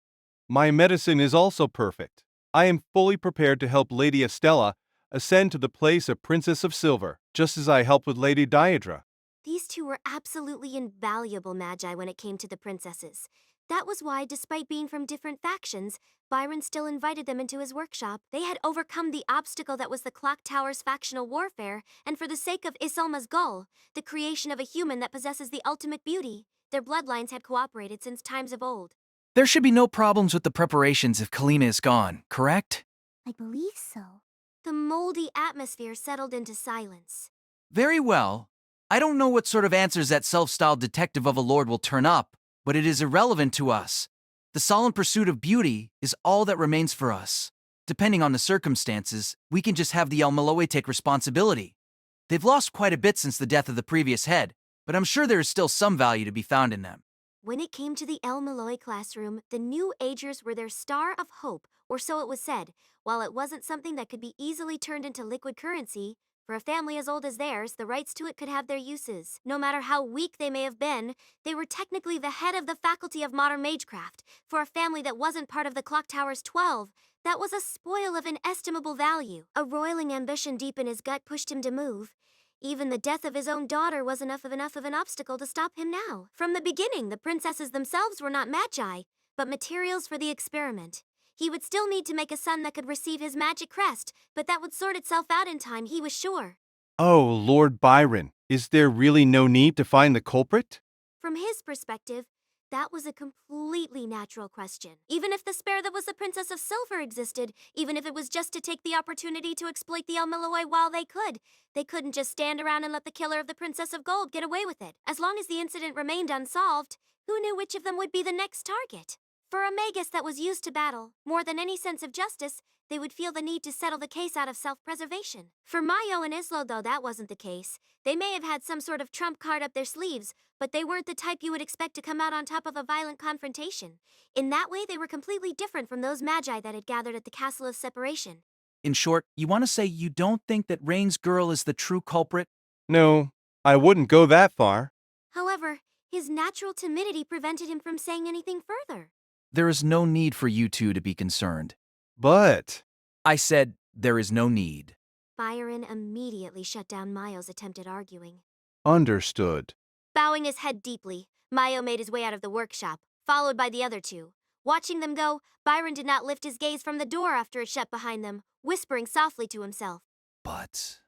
is also perfect. I am fully prepared to help Lady Estella ascend to the place of Princess of Silver, just as I helped with Lady Deirdre. These two were absolutely invaluable magi when it came to the princesses. That was why, despite being from different factions, Byron still invited them into his workshop. They had overcome the obstacle that was the Clock Tower's factional warfare, and for the sake of Iselma's goal, the creation of a human that possesses the ultimate beauty, their bloodlines had cooperated since times of old. There should be no problems with the preparations if Kalina is gone, correct? I believe so. The moldy atmosphere settled into silence. Very well. I don't know what sort of answers that self-styled detective of a lord will turn up, but it is irrelevant to us. The solemn pursuit of beauty is all that remains for us. Depending on the circumstances, we can just have the El-Melloi take responsibility. They've lost quite a bit since the death of the previous head, but I'm sure there is still some value to be found in them. When it came to the El-Melloi classroom, the New Agers were their star of hope, or so it was said. While it wasn't something that could be easily turned into liquid currency, for a family as old as theirs, the rights to it could have their uses. No matter how weak they may have been, they were technically the head of the faculty of modern magecraft. For a family that wasn't part of the Clock Tower's 12, that was a spoil of inestimable value. A roiling ambition deep in his gut pushed him to move. Even the death of his own daughter was enough of an obstacle to stop him now. From the beginning, the princesses themselves were not magi, but materials for the experiment. He would still need to make a son that could receive his magic crest, but that would sort itself out in time, he was sure. Oh, Lord Byron, is there really no need to find the culprit? From his perspective, that was a completely natural question. Even if the spare that was the Princess of Silver existed, even if it was just to take the opportunity to exploit the El-Melloi while they couldn't just stand around and let the killer of the Princess of Gold get away with it. As long as the incident remained unsolved, who knew which of them would be the next target? For a magus that was used to battle, more than any sense of justice, they would feel the need to settle the case out of self-preservation. For Mayo and Islo, though, that wasn't the case. They may have had some sort of trump card up their sleeves, but they weren't the type you would expect to come out on top of a violent confrontation. In that way, they were completely different from those magi that had gathered at the Castle of Separation. In short, you want to say you don't think that Rain's girl is the true culprit? No, I wouldn't go that far. However, his natural timidity prevented him from saying anything further. There is no need for you two to be concerned. But I said there is no need. Byron immediately shut down Mayo's attempt at arguing. understood. Bowing his head deeply, Mayo made his way out of the workshop, followed by the other two. Watching them go, Byron did not lift his gaze from the door after it shut behind them, whispering softly to himself. But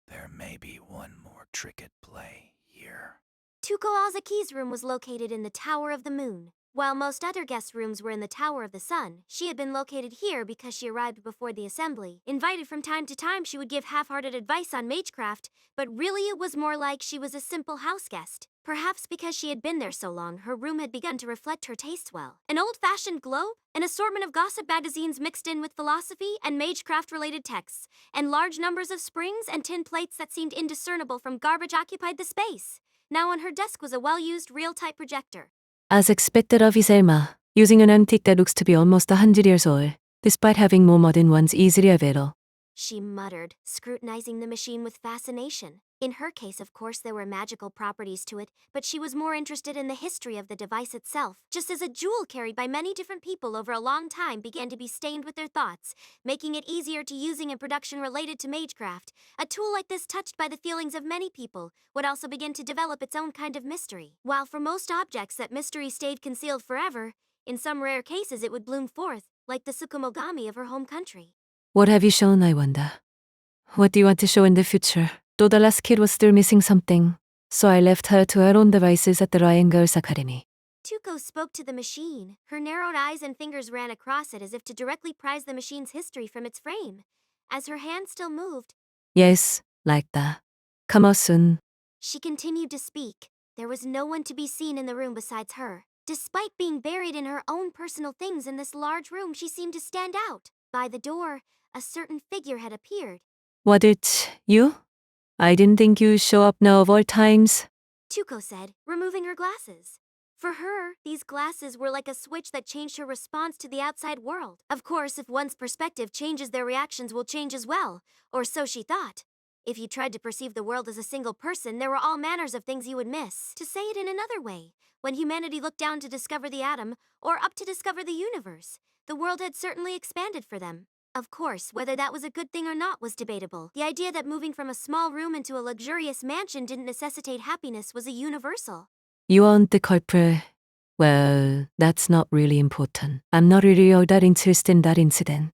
there may be one more trick at play here. Tuko Azaki's room was located in the Tower of the Moon. While most other guest rooms were in the Tower of the Sun, she had been located here because she arrived before the assembly. Invited from time to time, she would give half-hearted advice on magecraft, but really it was more like she was a simple house guest. Perhaps because she had been there so long, her room had begun to reflect her tastes well. An old-fashioned globe, an assortment of gossip magazines mixed in with philosophy and magecraft-related texts, and large numbers of springs and tin plates that seemed indiscernible from garbage occupied the space. Now on her desk was a well-used real-type projector. As expected of Iselma, using an antique that looks to be almost 100 years old, despite having more modern ones easily available. She muttered, scrutinizing the machine with fascination. In her case, of course, there were magical properties to it, but she was more interested in the history of the device itself, just as a jewel carried by many different people over a long time began to be stained with their thoughts, making it easier to using in production related to magecraft. A tool like this, touched by the feelings of many people, would also begin to develop its own kind of mystery. While for most objects that mystery stayed concealed forever, in some rare cases it would bloom forth, like the Tsukumogami of her home country. What have you shown, I wonder? What do you want to show in the future? Though the last kid was still missing something, so I left her to her own devices at the Ryan Girls Academy. Tuko spoke to the machine. Her narrowed eyes and fingers ran across it as if to directly prise the machine's history from its frame. As her hand still moved, Yes, like that. Come on soon. she continued to speak. There was no one to be seen in the room besides her. Despite being buried in her own personal things in this large room, she seemed to stand out. By the door, a certain figure had appeared. Was it you? I didn't think you'd show up now of all times. Tuko said, removing her glasses. For her, these glasses were like a switch that changed her response to the outside world. Of course, if one's perspective changes, their reactions will change as well, or so she thought. If you tried to perceive the world as a single person, there were all manners of things you would miss. To say it in another way, when humanity looked down to discover the atom, or up to discover the universe, the world had certainly expanded for them. Of course, whether that was a good thing or not was debatable. The idea that moving from a small room into a luxurious mansion didn't necessitate happiness was a universal. You aren't the culprit. Well, that's not really important. I'm not really all that interested in that incident.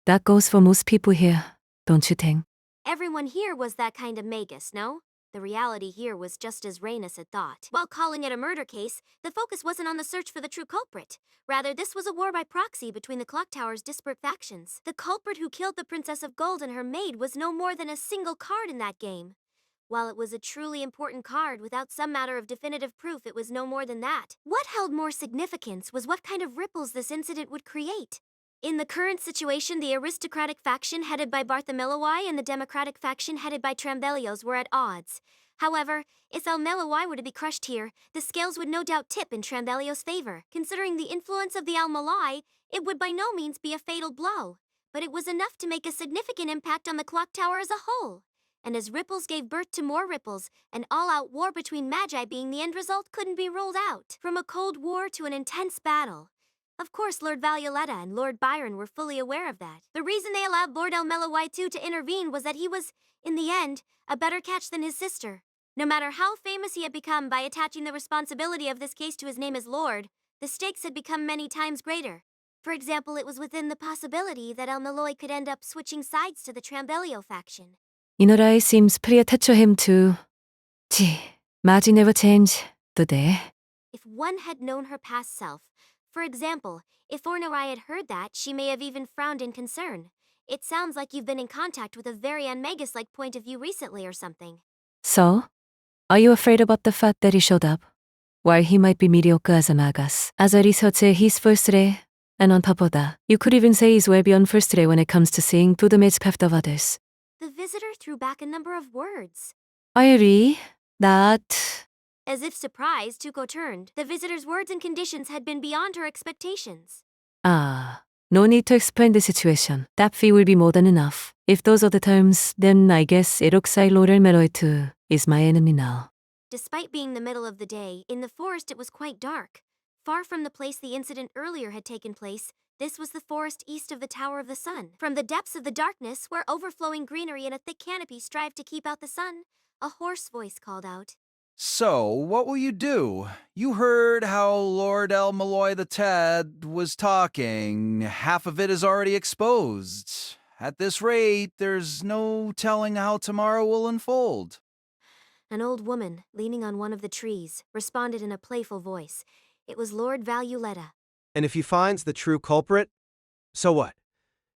That goes for most people here, don't you think? Everyone here was that kind of magus, no? The reality here was just as Rhaenys had thought. While calling it a murder case, the focus wasn't on the search for the true culprit. Rather, this was a war by proxy between the Clock Tower's disparate factions. The culprit who killed the Princess of Gold and her maid was no more than a single card in that game. While it was a truly important card, without some matter of definitive proof, it was no more than that. What held more significance was what kind of ripples this incident would create. In the current situation, the aristocratic faction headed by Lord El-Melloi and the democratic faction headed by Trambelios were at odds. However, if El-Melloi were to be crushed here, the scales would no doubt tip in Trambelios' favor. Considering the influence of the El-Melloi, it would by no means be a fatal blow, but it was enough to make a significant impact on the clock tower as a whole. And as ripples gave birth to more ripples, an all-out war between magi being the end result couldn't be ruled out. From a cold war to an intense battle. Of course, Lord Violetta and Lord Byron were fully aware of that. The reason they allowed Lord El-Melloi II to intervene was that he was, in the end, a better catch than his sister. No matter how famous he had become by attaching the responsibility of this case to his name as Lord, the stakes had become many times greater. For example, it was within the possibility that El-Melloi could end up switching sides to the Trambelio faction. Inorai seems pretty attached to him too. Gee, Mage never change, do they? If one had known her past self, for example, if Ornorai had heard that, she may have even frowned in concern. It sounds like you've been in contact with a very unmagus-like point of view recently or something. So? Are you afraid about the fact that he showed up? while he might be mediocre as a magus, as a researcher he's first-rate, and on top of that, you could even say he's well beyond first-rate when it comes to seeing through the magecraft of others. The visitor threw back a number of words. I agree that... As if surprised, Tuko turned. The visitor's words and conditions had been beyond her expectations. No need to explain the situation. That fee will be more than enough. If those are the terms, then I guess it looks like Lord El-Melloi II is my enemy now. Despite being the middle of the day, in the forest it was quite dark. Far from the place the incident earlier had taken place, this was the forest east of the Tower of the Sun. From the depths of the darkness, where overflowing greenery and a thick canopy strive to keep out the sun, a hoarse voice called out. So, what will you do? You heard how Lord El-Melloi II was talking. Half of it is already exposed. At this rate, there's no telling how tomorrow will unfold. An old woman, leaning on one of the trees, responded in a playful voice. It was Lord Valuletta. And if he finds the true culprit, so what?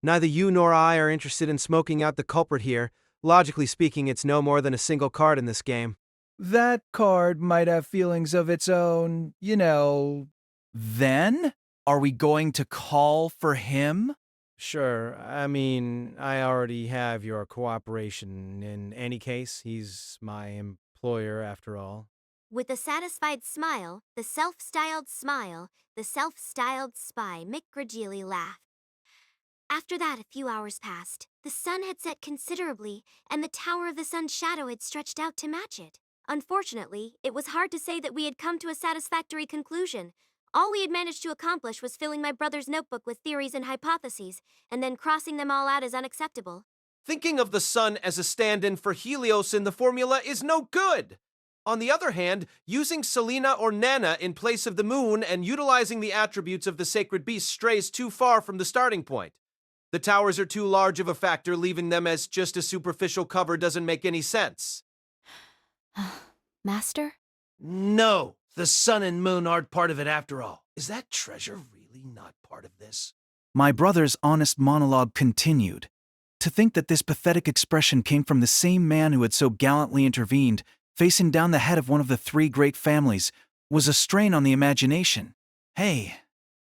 Neither you nor I are interested in smoking out the culprit here. Logically speaking, it's no more than a single card in this game. That card might have feelings of its own, you know. Then? Are we going to call for him? Sure, I mean, I already have your cooperation. In any case, he's my employer after all. With a satisfied smile, the self-styled smile, the self-styled spy, Mick Grigili laughed. After that, a few hours passed. The sun had set considerably, and the Tower of the Sun's shadow had stretched out to match it. Unfortunately, it was hard to say that we had come to a satisfactory conclusion. All we had managed to accomplish was filling my brother's notebook with theories and hypotheses, and then crossing them all out as unacceptable. Thinking of the sun as a stand-in for Helios in the formula is no good! On the other hand, using Selena or Nana in place of the moon and utilizing the attributes of the sacred beast strays too far from the starting point. The towers are too large of a factor, leaving them as just a superficial cover doesn't make any sense. Master? No, the sun and moon aren't part of it after all. Is that treasure really not part of this? My brother's honest monologue continued. To think that this pathetic expression came from the same man who had so gallantly intervened, facing down the head of one of the three great families, was a strain on the imagination. Hey,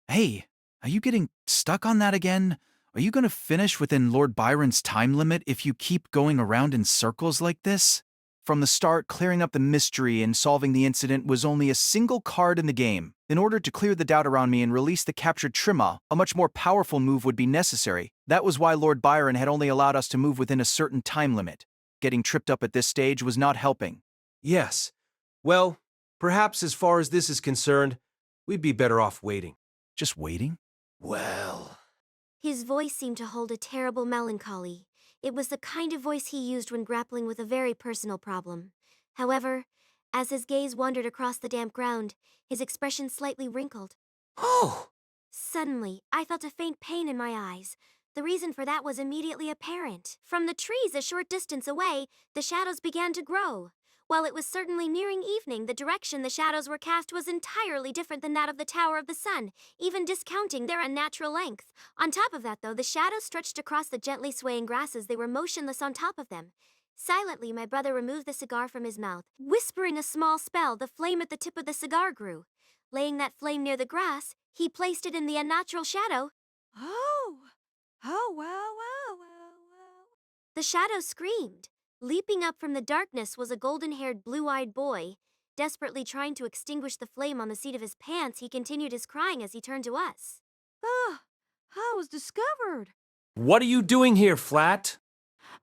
are you getting stuck on that again? Are you going to finish within Lord Byron's time limit if you keep going around in circles like this? From the start, clearing up the mystery and solving the incident was only a single card in the game. In order to clear the doubt around me and release the captured Trimma, a much more powerful move would be necessary. That was why Lord Byron had only allowed us to move within a certain time limit. Getting tripped up at this stage was not helping. Yes. Well, perhaps as far as this is concerned, we'd be better off waiting. Just waiting? Well... His voice seemed to hold a terrible melancholy. It was the kind of voice he used when grappling with a very personal problem. However, as his gaze wandered across the damp ground, his expression slightly wrinkled. Oh! Suddenly, I felt a faint pain in my eyes. The reason for that was immediately apparent. From the trees a short distance away, the shadows began to grow. While it was certainly nearing evening, the direction the shadows were cast was entirely different than that of the Tower of the Sun, even discounting their unnatural length. On top of that, though, the shadows stretched across the gently swaying grasses. They were motionless on top of them. Silently, my brother removed the cigar from his mouth. Whispering a small spell, the flame at the tip of the cigar grew. Laying that flame near the grass, he placed it in the unnatural shadow. Oh, wow. The shadow screamed. Leaping up from the darkness was a golden-haired, blue-eyed boy. Desperately trying to extinguish the flame on the seat of his pants, he continued his crying as he turned to us. I was discovered. What are you doing here, Flat?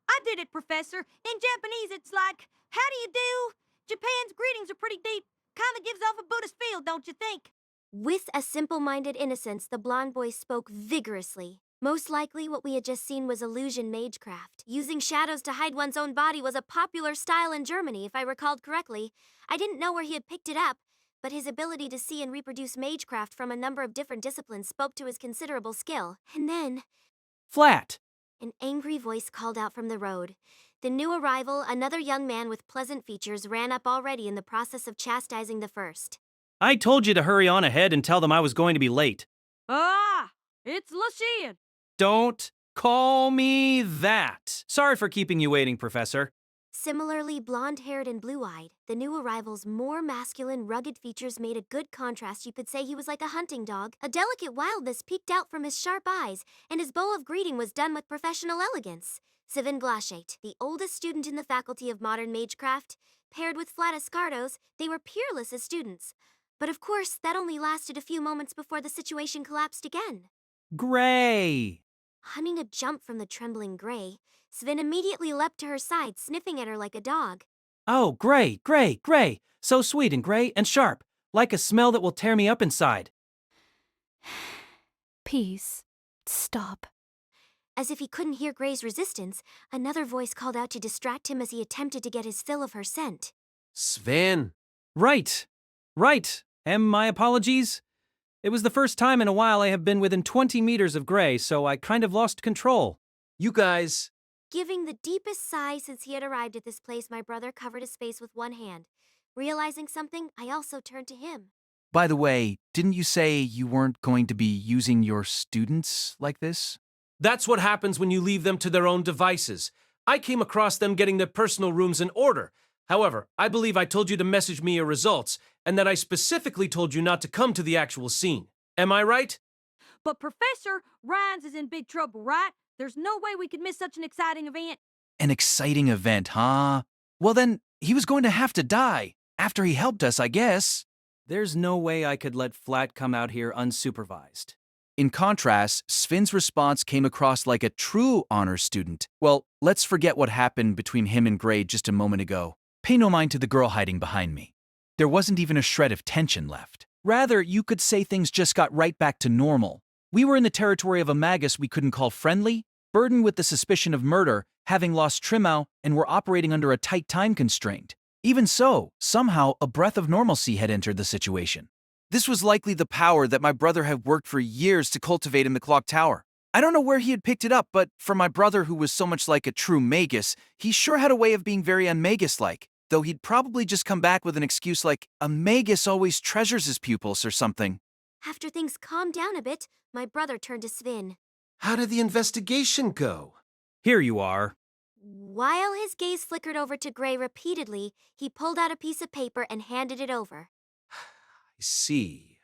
I did it, Professor. In Japanese, it's like, how do you do? Japan's greetings are pretty deep. Kinda gives off a Buddhist feel, don't you think? With a simple-minded innocence, the blonde boy spoke vigorously. Most likely, what we had just seen was illusion magecraft. Using shadows to hide one's own body was a popular style in Germany, if I recalled correctly. I didn't know where he had picked it up, but his ability to see and reproduce magecraft from a number of different disciplines spoke to his considerable skill. And then... Flat! An angry voice called out from the road. The new arrival, another young man with pleasant features, ran up already in the process of chastising the first. I told you to hurry on ahead and tell them I was going to be late. It's Lucian. Don't call me that. Sorry for keeping you waiting, Professor. Similarly blonde-haired and blue-eyed, the new arrival's more masculine, rugged features made a good contrast. You could say he was like a hunting dog. A delicate wildness peeked out from his sharp eyes, and his bow of greeting was done with professional elegance. Sivin Glashate, the oldest student in the Faculty of Modern Magecraft, paired with Flat Escardos, they were peerless as students. But of course, that only lasted a few moments before the situation collapsed again. Gray! Hunting a jump from the trembling Gray, Svin immediately leapt to her side, sniffing at her like a dog. Oh, Gray, Gray, Gray! So sweet and gray and sharp, like a smell that will tear me up inside. Peace. Stop. As if he couldn't hear Gray's resistance, another voice called out to distract him as he attempted to get his fill of her scent. Sven. Right. My apologies. It was the first time in a while I have been within 20 meters of Gray, so I kind of lost control. You guys. Giving the deepest sigh since he had arrived at this place, my brother covered his face with one hand. Realizing something, I also turned to him. By the way, didn't you say you weren't going to be using your students like this? That's what happens when you leave them to their own devices. I came across them getting their personal rooms in order. However, I believe I told you to message me your results, and that I specifically told you not to come to the actual scene. Am I right? But Professor, Rhines is in big trouble, right? There's no way we could miss such an exciting event. An exciting event, huh? Well then, he was going to have to die. After he helped us, I guess. There's no way I could let Flat come out here unsupervised. In contrast, Sven's response came across like a true honor student. Well, let's forget what happened between him and Gray just a moment ago. Pay no mind to the girl hiding behind me. There wasn't even a shred of tension left. Rather, you could say things just got right back to normal. We were in the territory of a magus we couldn't call friendly, burdened with the suspicion of murder, having lost Trimau, and were operating under a tight time constraint. Even so, somehow a breath of normalcy had entered the situation. This was likely the power that my brother had worked for years to cultivate in the clock tower. I don't know where he had picked it up, but for my brother who was so much like a true magus, he sure had a way of being very unmagus-like, though he'd probably just come back with an excuse like, a magus always treasures his pupils or something. After things calmed down a bit, my brother turned to Svin. How did the investigation go? Here you are. While his gaze flickered over to Gray repeatedly, he pulled out a piece of paper and handed it over. I see.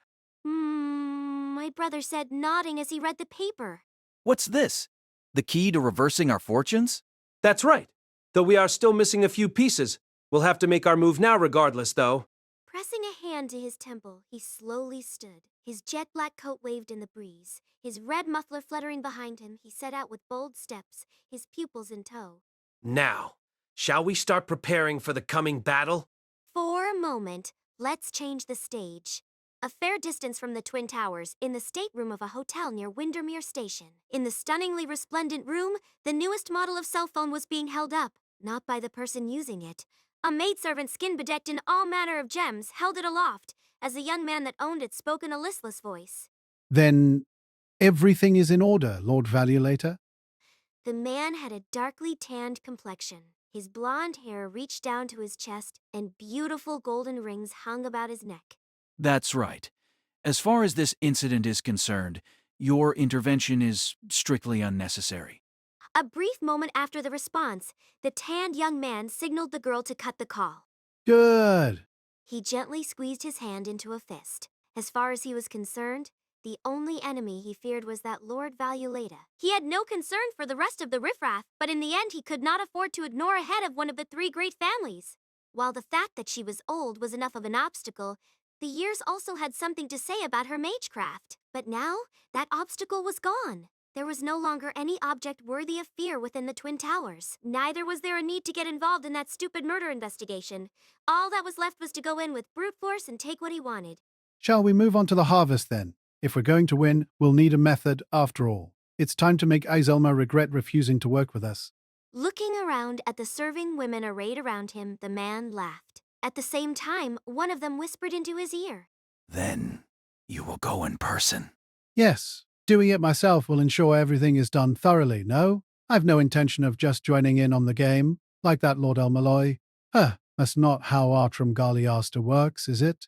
My brother said, nodding as he read the paper. What's this? The key to reversing our fortunes? That's right. Though we are still missing a few pieces. We'll have to make our move now regardless, though. Pressing a hand to his temple, he slowly stood. His jet-black coat waved in the breeze. His red muffler fluttering behind him, he set out with bold steps, his pupils in tow. Now, shall we start preparing for the coming battle? For a moment, let's change the stage. A fair distance from the Twin Towers, in the stateroom of a hotel near Windermere Station. In the stunningly resplendent room, the newest model of cell phone was being held up, not by the person using it. A maidservant, skin bedecked in all manner of gems, held it aloft, as the young man that owned it spoke in a listless voice. Then everything is in order, Lord Valulator? The man had a darkly tanned complexion. His blonde hair reached down to his chest, and beautiful golden rings hung about his neck. That's right. As far as this incident is concerned, your intervention is strictly unnecessary. A brief moment after the response, the tanned young man signaled the girl to cut the call. Good. He gently squeezed his hand into a fist. As far as he was concerned, the only enemy he feared was that Lord Valulator. He had no concern for the rest of the riffraff, but in the end he could not afford to ignore a head of one of the three great families. While the fact that she was old was enough of an obstacle, the years also had something to say about her magecraft. But now, that obstacle was gone. There was no longer any object worthy of fear within the Twin Towers. Neither was there a need to get involved in that stupid murder investigation. All that was left was to go in with brute force and take what he wanted. Shall we move on to the harvest then? If we're going to win, we'll need a method after all. It's time to make Iselma regret refusing to work with us. Looking around at the serving women arrayed around him, the man laughed. At the same time, one of them whispered into his ear. Then you will go in person. Yes, doing it myself will ensure everything is done thoroughly, no? I've no intention of just joining in on the game, like that Lord El-Melloi. That's not how Artrum Galiasta works, is it?